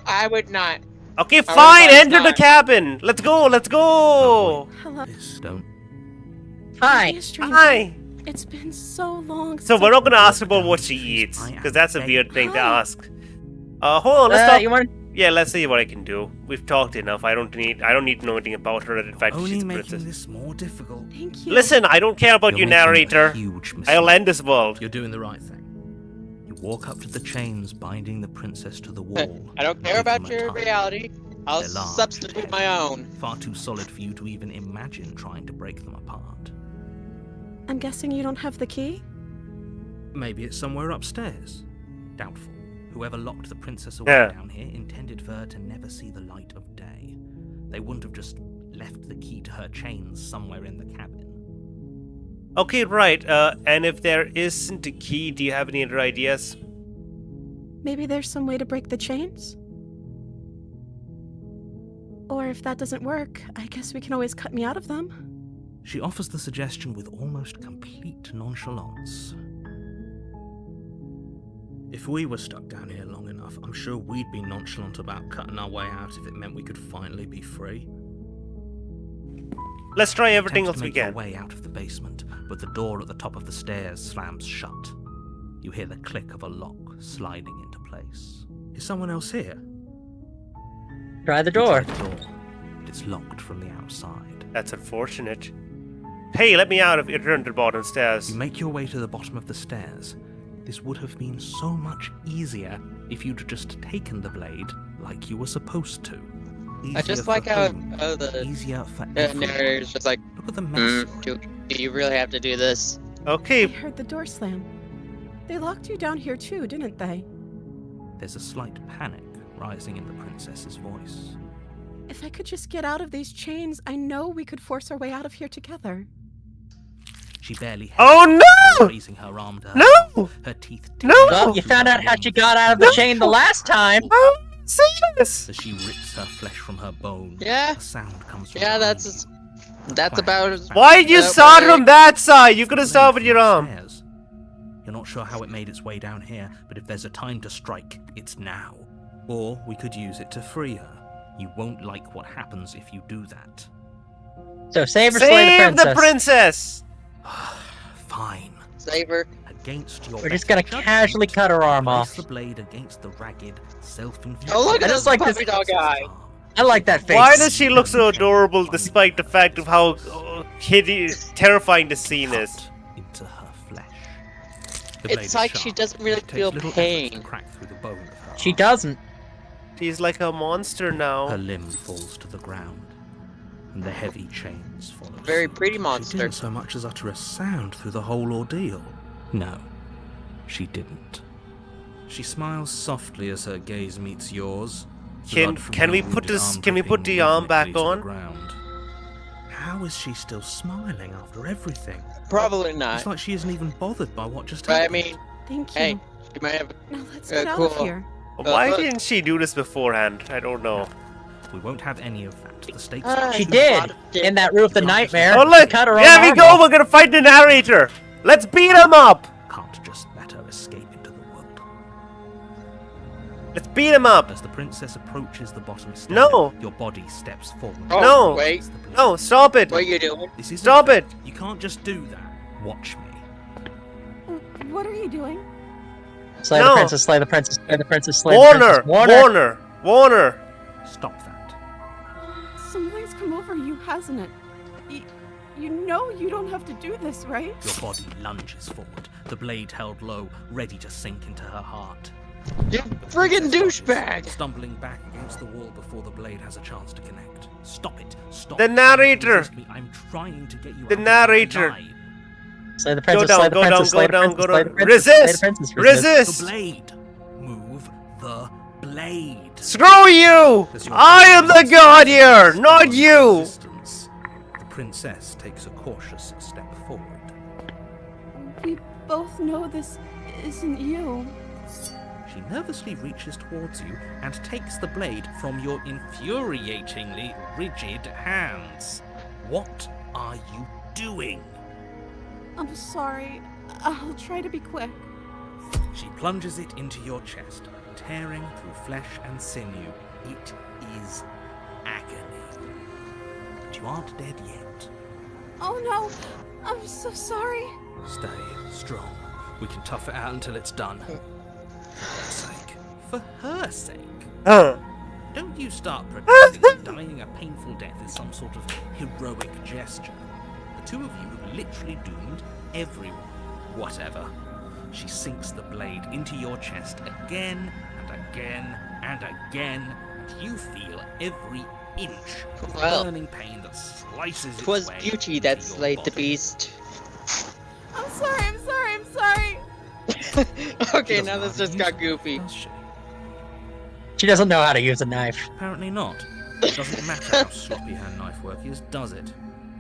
I would not. Okay, would fine. advise Enter the not. cabin. Let's go. Let's go. Hello. This don't. Hi. Hey, stranger. Hi. It's been so long. So since we're I- not gonna ask about what she eats, because that's a weird thing to ask. Hold on. Let's talk. You want? Yeah, let's see what I can do. We've talked enough. I don't need to know anything about her. In fact, Only she's a making princess. this more difficult. Thank you. Listen, I don't care about You're you, making a narrator. huge mistake. I'll end this world. You're doing the right thing. You walk up to the chains binding the princess to the wall. I don't care Give about them a your time. reality. I'll They're large, substitute my own. Far too solid for you to even imagine trying to break them apart. I'm guessing you don't have the key? Maybe it's somewhere upstairs. Doubtful. Whoever locked the princess away Yeah. down here intended for her to never see the light of day. They wouldn't have just left the key to her chains somewhere in the cabin. Okay, right. And if there isn't a key, do you have any other ideas? Maybe there's some way to break the chains? Or if that doesn't work, I guess we can always cut me out of them. She offers the suggestion with almost complete nonchalance. If we were stuck down here long enough, I'm sure we'd be nonchalant about cutting our way out if it meant we could finally be free. Let's try everything Attempts else to we make your can. way out of the basement, but the door at the top of the stairs slams shut. You hear the click of a lock sliding into place. Is someone else here? Try the You door. try the door, but it's locked from the outside. That's unfortunate. Hey, let me out if you turn to the bottom stairs. You make your way to the bottom of the stairs. This would have been so much easier if you'd just taken the blade like you were supposed to. I just Easier like for how whom? the Easier for everyone. narrator's just like, Look at the mess. do you really have to do this? I Okay, heard the door slam. They locked you down here too, didn't they? There's a slight panic rising in the princess's voice. If I could just get out of these chains, I know we could force our way out of here together. She barely Oh, hesitates no! before raising her arm to her No! mouth, her teeth No! Well, you found out how she got out of the chain the last time. oh, see this. As she rips her flesh from her bone, Yeah. a sound comes from Yeah, behind that's you. That's about as... Why did you start from that side? You could have started with your arm. Stairs. You're not sure how it made its way down here, but if there's a time to strike, it's now. Or we could use it to free her. You won't like what happens if you do that. So save or slay the princess. Fine. Save her. Against your We're just gonna better casually judgment, cut her arm place off. the blade against the ragged, self-inflicted. Oh, look I at just this like puppy this- dog guy. I like that face. Why does she look so adorable despite the fact of how terrifying the scene is? Cut into her flesh. The blade It's is like sharp, she doesn't and really it takes feel little effort to pain. crack through the bone of her She arm. doesn't. She's like a monster Her now. limb falls to the ground, and the heavy chains follow. Very suit. pretty She monster. didn't so much as utter a sound through the whole ordeal. No, she didn't. She smiles softly as her gaze meets yours. Blood from Can her we put wounded this? arm Can we put dripping the arm back rhythmically to the on? ground. How is she still smiling after everything? Probably It's not. like she isn't even bothered by what just But I happened. mean, Thank you. hey, you might have. Now let's get out cool. of here. Why didn't she do this beforehand? I don't know. We won't have any of that. The stakes Ah, are She There's a did lot of dick. in that Roof the Nightmare. Oh look! Cut her There own we arm go. off. We're gonna fight the narrator. Let's beat him up. can't just let her escape into the world. Let's beat him up. As the princess approaches the bottom step, No. your body steps forward. Oh, No. wait. Against the blade. No, stop it. What are you doing? This isn't Stop fair. it. You can't just do that. Watch me. What are you doing? Slay No. the princess, slay the princess, slay the princess, slay the Warner. princess. Warner. Warner. Stop that. Something's come over you, hasn't it? You know you don't have to do this, right? Your body lunges forward, the blade held low, ready to sink into her heart. You The friggin' princess douchebag! dodges, stumbling back against the wall before the blade has a chance to connect. Stop it! Stop! The narrator. Resist me. I'm trying to get you The out of narrator. alive. Slay the princess, down, slay the go down, princess, go slay the down, princess, go slay down. the princess, slay the Resist. princess, Resist. The blade. Move the blade. Screw you! As your I am body the god here, responds not to you! resistance, the princess takes a cautious step forward. We both know this isn't you. She nervously reaches towards you and takes the blade from your infuriatingly rigid hands. What are you doing? I'm sorry. I'll try to be quick. She plunges it into your chest, tearing through flesh and sinew. It is agony. But you aren't dead yet. Oh no! I'm so sorry. Stay strong. We can tough it out until it's done. For her sake. For her sake. Don't you start pretending that dying a painful death is some sort of heroic gesture. The two of you have literally doomed everyone. Whatever. She sinks the blade into your chest again and again and again, and you feel every inch of Well, burning pain that slices its 'Twas way beauty into that your slayed the body. beast. I'm sorry. I'm sorry. I'm sorry. She Okay, doesn't now know this how to just use got it, goofy. does she? She doesn't know how to use a knife. Apparently not. It doesn't matter how sloppy her knife work is, does it?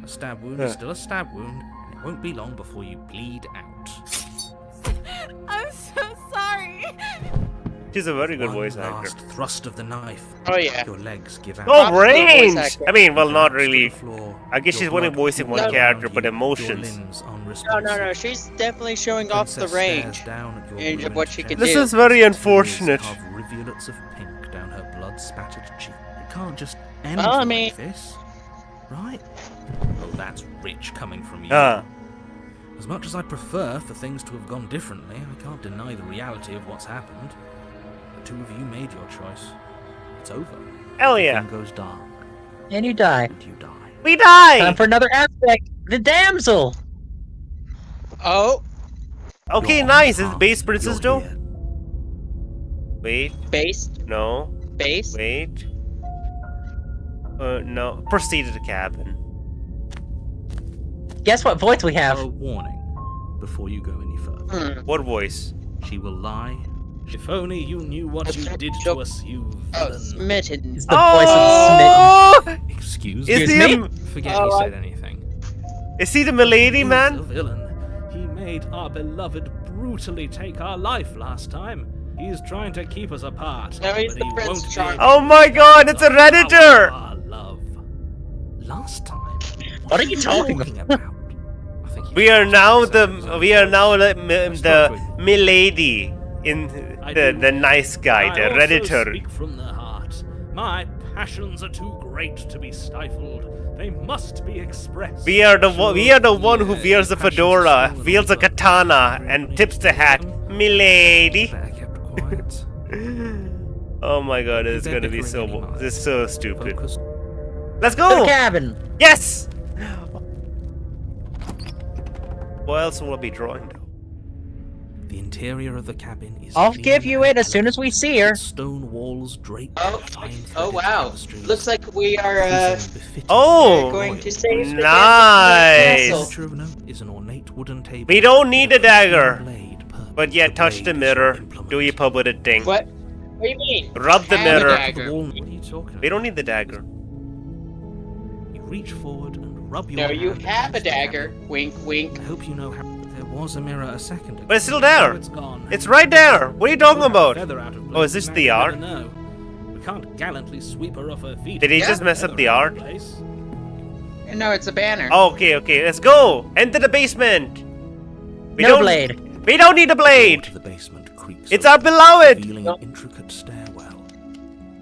A stab wound is still a stab wound, and it won't be long before you bleed out. I'm so sorry. She's a very good One voice last actor. thrust of the knife. Oh yeah. Your legs give out. Oh, Props to the voice range! actor. I mean, well, You not collapse to really. the floor. I guess Your she's only blood voicing one pools character, around but you, emotions. Your limbs No, unresponsive. she's definitely showing off the Princess range. stares down at your Range of ruined what she can chest. This do. is very Tears unfortunate. carve rivulets of pink down her blood-spattered cheek. It can't just end Well, I like mean- this, right? Oh, that's rich coming from you. Ah. As much as I'd prefer for things to have gone differently, I can't deny the reality of what's happened. The two of you made your choice. It's over. Hell yeah. Everything goes dark, And you die. and you die. We die! Time for another aspect. The damsel. Oh, Okay, You're nice. Is unharmed. base princess You're though? here. Wait, based, no, based. wait. No. Proceed to the cabin. Guess what voice we have? A warning before you go any further. What voice? She will lie. If only you knew what you did to us, you Oh, villain. smitten. It's the voice of Oh! Excuse Is me. he a, Forget Oh, he I- said anything. is he the milady He's man? a villain. He made our beloved brutally take our life last time. He's trying to keep us apart. No, he's but the he Prince won't be Charming. able Oh my god, it's a to stop redditor! Our love. Last time, What are you talking about? I think you We should are ask now yourself the those we are now questions. the milady in the nice guy, the I also redditor. speak from the heart. My passions are too great to be stifled. They must be expressed. We are the one who Yeah, wears the passions are fedora, stolen, wields a but katana, everybody and tips the has hat. them. Milady. Better kept quiet. Oh my god, it's They're gonna be bickering anymore. this is so stupid. Focus. Let's To the go! cabin. Yes! What else will I be drawing though? The interior of the cabin is I'll clean give you and it as soon as we see her. its stone walls draped Oh, with fine oh threaded wow. tapestries. Looks like we are Prison befitting Oh! we're going to save the Nice! castle. Furniture of note is an ornate wooden table. We don't need with a dagger, blade purple. but yet The touch the blade is your mirror, implement. do your public thing. What? What do you mean? Rub the Have a mirror. dagger. What are you talking about? We don't need the dagger. You reach forward and rub your No, you hand have a against the dagger. cabinet. Wink, wink. I hope you know how there was a mirror a second ago. But it's still there. Now it's gone. It's right there. What are you talking about? Feather out of Oh, is place, this man, the you art? never know. We can't gallantly sweep her off her feet. Did he Yeah. just mess up the art? Place. No, it's a banner. Oh, okay, let's go! Enter the basement! We No don't, blade. We don't need a blade! The basement creaks It's open, our beloved! revealing an intricate stairwell.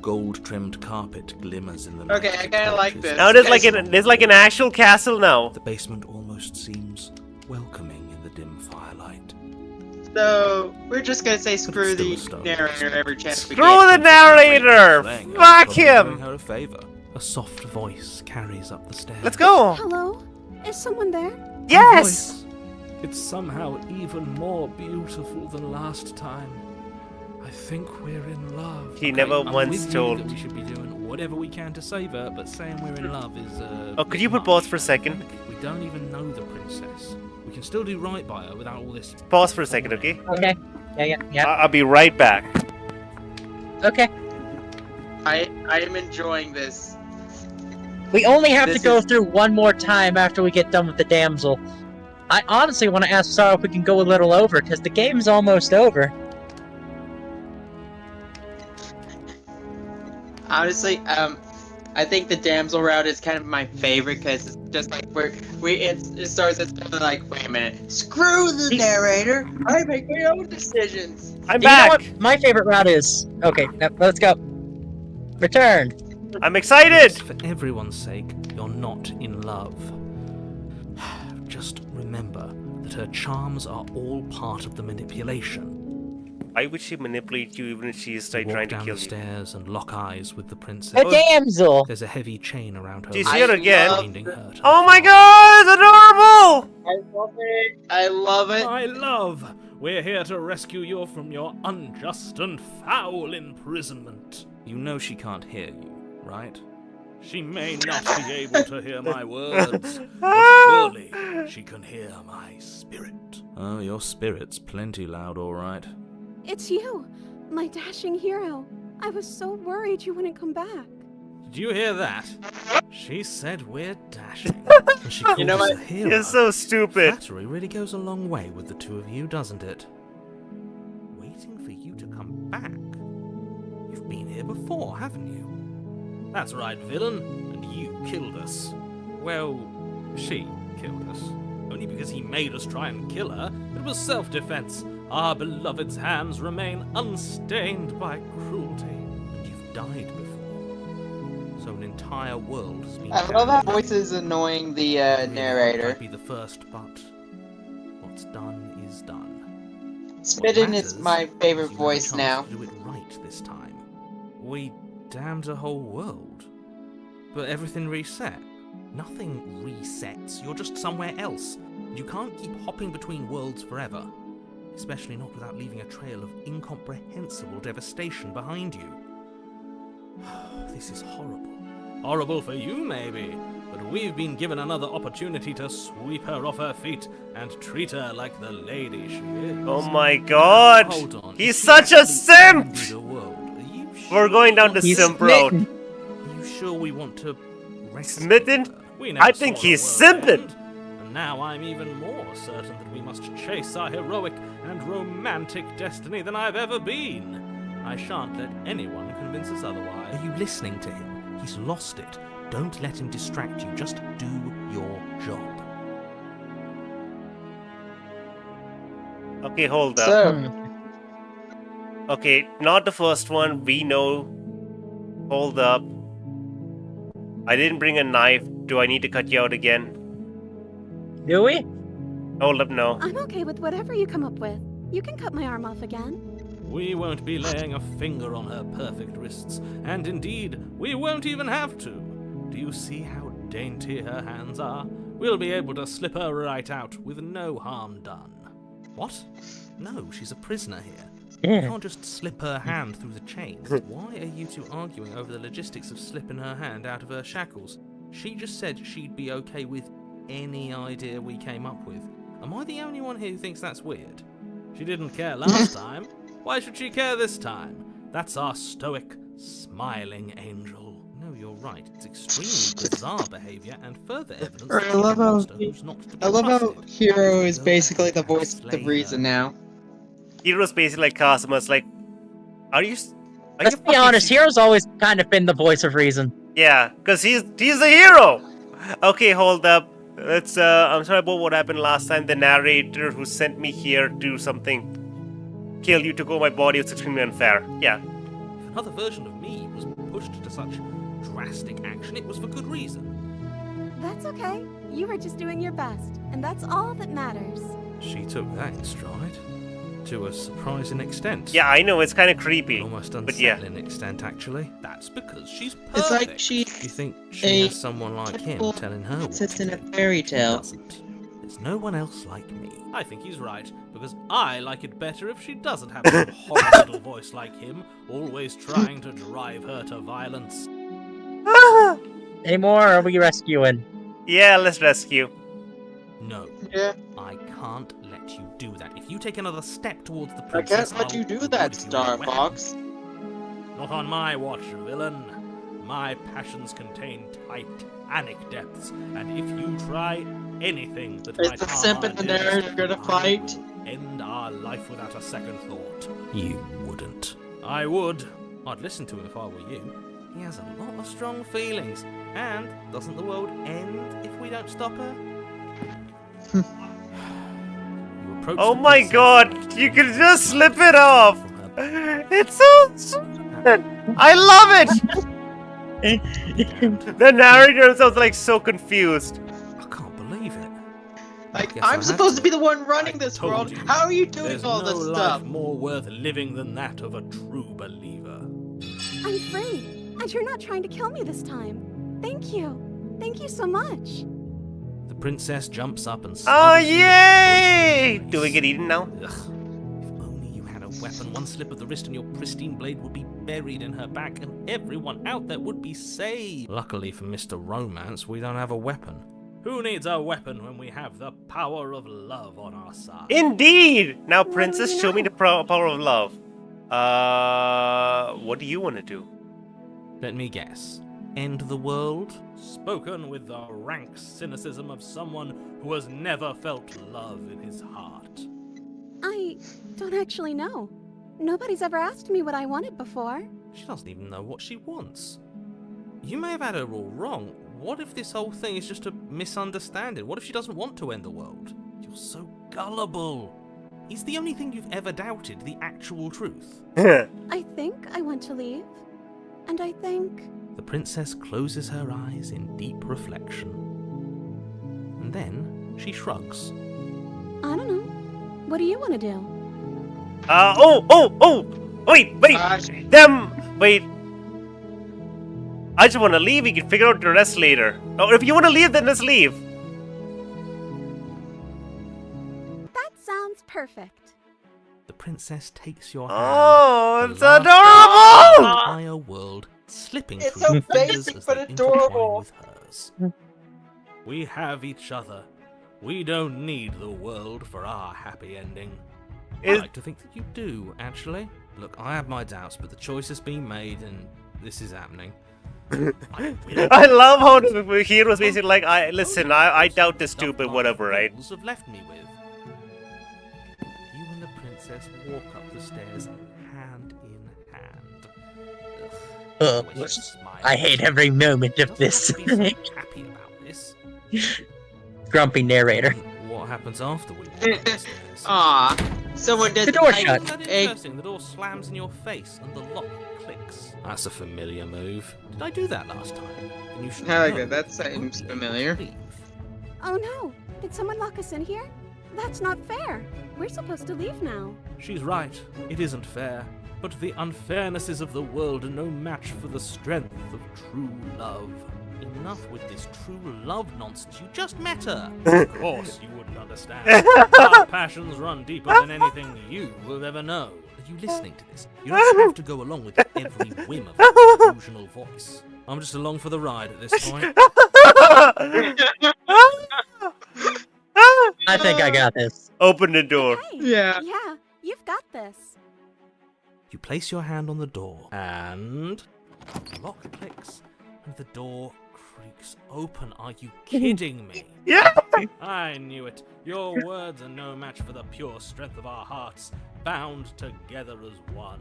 Gold-trimmed carpet glimmers in the light. Okay, I of kinda like torches. this. Now there's like an actual castle now. The basement almost seems welcoming in the dim firelight. So, we're just gonna say But screw it's still the a stone. narrator every chance we Screw get. the narrator! Playing her, Fuck probably doing him! her a favor. A soft voice carries up the stairs. Let's go! Hello? Is someone there? Yes! It's somehow even more beautiful than last time. I think we're in love. He never I'm once with you told- that we should be doing whatever we can to save her, but saying we're in love is Oh, could you put pause for a second? We don't even know the princess. We can still do right by her without all this. Pause for a second, okay? Okay. Yeah. I'll be right back. Okay. I am enjoying this. We only have to This go is- through one more time after we get done with the damsel. I honestly want to ask Sarah if we can go a little over, because the game's almost over. Honestly, I think the damsel route is kind of my favorite because it's just like it starts as something like, wait a minute, screw the narrator, I make my own decisions. I'm Do you know back! what my favorite route is? Okay, now let's go. Return. I'm excited! For everyone's sake, you're not in love. Just remember that her charms are all part of the manipulation. Why would she manipulate you even if she is You walk trying to down kill the you? stairs and lock eyes with the princess. A damsel. There's a heavy chain around her. Do you wrist, see it again? binding her to Oh the my floor. god, it's adorable! I love it. I love it. My love, we're here to rescue you from your unjust and foul imprisonment. You know she can't hear you, right? She may not be able to hear my words, but Ah! surely she can hear my spirit. Oh, your spirit's plenty loud, all right. It's you, my dashing hero. I was so worried you wouldn't come back. Did you hear that? She said we're dashing. And she calls You know us what? a hero. You're so stupid. Flattery really goes a long way with the two of you, doesn't it? Waiting for you to come back. You've been here before, haven't you? That's right, villain. And you killed us. Well, she killed us. Only because he made us try and kill her. It was self-defense. Our beloved's hands remain unstained by cruelty. And you've died before. So an entire world has been I love how damned. voice is annoying the Really hoped narrator. I'd be the first, but what's done is done. Spittin' is matters my favorite is you have a voice chance now. to do it right this time. We damned a whole world, but everything reset. Nothing resets. You're just somewhere else. You can't keep hopping between worlds forever, especially not without leaving a trail of incomprehensible devastation behind you. This is horrible. Horrible for you, maybe, but we've been given another opportunity to sweep her off her feet and treat her like the lady she is. Oh my god! Hold on. He's If you such a actually simp! need a world, are you We're going down the He's simp road. smitten. Are you sure we want to rescue Smitten? her? We never I think saw the he's world simping. end, and now I'm even more certain that we must chase our heroic and romantic destiny than I've ever been. I shan't let anyone convince us otherwise. Are you listening to him? He's lost it. Don't let him distract you. Just do your job. Okay, hold up. So, Okay, not the first one. We know. Hold up. I didn't bring a knife. Do I need to cut you out again? Do we? Hold up, no. I'm okay with whatever you come up with. You can cut my arm off again. We won't be laying a finger on her perfect wrists, and indeed, we won't even have to. Do you see how dainty her hands are? We'll be able to slip her right out with no harm done. What? No, she's a prisoner here. Yeah. You can't just slip her hand through the chains. Why are you two arguing over the logistics of slipping her hand out of her shackles? She just said she'd be okay with any idea we came up with. Am I the only one here who thinks that's weird? She didn't care last time. Why should she care this time? That's our stoic, smiling angel. No, you're right. It's extremely bizarre behavior and further evidence I that love she's a how- monster who's not to be I love how trusted. Hero is Go basically the back and voice of the slay reason her. now. Hero's basically like Casimus. Like, are you? Are Let's you be fucking honest, se- Hero's always kind of been the voice of reason. Yeah, because he's the hero. Okay, hold up. Let's. I'm sorry about what happened last time. The narrator who sent me here to do something, kill you, took over my body. It's extremely unfair. Yeah. If another version of me was pushed to such drastic action, it was for good reason. That's okay. You were just doing your best, and that's all that matters. She took that in stride. To a surprising extent. Yeah, I know it's kind of An creepy. almost But yeah. unsettling extent, actually. That's because she's perfect. It's like she You think she a has someone like him typical telling her what sits to in a do? fairy She tale. doesn't. There's no one else like me. I think he's right, because I like it better if she doesn't have that horrible little voice like him, always trying to drive her to violence. Any more, or are we rescuing? Yeah, let's rescue. No, Yeah, I can't let you do that. If you take another step towards the I princess, can't let I'll you do avoid that, you with a Star weapon. Fox. Not on my watch, villain. My passions contain titanic depths, and if you try anything that Is might the harm simp our and the dearest, narrator gonna I fight? would end our life without a second thought. You wouldn't. I would. I'd listen to him if I were you. He has a lot of strong feelings. And doesn't the world end if we don't stop her? You approach Oh the my princess god, you can just slip it off. from her It's so sweet. I love it. The narrator sounds like so confused. I can't believe it. Like, Guess I I'm have supposed to to. be the one running I this told world. you. How are you doing There's all no this life stuff? more worth living than that of a true believer. I'm free, and you're not trying to kill me this time. Thank you. Thank you so much. The princess jumps up and Oh smothers you with yay! a voice. Do we get eaten now? Ugh. If only you had a weapon, one slip of the wrist and your pristine blade would be buried in her back and everyone out there would be saved. Luckily for Mr. Romance, we don't have a weapon. Who needs a weapon when we have the power of love on our side? Indeed! Now, What do princess, we show me know? the power of love. What do you want to do? Let me guess. End the world? Spoken with the rank cynicism of someone who has never felt love in his heart. I don't actually know. Nobody's ever asked me what I wanted before. She doesn't even know what she wants. You may have had her all wrong. What if this whole thing is just a misunderstanding? What if she doesn't want to end the world? You're so gullible. Is the only thing you've ever doubted the actual truth? I think I want to leave. And I think... The princess closes her eyes in deep reflection. And then she shrugs. I don't know. What do you want to do? Wait! Wait! I just want to leave. We can figure out the rest later. Or if you want to leave, then let's leave. That sounds perfect. The princess takes your hand. Oh, the it's last adorable! entire world slipping It's through so your fingers basic as but they intertwine adorable. with hers. We have each other. We don't need the world for our happy ending. I Is- like to think that you do, actually. Look, I have my doubts, but the choice has been made, and this is happening. I love how the hero was basically like, I doubt this Stuff stupid my whatever, right? fools have left me with. You and the princess walk up the stairs hand in hand. Ugh. Ugh. Always just smile I hate every moment of this. Doesn't have to be so happy about this. Grumpy narrator. What happens after we walk downstairs? Aw, someone does The door like shut. Isn't that a interesting? The door slams in your face and the lock clicks. That's a familiar move. Did I do that last time? Then you should I like know. that. That seems familiar. Leave. Oh no! Did someone lock us in here? That's not fair. We're supposed to leave now. She's right. It isn't fair. But the unfairnesses of the world are no match for the strength of true love. Enough with this true love nonsense. You just met her. Of course you wouldn't understand. Our passions run deeper than anything you will ever know. Are you listening to this? You don't have to go along with every whim of her delusional voice. I'm just along for the ride at this point. I think I got this. Open the door. Hey, Yeah. yeah, you've got this. You place your hand on the door, and the lock clicks, and the door creaks open. Are you kidding me? Yeah. I knew it. Your words are no match for the pure strength of our hearts, bound together as one.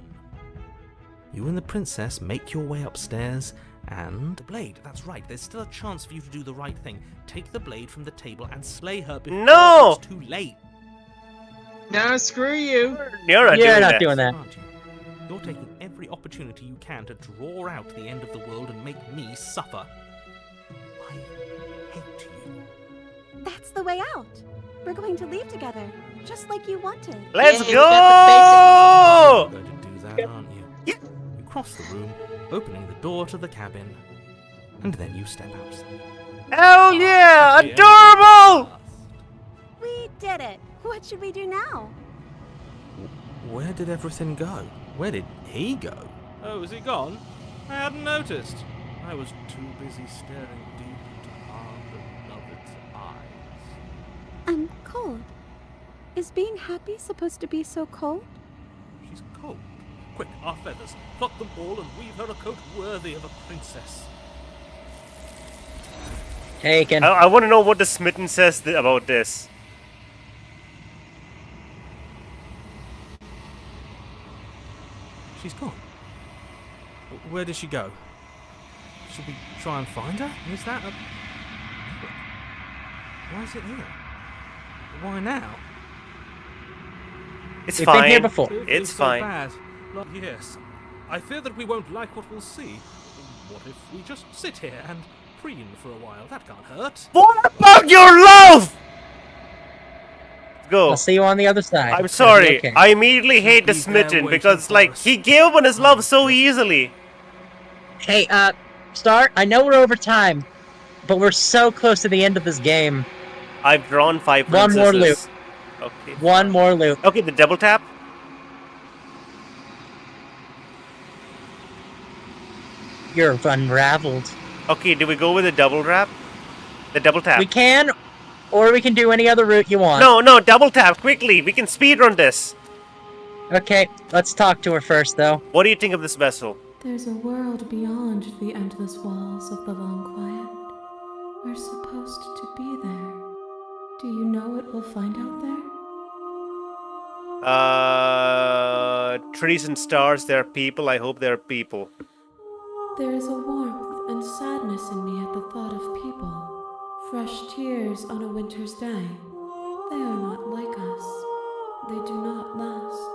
You and the princess make your way upstairs, and the blade. That's right. There's still a chance for you to do the right thing. Take the blade from the table and slay her before No! it's too late. No, screw you. You're not You're doing not that. doing that. Aren't you? You're taking every opportunity you can to draw out the end of the world and make me suffer. I hate you. That's the way out. We're going to leave together, just like you wanted. Let's Yeah, go! You're going to do that, aren't you? Yeah. You cross the room, opening the door to the cabin, and then you step outside. Hell yeah! The end Adorable! of We did it. What should we do now? the past. Where did everything go? Where did he go? Oh, is he gone? I hadn't noticed. I was too busy staring deep into our beloved's eyes. I'm cold. Is being happy supposed to be so cold? She's cold. Quick, our feathers. Pluck them all and weave her a coat worthy of a princess. Taken. I want to know what the Smitten says about this. She's gone. Where did she go? Should we try and find her? Is that a... Why is it here? Why now? It's We've been here fine. before. It feels It's so fine. bad. Like, yes. I fear that we won't like what we'll see. What if we just sit here and preen for a while? That can't hurt. What about your love? Go. I'll see you on the other side. I'm It'll be sorry. okay. I immediately hate the He's there Smitten waiting because, for like, us. he gave up on his love so easily. Hey, Star, I know we're over time, but we're so close to the end of this game. I've drawn 5 One princesses. more loop. Okay. One more loop. Okay, the double tap. You're unraveled. Okay, do we go with the double tap? The double tap. We can, or we can do any other route you want. No, double tap quickly. We can speedrun this. Okay, let's talk to her first, though. What do you think of this vessel? There's a world beyond the endless walls of the long quiet. We're supposed to be there. Do you know what we'll find out there? Trees and stars, they're people. I hope they're people. There is a warmth and sadness in me at the thought of people. Fresh tears on a winter's day. They are not like us. They do not last.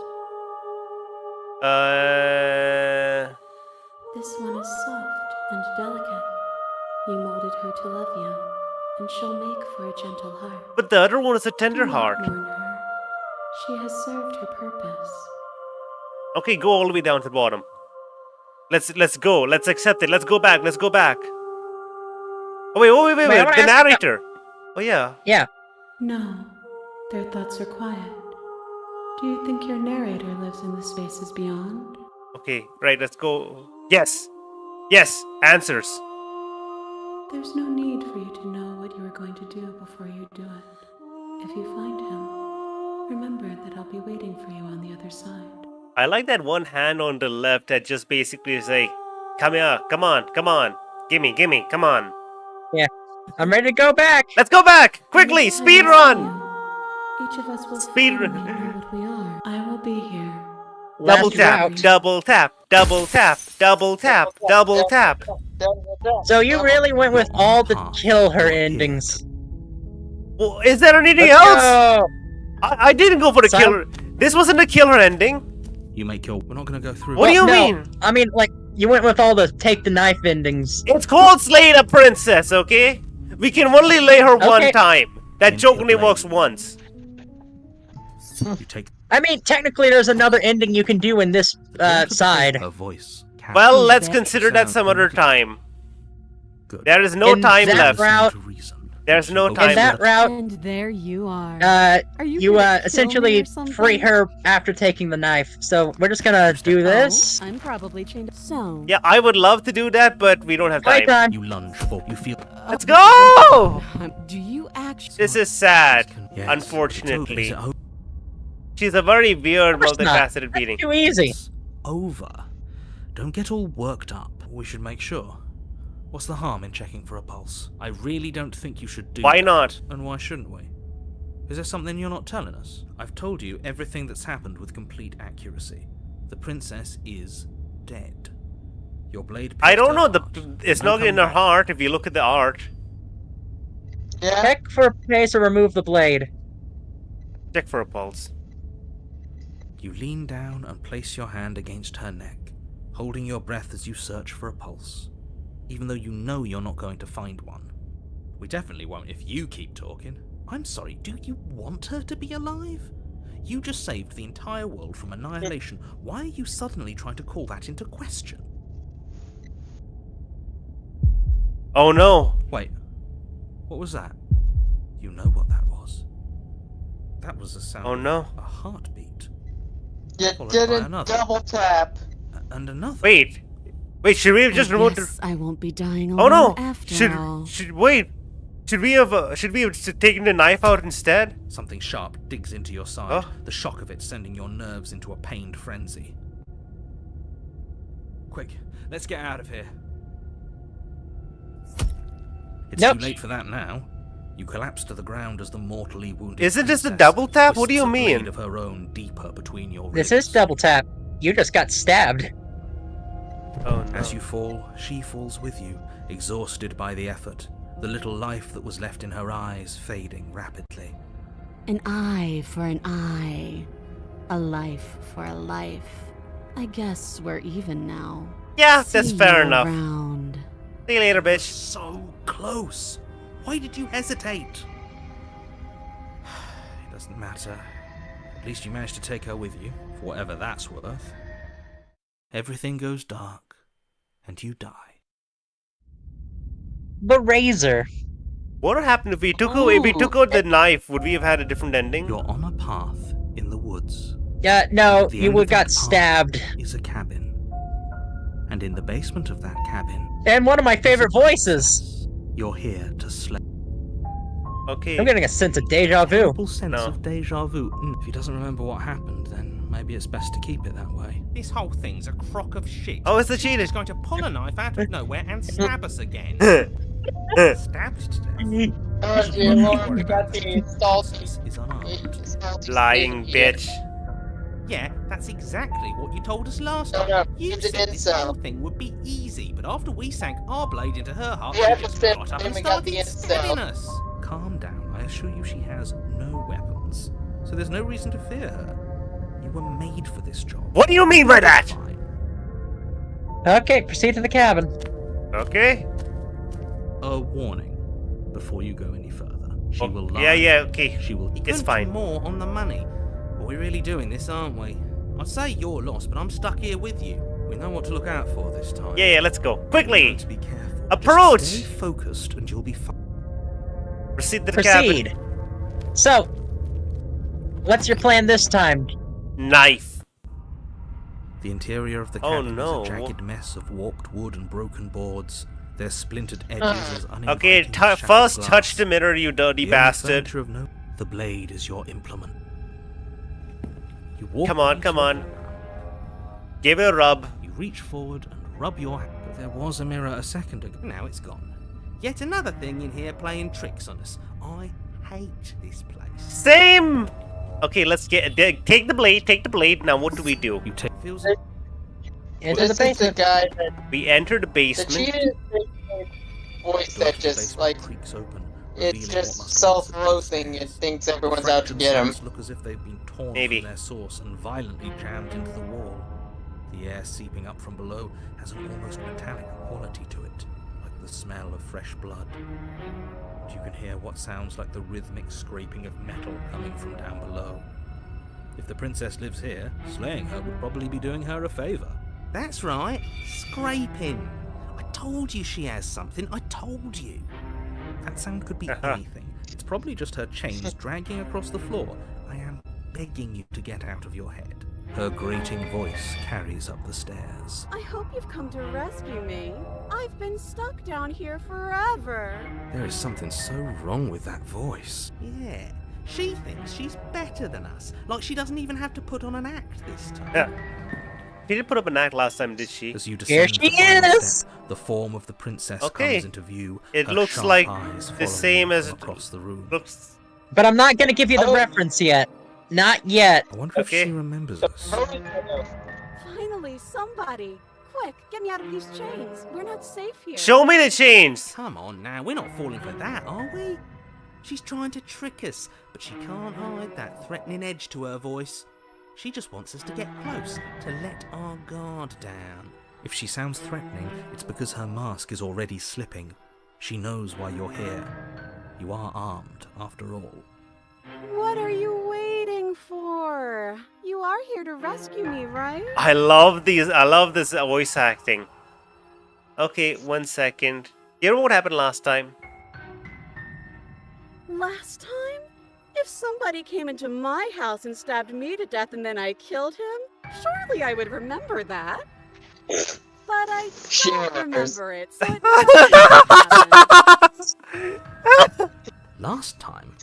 This one is soft and delicate. You molded her to love you, and she'll make for a gentle heart. But the other one is a tender Do not heart. mourn her. She has served her purpose. Okay, go all the way down to the bottom. Let's go. Let's accept it. Let's go back. Let's go back. Oh wait, Wait, I wanna the ask you narrator. Oh yeah. Yeah. No, their thoughts are quiet. Do you think your narrator lives in the spaces beyond? Okay, right. Let's go. Yes. Yes. Answers. There's no need for you to know what you are going to do before you do it. If you find him, remember that I'll be waiting for you on the other side. I like that one hand on the left that just basically is like, come here, come on, gimme, come on. I'm ready to go back. Let's go back quickly. Next time Speed I run. see you, each of us will Speed run. finally know what we are. I will be here. Double Last tap, route. double tap, double tap, double tap, double tap. So you really went with all the Path kill her you're here endings. Well, is there anything Let's else? go. I didn't go for the Sam? killer. This wasn't a killer ending. You make your. We're not going to go through. What do you No, mean? I mean, like, you went with all the take the knife endings. It's called Slay the Princess, okay? We can only lay her one Okay. time. That Into joke the only blade. works once. You take. I mean, technically, there's another ending you can do in this side. Her voice. Well, Is let's that- consider that some other time. Good. There is no In time that left. route- To reason. There's no In time In that left. route, And there you are. you Are you gonna kill me essentially or something? free her after taking the knife. So we're just gonna do this. Oh, I'm probably chained up. So. Yeah, I would love to do that, but we don't have Right time. time. You lunge for. You feel. Let's go! Do you actually? This is sad, Yes, unfortunately. Is it over? She's a very weird, Of course not. multifaceted being. Too easy. It's over. Don't get all worked up. We should make sure. What's the harm in checking for a pulse? I really don't think you should do Why that. not? And why shouldn't we? Is there something you're not telling us? I've told you everything that's happened with complete accuracy. The princess is dead. Your blade. I pierced don't her know. heart. It's No not in her comeback. heart if you look at the art. Yeah. Check for a place or remove the blade. Check for a pulse. You lean down and place your hand against her neck, holding your breath as you search for a pulse, even though you know you're not going to find one. We definitely won't if you keep talking. I'm sorry, do you want her to be alive? You just saved the entire world from annihilation. Why are you suddenly trying to call that into question? Oh no. Wait, what was that? You know what that was. That was the sound Oh no. of a heartbeat. You Followed by didn't another. double tap. And another. Wait. Wait, should we have just I removed guess I won't be dying Oh alone no! after all. Should wait? Should we have taken the knife out instead? Something sharp digs into your side, Oh. the shock of it sending your nerves into a pained frenzy. Quick, let's get out of here. It's Nope. too late for that now. You collapse to the ground as the mortally wounded. Isn't this the princess double tap? What do twists you a blade mean? Of her own deeper between your This ribs. is double tap. You just got stabbed. Oh no. As you fall, she falls with you, exhausted by the effort. The little life that was left in her eyes fading rapidly. An eye for an eye. A life for a life. I guess we're even now. Yeah, that's See fair you enough. around. See you later, bitch. So close. Why did you hesitate? It doesn't matter. At least you managed to take her with you, for whatever that's worth. Everything goes dark, and you die. The razor. What would happen if we took out the knife? Would we have had a different ending? You're on a path in the woods. Yeah, no, At the you end would of that got path stabbed. Is a cabin. And in the basement of that cabin, And one of my is a favorite voices. princess. You're here to slay. Okay. I'm getting a sense of deja vu. Terrible sense No. of deja vu. If he doesn't remember what happened, then maybe it's best to keep it that way. This whole thing's a crock of shit. Oh, it's the He's cheated. going to pull a knife out of nowhere and stab us again. Stabbed to death. Oh dear lord, you got the installed. Princess is unarmed. Lying bitch. Yeah, that's exactly what you told us last No, time. no, You you said didn't this so. whole thing would be easy, but after we sank our blade into her heart, Yeah, she but just then- got up then and we got the started stabbing incel. us. Calm down. I assure you she has no weapons. So there's no reason to fear her. You were made for this job. What do you mean by that? Fine. Okay, proceed to the cabin. Okay. A warning before you go any further. She will lie. Yeah, okay. She will. It's Couldn't fine. do more on the money. But we're really doing this, aren't we? I'd say you're lost, but I'm stuck here with you. We know what to look out for this time. Yeah, let's go. You're Quickly. going to be careful. Approach! Just stay focused and you'll be fine. Proceed to the cabin. Proceed. So, what's your plan this time? Knife. The interior of the Oh, cabin no. is a jagged mess of warped wood and broken boards. Their splintered edges as uninviting Okay, as shattered first glass. touch the mirror, you dirty The only bastard. furniture of note, the blade is your implement. You walk Come on, into come the on. mirror. Give it a rub. You reach forward and rub your hand. But there was a mirror a second ago. Now it's gone. Yet another thing in here playing tricks on us. I hate this place. Same. Okay, let's take the blade. Take the blade. Now, what do we do? You take. Feels Enter the This is the basement. guy that We enter the the basement. cheated voice The door that to the just basement like creaks open, it's revealing what just must be lots of self-loathing and stairs. thinks The everyone's out to fractured get him. slats look as if they've been torn Maybe. from their source and violently jammed into the wall. The air seeping up from below has an almost metallic quality to it, like the smell of fresh blood. And you can hear what sounds like the rhythmic scraping of metal coming from down below. If the princess lives here, slaying her would probably be doing her a favour. That's right, scraping. I told you she has something, I told you. That sound could be anything. It's probably just her chains dragging across the floor. I am begging you to get out of your head. Her grating voice carries up the stairs. I hope you've come to rescue me. I've been stuck down here forever. There is something so wrong with that voice. Yeah, she thinks she's better than us. Like she doesn't even have to put on an act this time. Yeah. She didn't put up an act last time, did she? As you Here descend she the final is! step, the form of the princess Okay. comes into view. It her looks sharp like eyes the following same you as from across the room. Looks. But I'm not gonna give you the Oh. reference yet. Not yet. I wonder if Okay. she remembers us. Finally, somebody. Quick, get me out of these chains. We're not safe here. Show me the chains. Come on now, we're not falling for that, are we? She's trying to trick us, but she can't hide that threatening edge to her voice. She just wants us to get close, to let our guard down. If she sounds threatening, it's because her mask is already slipping. She knows why you're here. You are armed, after all. What are you waiting for? You are here to rescue me, right? I love these. I love this voice acting. Okay, 1 second. You know what happened last time? Last time? If somebody came into my house and stabbed me to death and then I killed him, surely I would remember that. But I don't remember it, so it doesn't happen. Last time?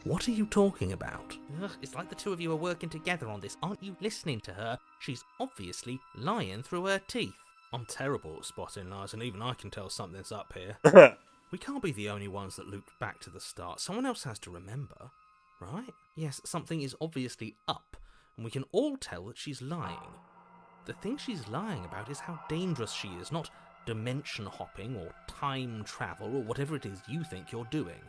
What are you talking about? Ugh, it's like the two of you are working together on this. Aren't you listening to her? She's obviously lying through her teeth. I'm terrible at spotting lies, and even I can tell something's up here. We can't be the only ones that looped back to the start. Someone else has to remember, right? Yes, something is obviously up, and we can all tell that she's lying. The thing she's lying about is how dangerous she is, not dimension hopping or time travel or whatever it is you think you're doing.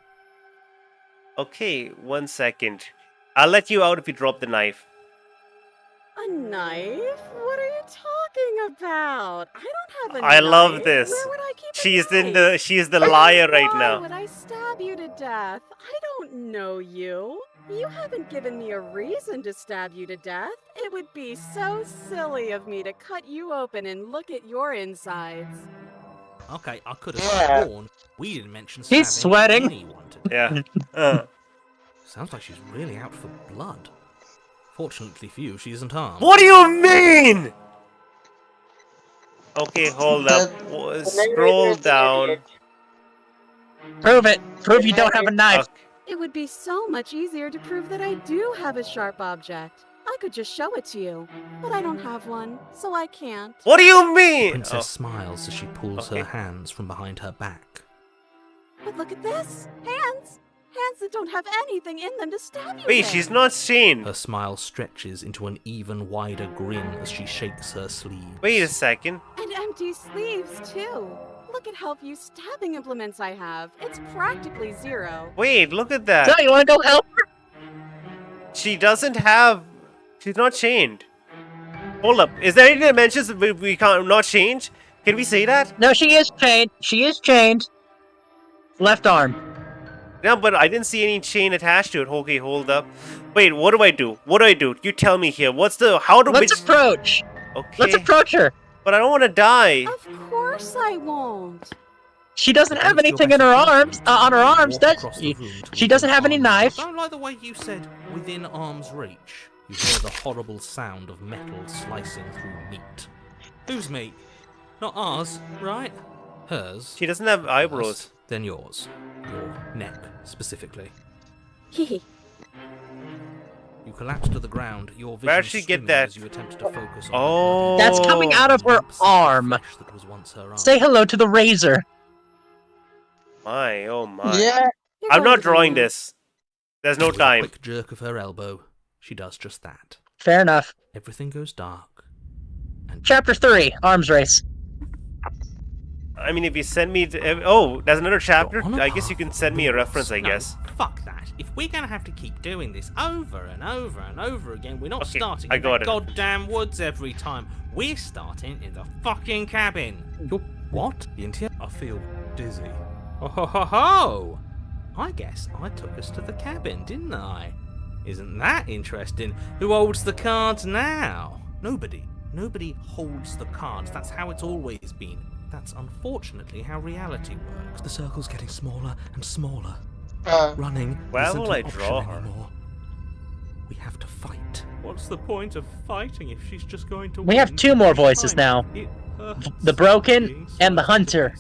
Okay, 1 second. I'll let you out if you drop the knife. A knife? What are you talking about? I don't have a I knife. love this. Where would I keep a She's the knife? liar right Why now. would I stab you to death? I don't know you. You haven't given me a reason to stab you to death. It would be so silly of me to cut you open and look at your insides. Okay, I could have sworn we didn't mention stabbing He's sweating. anyone today. Yeah. Sounds like she's really out for blood. Fortunately for you, she isn't armed. What do you mean? Okay, hold up. Scroll down. Prove it. Prove you don't have a knife. Okay. It would be so much easier to prove that I do have a sharp object. I could just show it to you, but I don't have one, so I can't. What do you mean? Princess smiles as she pulls Okay. her hands from behind her back. But look at this! Hands! Hands that don't have anything in them to stab you Wait, with. she's not chained. Her smile stretches into an even wider grin as she shakes her sleeves. Wait a second. And empty sleeves, too. Look at how few stabbing implements I have. It's practically zero. Wait, look at So, that. you wanna go help her? She doesn't have. She's not chained. Hold up. Is there any dimensions we can't not change? Can we say that? No, she is chained. She is chained. Left arm. No, but I didn't see any chain attached to it. Okay, hold up. Wait, what do I do? What do I do? You tell me here. What's the how do Let's which? approach. Okay. Let's approach her. But I don't want to die. Of course I won't. She doesn't have Take your anything in best her advantage arms. On her and arms, walk does across she? the room She towards doesn't her have any arms. knife. I don't like the way you said within arm's reach. You hear the horrible sound of metal slicing through meat. Whose meat? Not ours, right? Hers. She doesn't have eyebrows. Hers, then yours. Your neck, specifically. Hehe. You collapse to the ground, your vision Where'd she get swimming that? as you attempt to focus on Oh. That's coming out of her lumps of arm. flesh that was once her arm. Say hello to the razor. My, oh my. Yeah. You're I'm going not to drawing do this. There's no With a time. quick jerk of her elbow, she does just that. Fair enough. Everything goes dark, Chapter 3, Arms Race. I mean, if you send me to, oh, there's another chapter. On a I guess you path can send me a reference, I No, guess. fuck that. If we're gonna have to keep doing this over and over and over again, we're not Okay, starting I in got the it. goddamn woods every time. We're starting in the fucking cabin. You're what? I feel dizzy. Oh ho ho ho! I guess I took us to the cabin, didn't I? Isn't that interesting? Who holds the cards now? Nobody. Nobody holds the cards. That's how it's always been. That's unfortunately how reality works. The circle's getting smaller and smaller. Uh, Running Where isn't will I an option draw her? anymore. We have to fight. What's the point of fighting if she's just going to We have 2 more voices now. The Broken and the Hunter.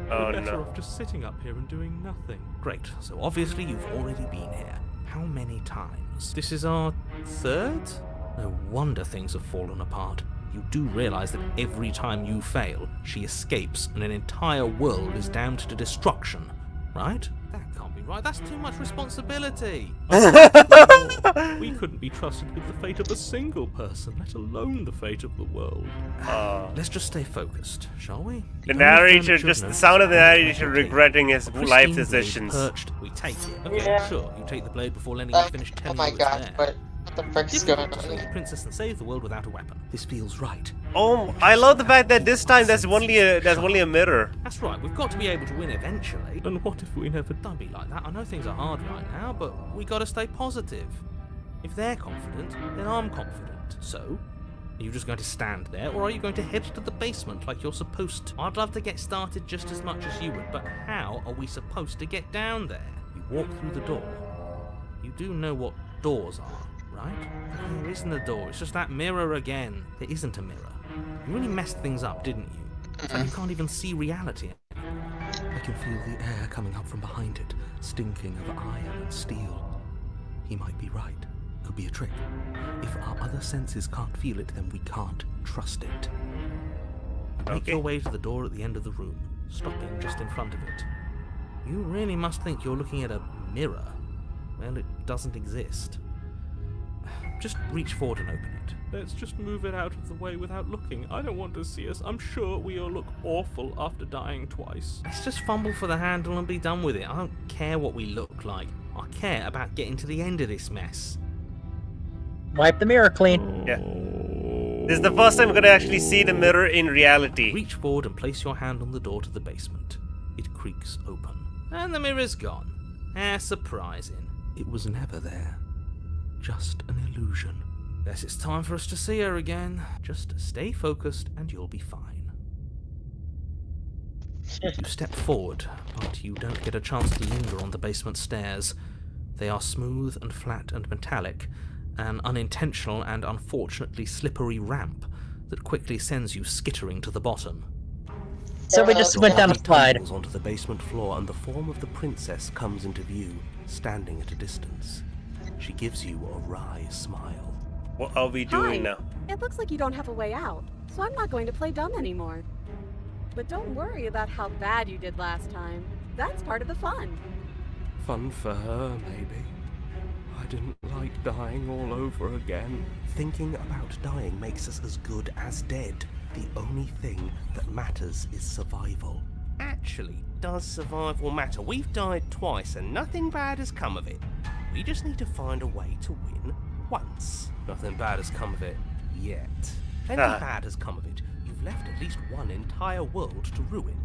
Oh, We're better no. off just sitting up here and doing nothing. Great. So obviously you've already been here. How many times? This is our third? No wonder things have fallen apart. You do realize that every time you fail, she escapes and an entire world is damned to destruction, right? That can't be right. That's too much responsibility. We couldn't be trusted with the fate of a single person, let alone the fate of the world. Let's just stay focused, shall we? The narrator, just the sound of the narrator regretting his A life pristine blade decisions. perched. We take it. Okay, Yeah. sure. You take the blade before letting me finish oh telling my you what's god, there. what the frick is going Difficult to on slay here? the princess and save the world without a weapon. This feels right. Oh, I love the fact that this time there's only a mirror. That's right. We've got to be able to win eventually. And what if we never Don't be like that. I know things are hard right now, but we got to stay positive. If they're confident, then I'm confident. So, are you just going to stand there, or are you going to head to the basement like you're supposed to? I'd love to get started just as much as you would, but how are we supposed to get down there? You walk through the door. You do know what doors are, right? There isn't a door. It's just that mirror again. There isn't a mirror. You really messed things up, didn't you? It's like you can't even see reality. I can feel the air coming up from behind it, stinking of iron and steel. He might be right. Could be a trick. If our other senses can't feel it, then we can't trust it. Make Okay. your way to the door at the end of the room, stopping just in front of it. You really must think you're looking at a mirror. Well, it doesn't exist. Just reach forward and open it. Let's just move it out of the way without looking. I don't want to see us. I'm sure we all look awful after dying twice. Let's just fumble for the handle and be done with it. I don't care what we look like. I care about getting to the end of this mess. Wipe the mirror clean. Yeah. This is the first time I'm gonna actually see the mirror in reality. Reach forward and place your hand on the door to the basement. It creaks open. And the mirror's gone. How surprising. It was never there. Just an illusion. Guess it's time for us to see her again. Just stay focused and you'll be fine. You step forward, but you don't get a chance to linger on the basement stairs. They are smooth and flat and metallic, an unintentional and unfortunately slippery ramp that quickly sends you skittering to the bottom. So we just went down the slide. Tumbles onto the basement floor, and the form of the princess comes into view, standing at a distance. She gives you a wry smile. What are we doing Hi. now? It looks like you don't have a way out, so I'm not going to play dumb anymore. But don't worry about how bad you did last time. That's part of the fun. Fun for her, maybe. I didn't like dying all over again. Thinking about dying makes us as good as dead. The only thing that matters is survival. Actually, does survival matter? We've died twice and nothing bad has come of it. We just need to find a way to win once. Nothing bad has come of it yet. Plenty bad has come of it. You've left at least one entire world to ruin.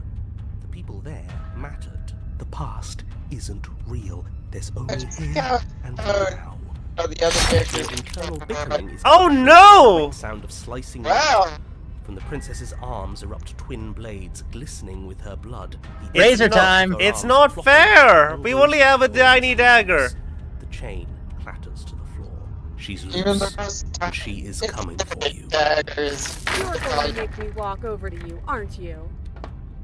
The people there mattered. The past isn't real. There's only here Yeah. and now. Oh, the other characters. Their internal bickering is Oh no! the sound of slicing Wow. meat. From the princess's arms erupt twin blades, glistening with her blood. The Razor not- time. It's arms not flopping, fair! elbows We only have a touching tiny dagger. The chain clatters to the floor. She's Even the loose, first time. and she is coming for you. Daggers. You're going to make me walk over to you, aren't you?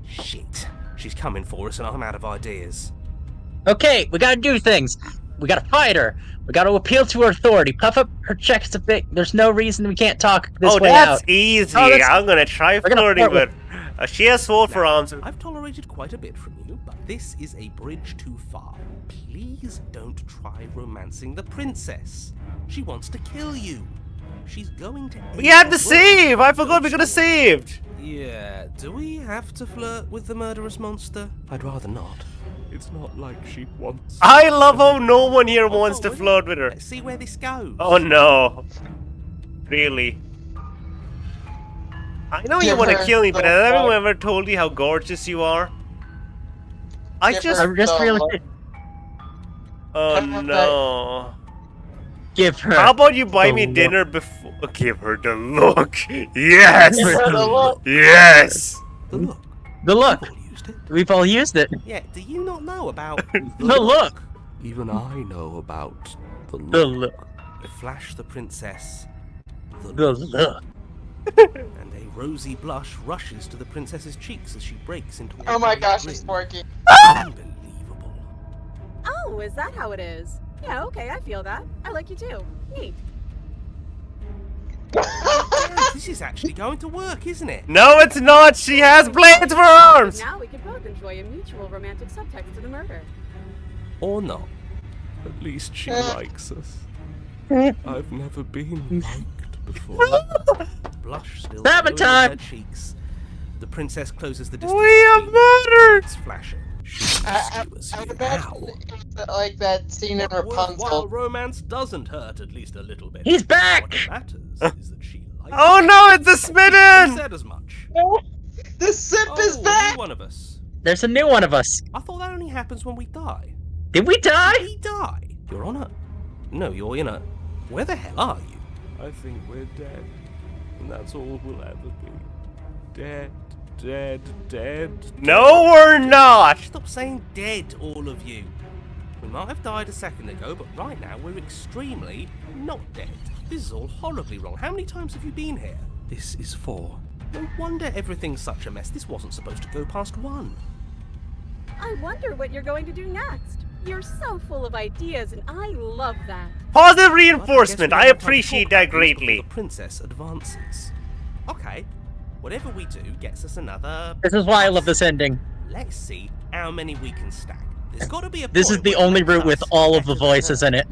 Shit. She's coming for us and I'm out of ideas. Okay, we gotta do things. We gotta fight her. We gotta appeal to her authority. Puff up her chest a bit. There's no reason we can't talk this Oh, way that's out. easy. Oh, that's- I'm gonna try We're gonna flirting flirt with. She has sword for arms. I've tolerated quite a bit from you, but this is a bridge too far. Please don't try romancing the princess. She wants to kill you. She's going to. We had to save! I forgot we could have saved! Yeah, do we have to flirt with the murderous monster? I'd rather not. It's not like she wants. I love how no one here wants to flirt with her. Let's see where this goes. Oh no. Really? I know you want to kill me, but has anyone ever told you how gorgeous you are? I just realized. Oh no. Give her. How about you buy me the dinner before? Give her the look. Yes. Give her the look. Yes. The look. The look. We've all used it. We've all used it. Yeah, do you not know about The look. Even I know about the The look. look. Flash the princess. The look. And a rosy blush rushes to the princess's cheeks as she breaks into a Oh my wide gosh, grin. it's working. Unbelievable. Oh, is that how it is? Yeah, okay, I feel that. I like you too. Neat. Yeah, this is actually going to work, isn't it? No, it's not. She has blades for arms. Now we can both enjoy a mutual romantic subtext to the murder. Or not. At least she likes us. I've never been liked before. Blush still Stabbing glowing on her time. cheeks. The princess closes the distance. We are between murdered. It's flashing. She I skewers would you. imagine it's like that scene in While Rapunzel. romance doesn't hurt at least a little bit. He's back! What matters is that she likes Oh no, it's the Who smitten. said as much? The sip Oh, is a new back! one of us. There's a new one of us. I thought that only happens when we die. Did we die? Did we die? Your Honor. No, Your Honor. Where the hell are you? I think we're dead. And that's all we'll ever be. Dead, dead, dead. No, we're not. Stop saying dead, all of you. We might have died a second ago, but right now we're extremely not dead. This is all horribly wrong. How many times have you been here? This is 4. No wonder everything's such a mess. This wasn't supposed to go past 1. I wonder what you're going to do next. You're so full of ideas, and I love that. Positive Well, reinforcement. guess I we have time to appreciate talk that about this before greatly. The princess advances. Okay, whatever we do gets us another. This is why I love this ending. Let's see how many we can stack. There's got to be a. This is point the where only it makes route with us all of the better than voices her. in it.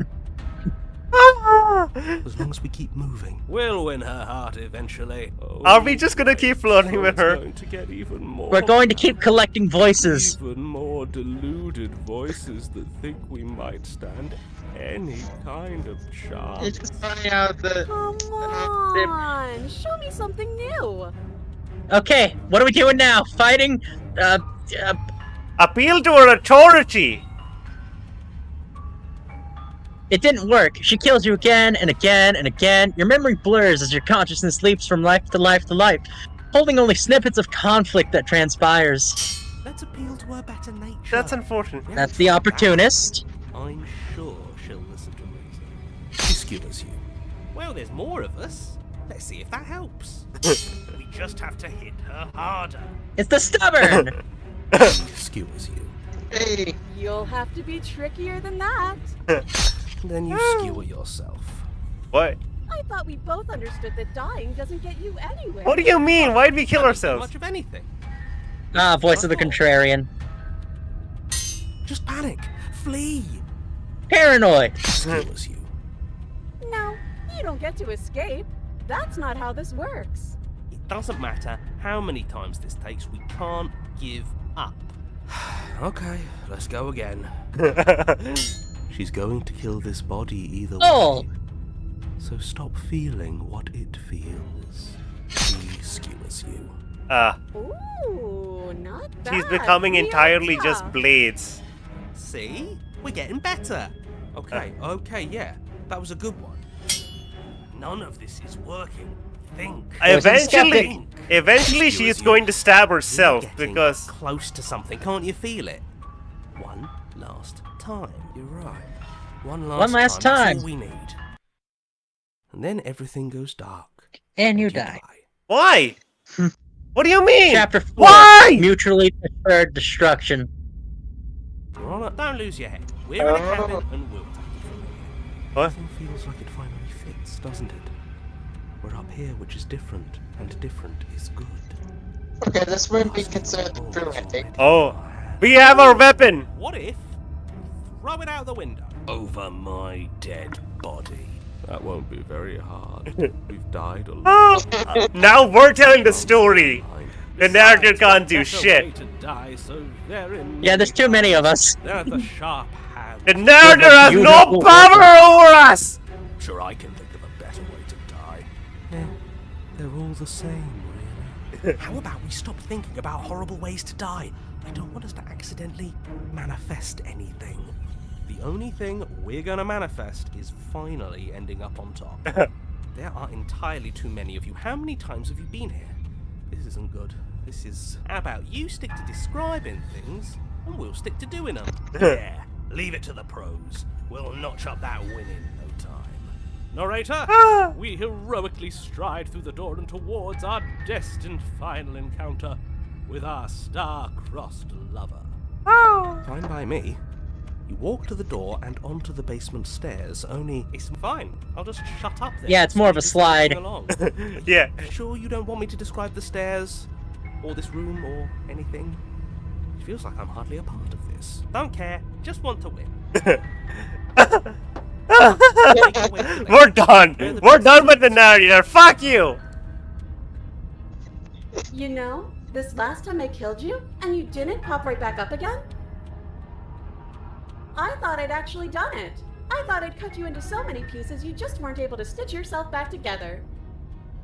As long as we keep moving, we'll win her heart eventually. Are we just gonna keep flirting with It's her? going to get even more. We're going to keep collecting voices. Even more deluded voices that think we might stand any kind of It's chance. just funny how the. Come on, show me something new. Okay, what are we doing now? Fighting? Appeal to her authority. It didn't work. She kills you again and again and again. Your memory blurs as your consciousness leaps from life to life to life, holding only snippets of conflict that transpires. Let's appeal to her better nature. That's unfortunate. We haven't That's the tried that. opportunist. I'm sure she'll listen to reason. She skewers you. Well, there's more of us. Let's see if that helps. We just have to hit her harder. It's the stubborn! She skewers you. Hey, You'll have to be trickier than that. Then you skewer yourself. What? I thought we both understood that dying doesn't get you anywhere. What do you mean? Why'd we kill Not too ourselves? much of anything. Ah, voice of the contrarian. Just panic. Flee. Paranoid! Skewers you. No, you don't get to escape. That's not how this works. It doesn't matter how many times this takes. We can't give up. Okay, let's go again. She's going to kill this body either Oh. way. So stop feeling what it feels. She skewers you. Ooh, not bad. She's becoming Real entirely just tough. blades. See? We're getting better. Okay, yeah. That was a good one. None of this is working. Think. Eventually she is going to stab herself You're getting because close to something. Can't you feel it? One last time. You're right. One last time. That's all we need. And then everything goes dark. And you die. why? What do you mean? Chapter 4. Why? Mutually deferred destruction. You're on it. Don't lose your head. We're in a cabin and we'll take it from here. What? Everything feels like it finally fits, doesn't it? We're up here, which is different, and different is good. okay, this wouldn't be considered true ending. Oh, we have our weapon. What if? Throw it out the window. Over my dead body. That won't be very hard. We've died a lot. Now we're telling the story. The narrator can't do Better shit. way to die so very Yeah, there's too many of us. They're the sharp hand. The narrator has You no know- power over us! Sure, I can think of a better way to die. They're all the same, really. How about we stop thinking about horrible ways to die? I don't want us to accidentally manifest anything. The only thing we're gonna manifest is finally ending up on top. There are entirely too many of you. How many times have you been here? This isn't good. This is... How about you stick to describing things, and we'll stick to doing them. Yeah, leave it to the pros. We'll notch up that win in no time. Narrator, we heroically stride through the door and towards our destined final encounter with our star-crossed lover. Fine by me. You walk to the door and onto the basement stairs, only... It's fine. I'll just shut up then. Yeah, it's more of a slide. Along. Yeah. Sure you don't want me to describe the stairs, or this room, or anything? It feels like I'm hardly a part of this. Don't care. Just want to win. We're done. We're done with the narrator. Fuck you. You know, this last time I killed you, and you didn't pop right back up again? I thought I'd actually done it. I thought I'd cut you into so many pieces you just weren't able to stitch yourself back together.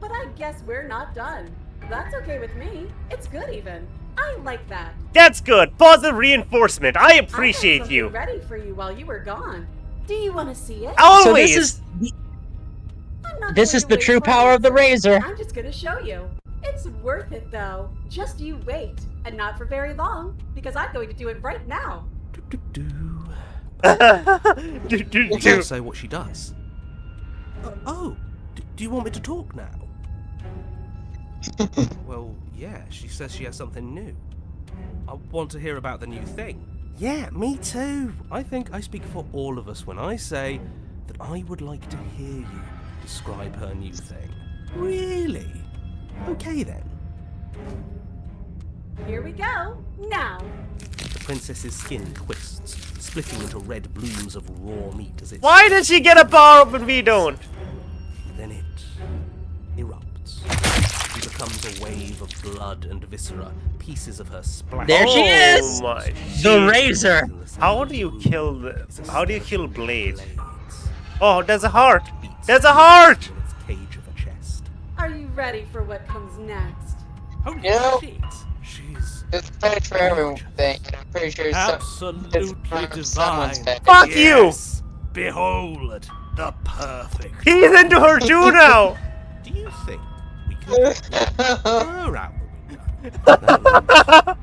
But I guess we're not done. That's okay with me. It's good even. I like that. That's good. Positive reinforcement. I I had appreciate something you. ready for you while you were gone. Do you want to see it? Always. So this is I'm not this going is to the wait true for power an of the answer. razor. I'm just gonna show you. It's worth it though. Just you wait. And not for very long, because I'm going to do it right now. You can't say what she does. Do you want me to talk now? Well, yeah, she says she has something new. I want to hear about the new thing. Yeah, me too. I think I speak for all of us when I say that I would like to hear you describe her new thing. Really? Okay then. Here we go. Now. The princess's skin twists, splitting into red blooms of raw meat as it... Why does she get a power up and we don't? Then it erupts. She becomes a wave of blood and viscera, pieces of her splash. There she is! Oh my The shit. razor. How do you kill the... How do you kill Blade? Oh, there's a heart. There's a heart! In its cage of a chest. Are you ready for what comes next? Holy You know- shit! She's It's finished for everything, and I'm pretty sure it's absolutely someone's divine. pick. Fuck Yes! Behold, the perfect. you! He's into her too now! Do you think we can throw her out the window?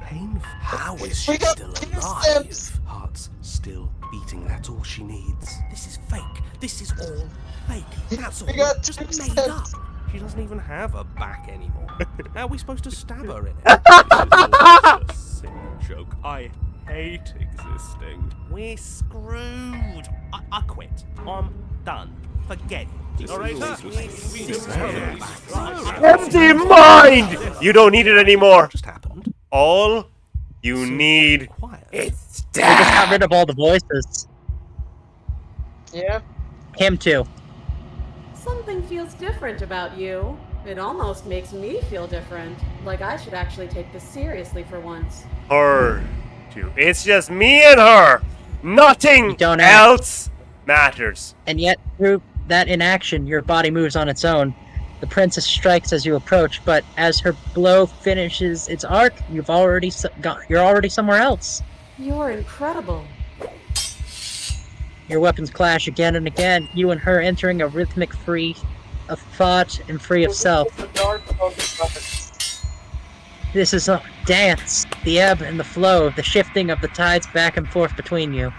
Painful. How is she We got still 2 alive? steps. Heart's still beating. That's all she needs. This is fake. This is all fake. That's all. We got just 2 made up. steps. She doesn't even have a back anymore. How are we supposed to stab her in it? This is a sick joke. I hate existing. We're screwed. I quit. I'm done. Forget it. Narrator, Empty mind! You don't need it anymore. What just happened? All you need Quiet. is We just got death. rid of all the voices. Yeah. Him too. Something feels different about you. It almost makes me feel different. Like I should actually take this seriously for once. Her too. It's just me and her. Nothing You don't act. else matters. And yet, through that inaction, your body moves on its own. The princess strikes as you approach, but as her blow finishes its arc, you're already somewhere else. You're incredible. Your weapons clash again and again, you and her entering a rhythmic free of thought and free of self. This is a dance, the ebb and the flow, the shifting of the tides back and forth between you.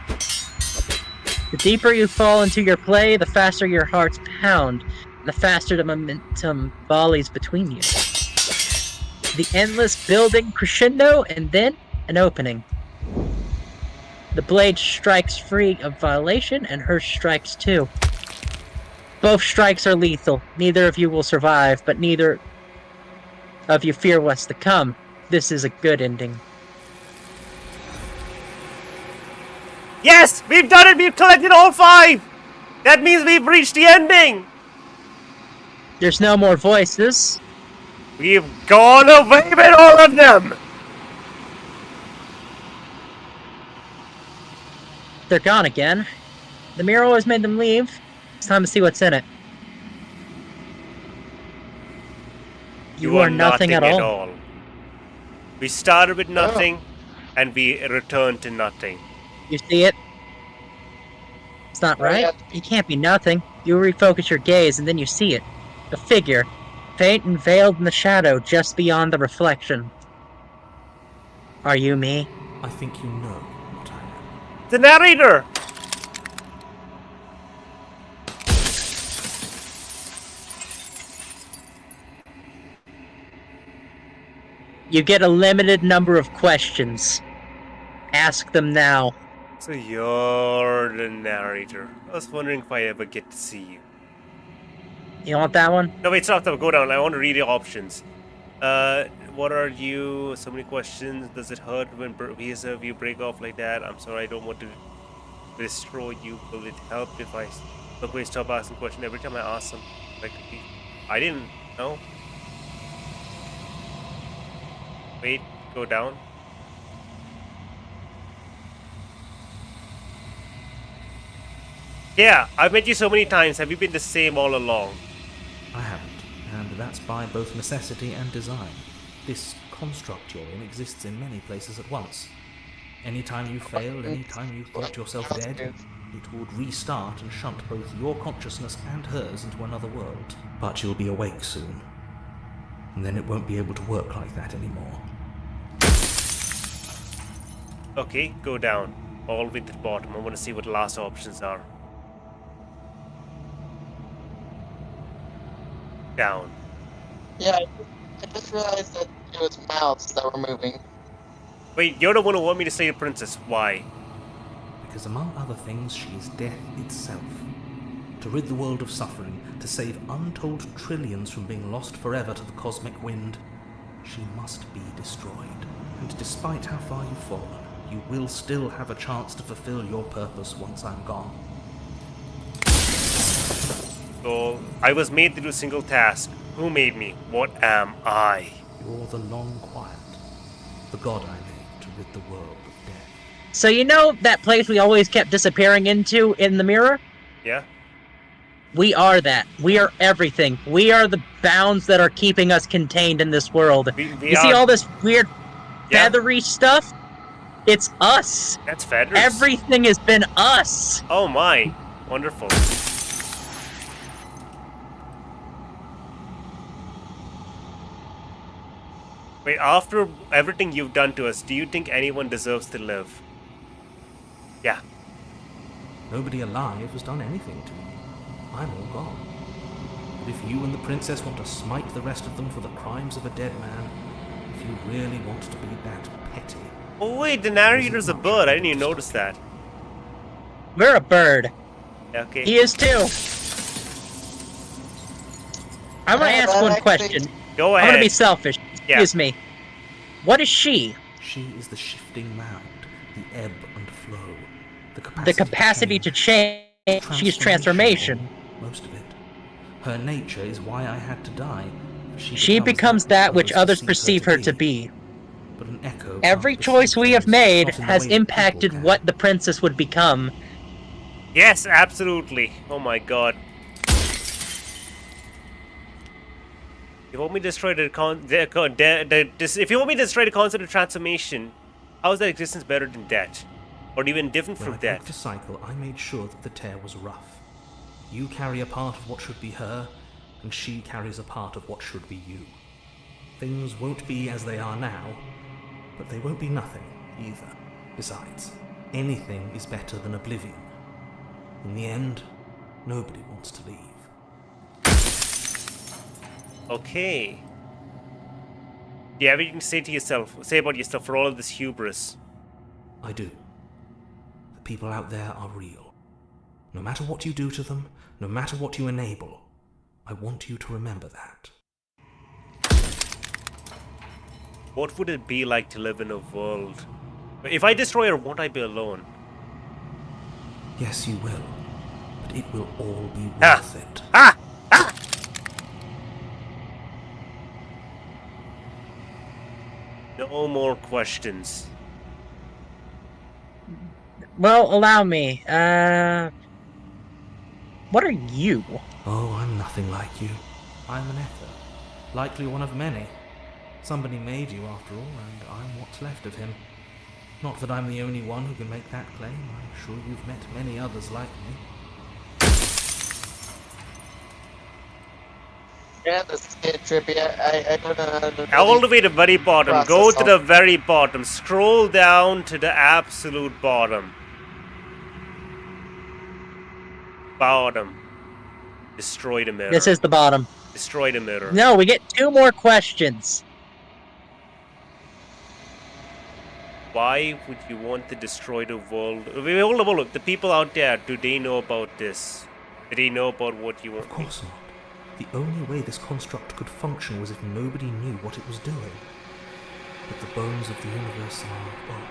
The deeper you fall into your play, the faster your hearts pound, the faster the momentum volleys between you. The endless building crescendo, and then an opening. The blade strikes free of violation, and hers strikes too. Both strikes are lethal. Neither of you will survive, but neither of you fear what's to come. This is a good ending. Yes, we've done it. We've collected all 5. That means we've reached the ending! There's no more voices. We've gone away with all of them! They're gone again. The mirror always made them leave. It's time to see what's in it. You are nothing at all. We started with nothing, and we returned to nothing. You see it? It's not right. It can't be nothing. You refocus your gaze and then you see it. A figure, faint and veiled in the shadow just beyond the reflection. Are you me? I think you know what I am. The narrator! You get a limited number of questions. Ask them now. So you're the narrator. I was wondering if I ever get to see you. You want that one? No, wait, stop, go down. I want to read the options. What are you? So many questions. Does it hurt when you break off like that? I'm sorry, I don't want to destroy you. Will it help if I look away, stop asking questions every time I ask them? Like, I didn't know. Wait, go down. Yeah, I've met you so many times. Have you been the same all along? I haven't, and that's by both necessity and design. This construct you're in exists in many places at once. Anytime you failed, anytime you thought yourself dead, it would restart and shunt both your consciousness and hers into another world. But you'll be awake soon, and then it won't be able to work like that anymore. Okay, go down. All the way to the bottom. I want to see what the last options are. Down. Yeah, I just realized that it was mouths that were moving. Wait, you're the one who want me to slay the princess. Why? Because among other things, she is death itself. To rid the world of suffering, to save untold trillions from being lost forever to the cosmic wind, she must be destroyed. And despite how far you've fallen, you will still have a chance to fulfill your purpose once I'm gone. So, I was made to do a single task. Who made me? What am I? You're the long quiet, the god I made to rid the world of death. So you know that place we always kept disappearing into in the mirror? Yeah? We are that. We are everything. We are the bounds that are keeping us contained in this world. You see all this weird feathery stuff? It's us. That's feathers. Everything has been us. Oh my. Wonderful. Wait, after everything you've done to us, do you think anyone deserves to live? Yeah. Nobody alive has done anything to me. I'm all gone. But if you and the princess want to smite the rest of them for the crimes of a dead man, if you really want to be that petty... Oh wait, the narrator's a bird. I didn't even notice that. We're a bird. Okay. He is too. I'm gonna ask one question. Go ahead. I'm gonna be selfish. Excuse me. What is she? She is the shifting mound, the ebb and flow, the capacity to change. She's transformation. Most of it. Her nature is why I had to die. She becomes that which others perceive her to be. But an echo. Every choice we have made has impacted what the princess would become. Yes, absolutely. Oh my god. You want me to destroy if you want me to destroy the concept of transformation, how is that existence better than death? Or even different from death? The cycle, I made sure that the tear was rough. You carry a part of what should be her, and she carries a part of what should be you. Things won't be as they are now, but they won't be nothing either. Besides, anything is better than oblivion. In the end, nobody wants to leave. Okay. Do you have anything to say about yourself for all of this hubris? I do. The people out there are real. No matter what you do to them, no matter what you enable, I want you to remember that. What would it be like to live in a world? If I destroy her, won't I be alone? Yes, you will. but it will all be Ah. worth it. Ah! Ah! No more questions. Well, allow me. What are you? Oh, I'm nothing like you. I'm an echo. Likely one of many. Somebody made you after all, and I'm what's left of him. Not that I'm the only one who can make that claim. I'm sure you've met many others like me. Yeah, this is a bit trippy. I don't know how to All really the way to the very bottom. Go process to the very bottom. Scroll down to the absolute bottom. Bottom. Destroy the mirror. This is the bottom. Destroy the mirror. No, we get 2 more questions. Why would you want to destroy the world? Hold up. The people out there, do they know about this? Do they know about what you want? Of course not. The only way this construct could function was if nobody knew what it was doing. But the bones of the universe are old.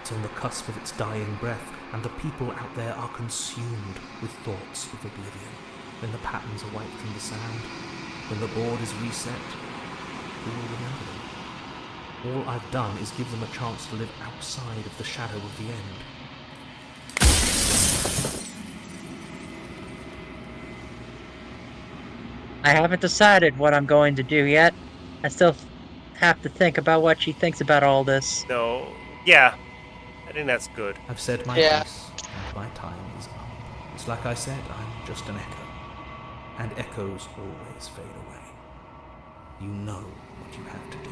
It's on the cusp of its dying breath, and the people out there are consumed with thoughts of oblivion. When the patterns are wiped from the sand, when the board is reset, who will remember them? All I've done is give them a chance to live outside of the shadow of the end. I haven't decided what I'm going to do yet. I still have to think about what she thinks about all this. No. Yeah. I think that's good. I've said my Yeah. piece, and my time is up. It's like I said, I'm just an echo. And echoes always fade away. You know what you have to do.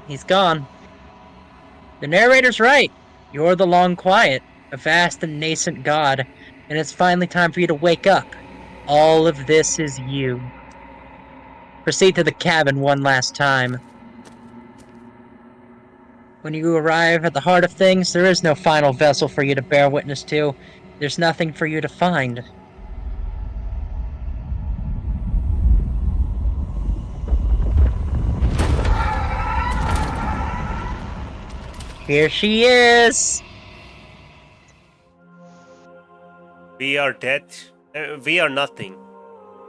He's gone. The narrator's right. You're the long quiet, a vast and nascent god, and it's finally time for you to wake up. All of this is you. Proceed to the cabin one last time. When you arrive at the heart of things, there is no final vessel for you to bear witness to. There's nothing for you to find. Here she is! We are dead. We are nothing.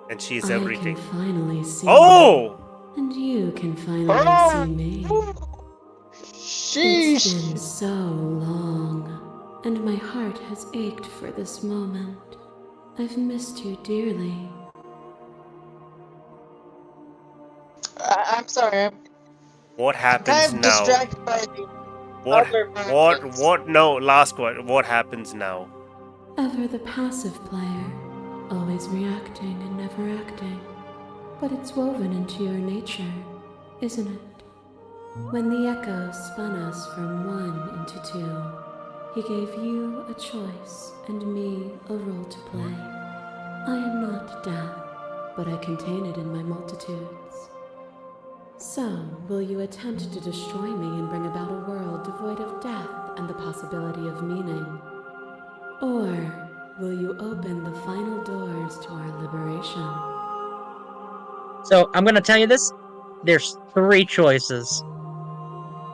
And she is I everything. can finally see Oh! you, and you can finally see me. Sheesh. It's been so long, and my heart has ached for this moment. I've missed you dearly. I'm sorry. I'm What kind happens of now? distracted by the other persons. What? No, last question. What happens now? Ever the passive player, always reacting and never acting. But it's woven into your nature, isn't it? When the echo spun us from one into two, he gave you a choice and me a role to play. I am not death, but I contain it in my multitudes. So, will you attempt to destroy me and bring about a world devoid of death and the possibility of meaning? Or will you open the final doors to our liberation? So, I'm gonna tell you this. There's 3 choices.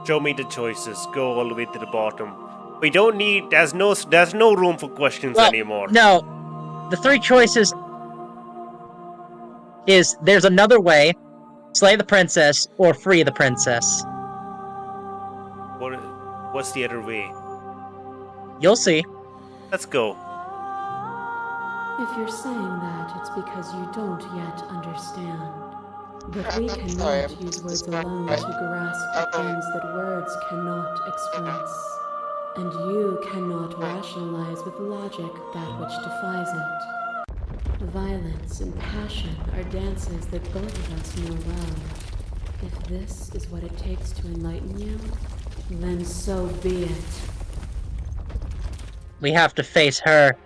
Show me the choices. Go all the way to the bottom. We don't need. There's no room for questions Well, anymore. No. The 3 choices is there's another way, slay the princess, or free the princess. What's the other way? You'll see. Let's go. If you're saying that, it's because you don't yet understand. But we I'm sorry, cannot use words alone to grasp the things that words cannot express. And you cannot rationalize with logic that which defies it. Violence and passion are dances that both of us know well. If this is what it takes to enlighten you, then so be it. We have to face her.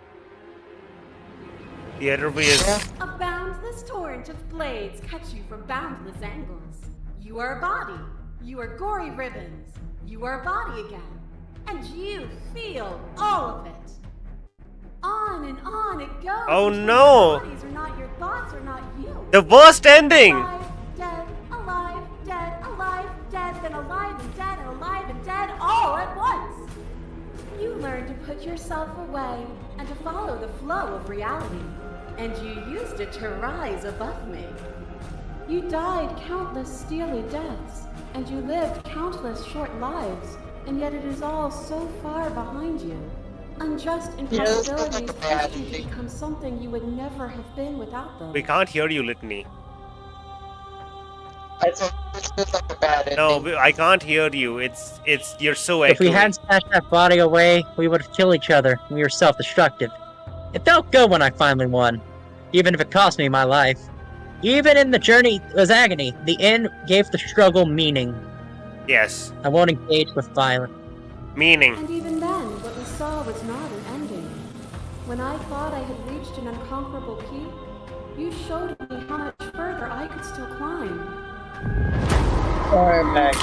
The other way is. A boundless torrent of blades cuts you from boundless angles. You are a body. You are gory ribbons. You are a body again. And you feel all of it. On and on it goes. Oh until no! Your bodies are not your thoughts, are not you. The worst ending! Alive, dead, alive, dead, alive, dead, then alive and dead, all at once. away and to follow the flow of reality. And you used it to rise above me. You died countless steely deaths, and you lived countless short lives, and yet it is all so far behind you. Unjust impossibilities pushed you to become something you would never have been without them. We can't hear you, Litany. I thought this feels like a bad ending. No, I can't hear you. You're so echoey. If we hadn't snatched that body away, we would have killed each other. We were self-destructive. It felt good when I finally won, even if it cost me my life. Even in the journey was agony, the end gave the struggle meaning. Yes. I won't engage with violence. Meaning. And even then, what we saw was not an ending. When I thought I had reached an unconquerable peak, you showed me how much further I could still climb. Alright, back.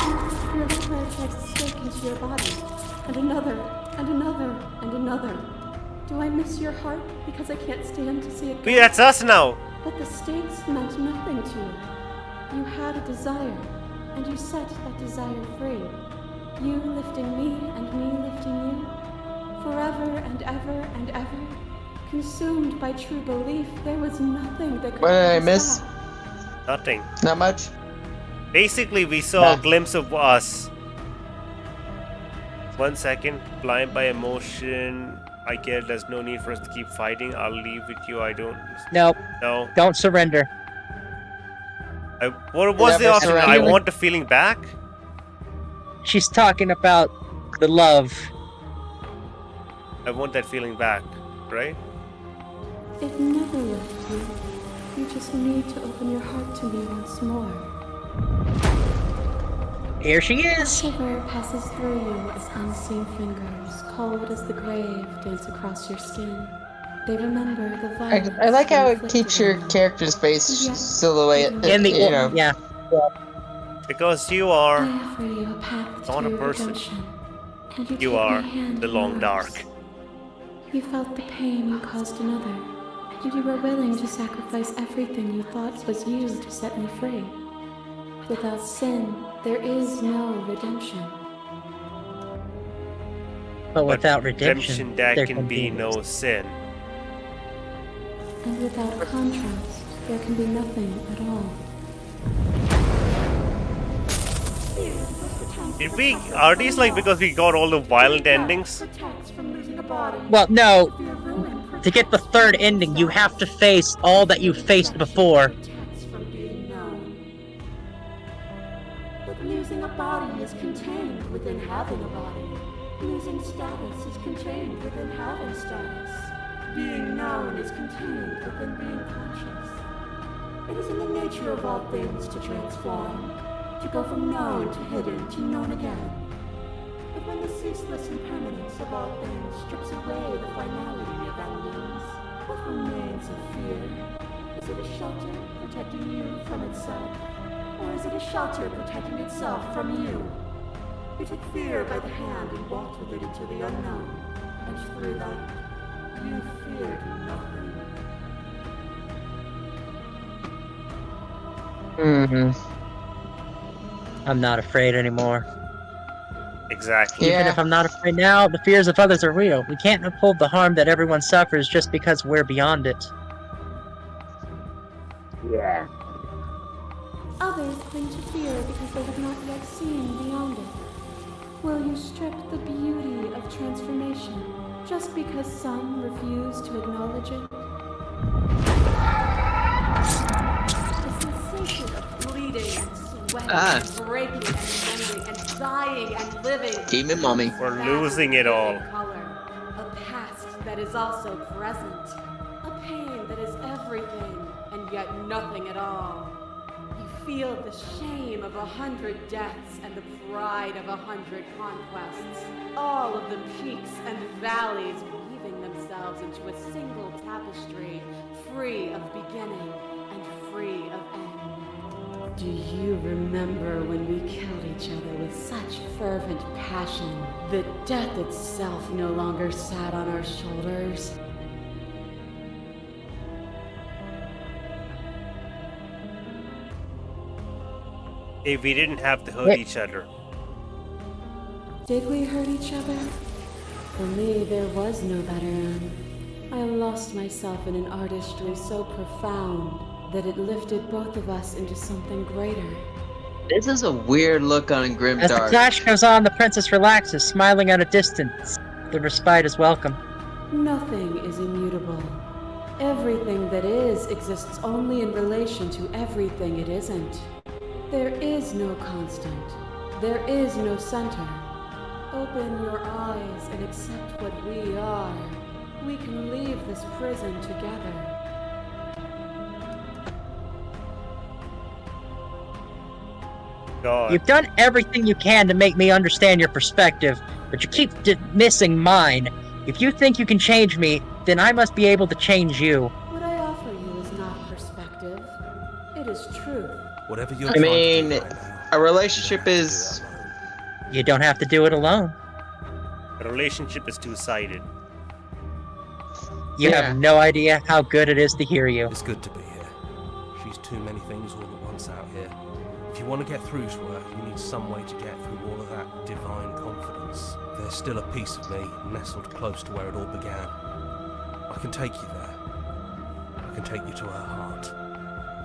Your liquid takes a stake into your body, and another, and another, and another. Do I miss your heart because I can't stand to see it go? That's us now. But the stakes meant nothing to you. You had a desire, and you set that desire free. You lifting me and me lifting you. Forever and ever and ever. Consumed by true belief, there was nothing that could What did I miss? Nothing. Not much? Basically, we saw a glimpse of us. 1 second. Blind by emotion. I get there's no need for us to keep fighting. I'll leave with you. I don't... Nope. No. Don't surrender. What was the option? I want the feeling back? She's talking about the love. I want that feeling back, right? It never left you. You just need to open your heart to me once more. Here she is! A shiver passes through you as unseen fingers, cold as the grave, dance across your skin. They remember the violence. I like how it inflicted keeps your on them. character's face silhouette. In the you know. yeah. Because you are I offer you a path not to a your person. redemption, and you You take are my hand the in long yours. dark. You felt the pain you caused another, and you were willing to sacrifice everything you thought was you to set me free. Without sin, there is no redemption. But without redemption, there can be no sin. And without contrast, there can be nothing at all. Did we... Are these like because we got all the violent endings? Well, no. To get the third ending, you have to face all that you faced before. But losing a body is contained within having a body. Losing status is contained within having status. Being known is contained within being conscious. It is in the nature of all things to transform, to go from known to hidden to known again. But when the ceaseless impermanence of all things strips away the finality of endings, what remains of fear? Is it a shelter protecting you from itself? Or is it a shelter protecting itself from you? You took fear by the hand and walked with it into the unknown, and through that, you feared nothing. I'm not afraid anymore. Exactly. Even if I'm not afraid now, the fears of others are real. We can't uphold the harm that everyone suffers just because we're beyond it. Yeah. Others cling to fear because they have not yet seen beyond it. Will you strip the beauty of transformation just because some refuse to acknowledge it? The sensation of bleeding and sweating and breaking and mending and dying and living. Demon mommy. We're losing it all. Color. A past that is also present. A pain that is everything and yet nothing at all. You feel the shame of 100 deaths and the pride of 100 conquests. All of the peaks and valleys weaving themselves into a single tapestry, free of beginning and free of end. Do you remember when we killed each other with such fervent passion that death itself no longer sat on our shoulders? If we didn't have to hurt each other. Did we hurt each other? For me, there was no better end. I lost myself in an artistry so profound that it lifted both of us into something greater. This is a weird look on As the Grimdark. clash goes on, the princess relaxes, smiling at a distance. The respite is welcome. Nothing is immutable. Everything that is exists only in relation to everything it isn't. There is no constant. There is no center. Open your eyes and accept what we are. We can leave this prison together. God. You've done everything you can to make me understand your perspective, but you keep missing mine. If you think you can change me, then I must be able to change you. What I offer you is not perspective. It is truth. Whatever you're I trying mean, to do right now, a relationship you don't have to is. do it alone. You don't have to do it alone. The relationship is two-sided. You Yeah. have no idea how good it is to hear you. It's good to be here. She's too many things all at once out here. If you want to get through to her, you need some way to get through all of that divine confidence. There's still a piece of me nestled close to where it all began. I can take you there. I can take you to her heart.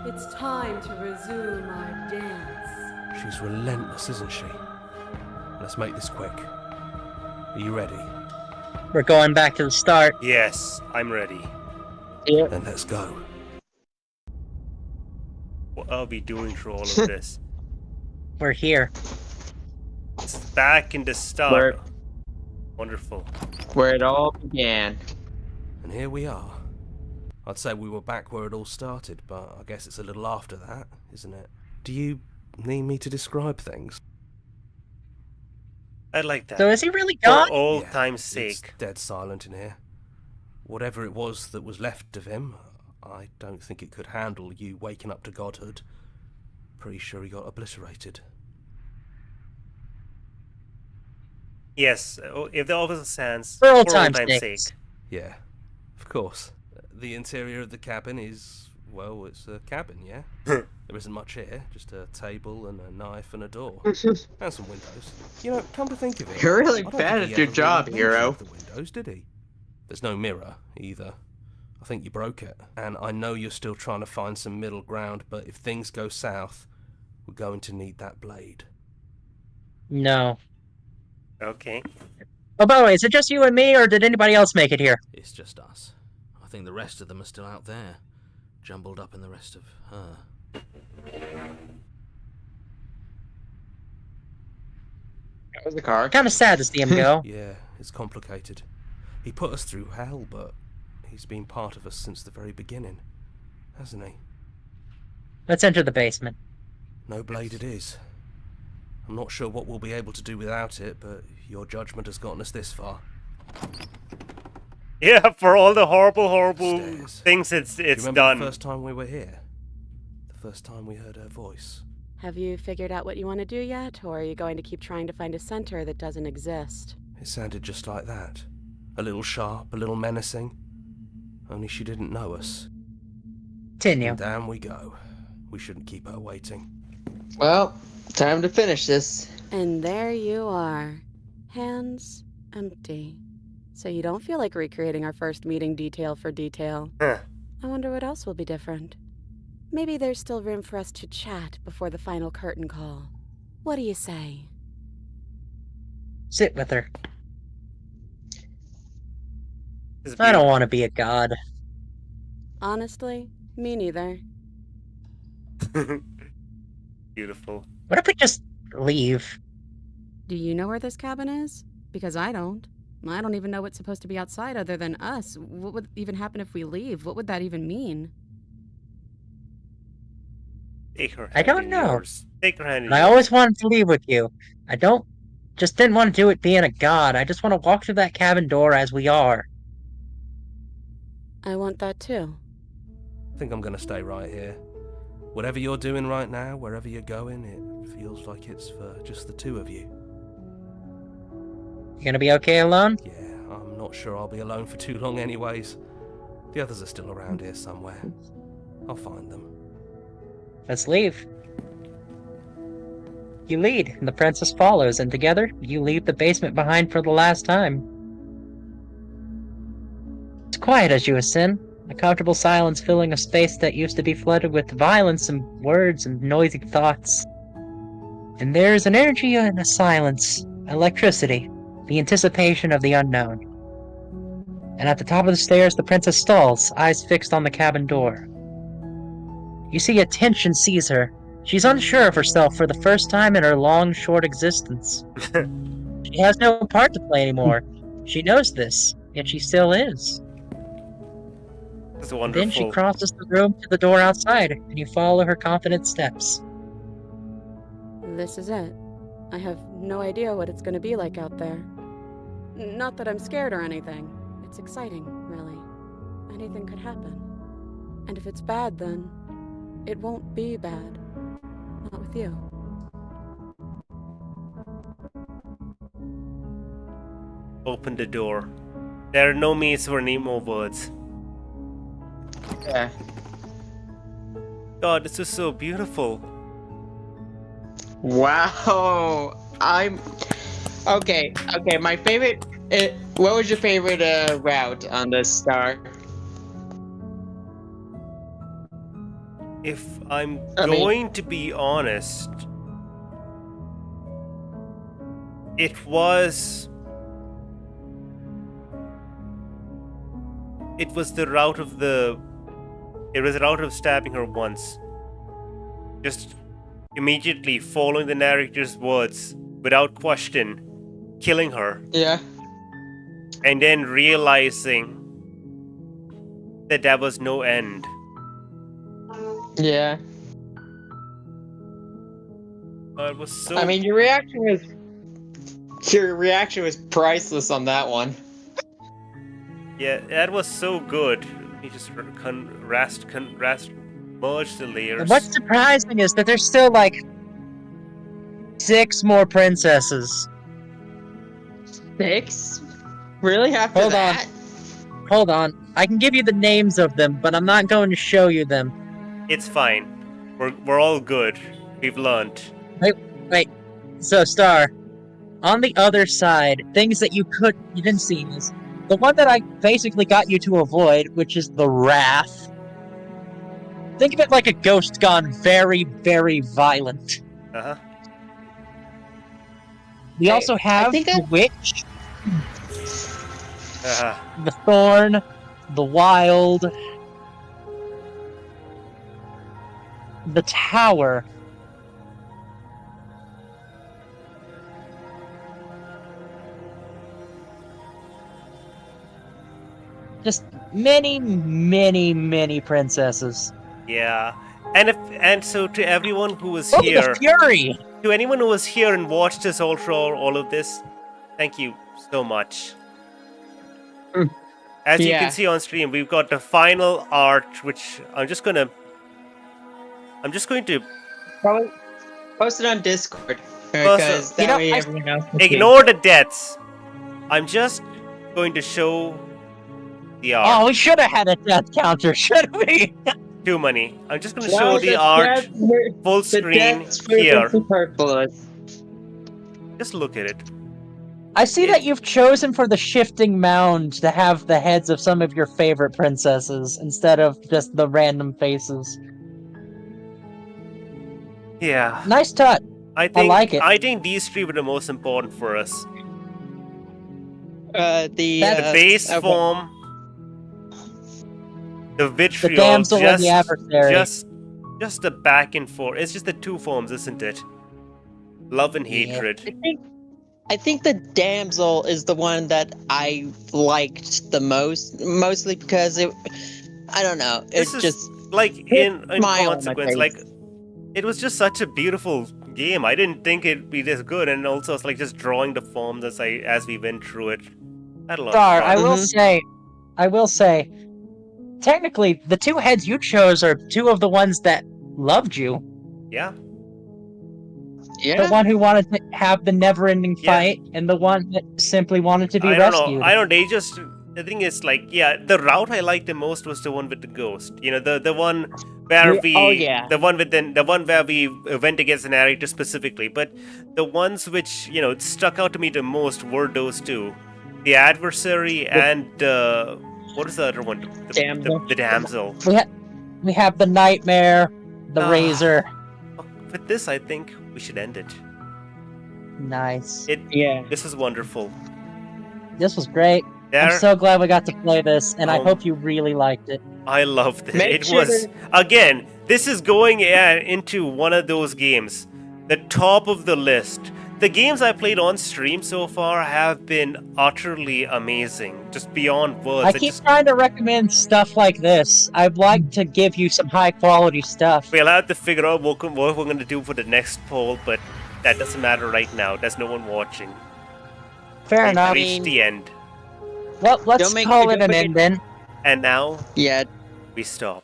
It's time to resume our dance. She's relentless, isn't she? Let's make this quick. Are you ready? We're going back to the start. Yes, I'm ready. Then let's go. What are we doing through all of this? We're here. It's back in the start. Where- Wonderful. Where it all began. And here we are. I'd say we were back where it all started, but I guess it's a little after that, isn't it? Do you need me to describe things? I like that. So is he really For gone? old Yeah, time's It's sake. dead silent in here. Whatever it was that was left of him, I don't think it could handle you waking up to godhood. Pretty sure he got obliterated. Yes, if the officer stands, For old for old time's time's sake. sake. Yeah, of course. The interior of the cabin is, well, it's a cabin, yeah? There isn't much here, just a table and a knife and a door. And some windows. You know, come to think of it, You're really I don't bad think at he your ever job, really hero. mentioned the windows, did he? There's no mirror, either. I think you broke it. And I know you're still trying to find some middle ground, but if things go south, we're going to need that blade. No. Okay. Oh, by the way, is it just you and me, or did anybody else make it here? It's just us. I think the rest of them are still out there, jumbled up in the rest of her. That was the car. Kind of sad to see him go. Yeah, it's complicated. He put us through hell, but he's been part of us since the very beginning, hasn't he? Let's enter the basement. No blade it is. I'm not sure what we'll be able to do without it, but your judgment has gotten us this far. Yeah, for all the horrible Stairs. things Do you it's remember done. the first time we were here? The first time we heard her voice? Have you figured out what you want to do yet, or are you going to keep trying to find a center that doesn't exist? It sounded just like that. A little sharp, a little menacing. Only she didn't know us. Continue. And down we go. We shouldn't keep her waiting. Well, time to finish this. And there you are. Hands empty. So you don't feel like recreating our first meeting detail for detail. Huh. I wonder what else will be different. Maybe there's still room for us to chat before the final curtain call. What do you say? Sit with her. This is I don't want to be a god. Honestly, me neither. Beautiful. What if we just leave? Do you know where this cabin is? Because I don't. I don't even know what's supposed to be outside other than us. What would even happen if we leave? What would that even mean? Take her hand I don't in know. yours. Take her hand in And I yours. always wanted to leave with you. I just didn't want to do it being a god. I just want to walk through that cabin door as we are. I want that too. I think I'm gonna stay right here. Whatever you're doing right now, wherever you're going, it feels like it's for just the two of you. You gonna be okay alone? Yeah, I'm not sure I'll be alone for too long anyways. The others are still around here somewhere. I'll find them. Let's leave. You lead, and the princess follows, and together, you leave the basement behind for the last time. quiet as you ascend, a comfortable silence filling a space that used to be flooded with violence and words and noisy thoughts. And there's an energy and a silence, electricity, the anticipation of the unknown. And at the top of the stairs, the princess stalls, eyes fixed on the cabin door. You see a tension seize her. She's unsure of herself for the first time in her long, short existence. She has no part to play anymore. She knows this, yet she still is. That's And then she wonderful. crosses the room to the door outside, and you follow her confident steps. This is it. I have no idea what it's going to be like out there. Not that I'm scared or anything. It's exciting, really. Anything could happen. And if it's bad, then it won't be bad. Not with you. Open the door. There are no means for any more words. Yeah. God, this is so beautiful. Wow. Okay. My favorite. What was your favorite route on the star? If I'm I mean- going to be honest, it was the route of stabbing her once. Just immediately following the narrator's words without question, killing her, Yeah. and then realizing that there was no end. Yeah. It was so. I mean, your reaction was priceless on that one. Yeah, that was so good. He just merged the layers. And what's surprising is that there's still like 6 more princesses. 6? Really? After Hold on. that? Hold on. I can give you the names of them, but I'm not going to show you them. It's fine. We're all good. We've learned. Wait. So, Star, on the other side, things that you didn't see is the one that I basically got you to avoid, which is the Wrath. Think of it like a ghost gone very, very violent. Uh-huh. We also have think the Witch, Uh-huh. the Thorn, the Wild, the Tower. Just many, many, many princesses. Yeah. And so to everyone who was Oh, here, the Fury! to anyone who was here and watched us all through all of this, thank you so much. As you Yeah. can see on stream, we've got the final art, which I'm just going to Probably post it on Discord. Also, Because that you know, way I- everyone else can see. ignore the deaths. I'm just going to show the art. Oh, we should have had a death counter, should we? Too many. I'm just going to No, show the art full The screen deaths were here. superfluous. Just look at it. I see that you've chosen for the shifting mound to have the heads of some of your favorite princesses instead of just the random faces. Yeah. Nice touch. I think like it. I think these 3 were the most important for us. The That's The base okay. form, the The vitriol, damsel and the adversary. just the back and forth. It's just the 2 forms, isn't it? Love and Yeah. hatred. I think the damsel is the one that I liked the most, mostly because I don't know, This it is just like in smile on my consequence, face. like it was just such a beautiful game. I didn't think it'd be this good, and also it's like just drawing the forms as we went through it. I had a lot Star, of I fun. will say, technically, the 2 heads you chose are 2 of the ones that loved you. Yeah. yeah. The one who wanted to have the never-ending Yeah. fight, and the one that simply wanted to be I don't rescued. know. I don't. They just. The thing is, like, yeah, the route I liked the most was the one with the ghost. You know, the one where we. Oh, yeah. The one where we went against the narrator specifically. But the ones which stuck out to me the most were those 2, the adversary and What is the other one? Damsel. The damsel. We have the nightmare, the Ah. razor. With this, I think we should end it. Nice. Yeah. This is wonderful. This was great. There, I'm so glad we got to play this, and I Oh. hope you really liked it. I loved it. Make It sure was again. This is going into one of those games, the top of the list. The games I played on stream so far have been utterly amazing, just beyond words. I keep trying to recommend stuff like this. I'd like to give you some high quality stuff. We'll have to figure out what we're going to do for the next poll, but that doesn't matter right now. There's no one watching. Fair We've enough. reached the end, Well, let's Don't make- call it don't an make end then. and now Yeah. we stop.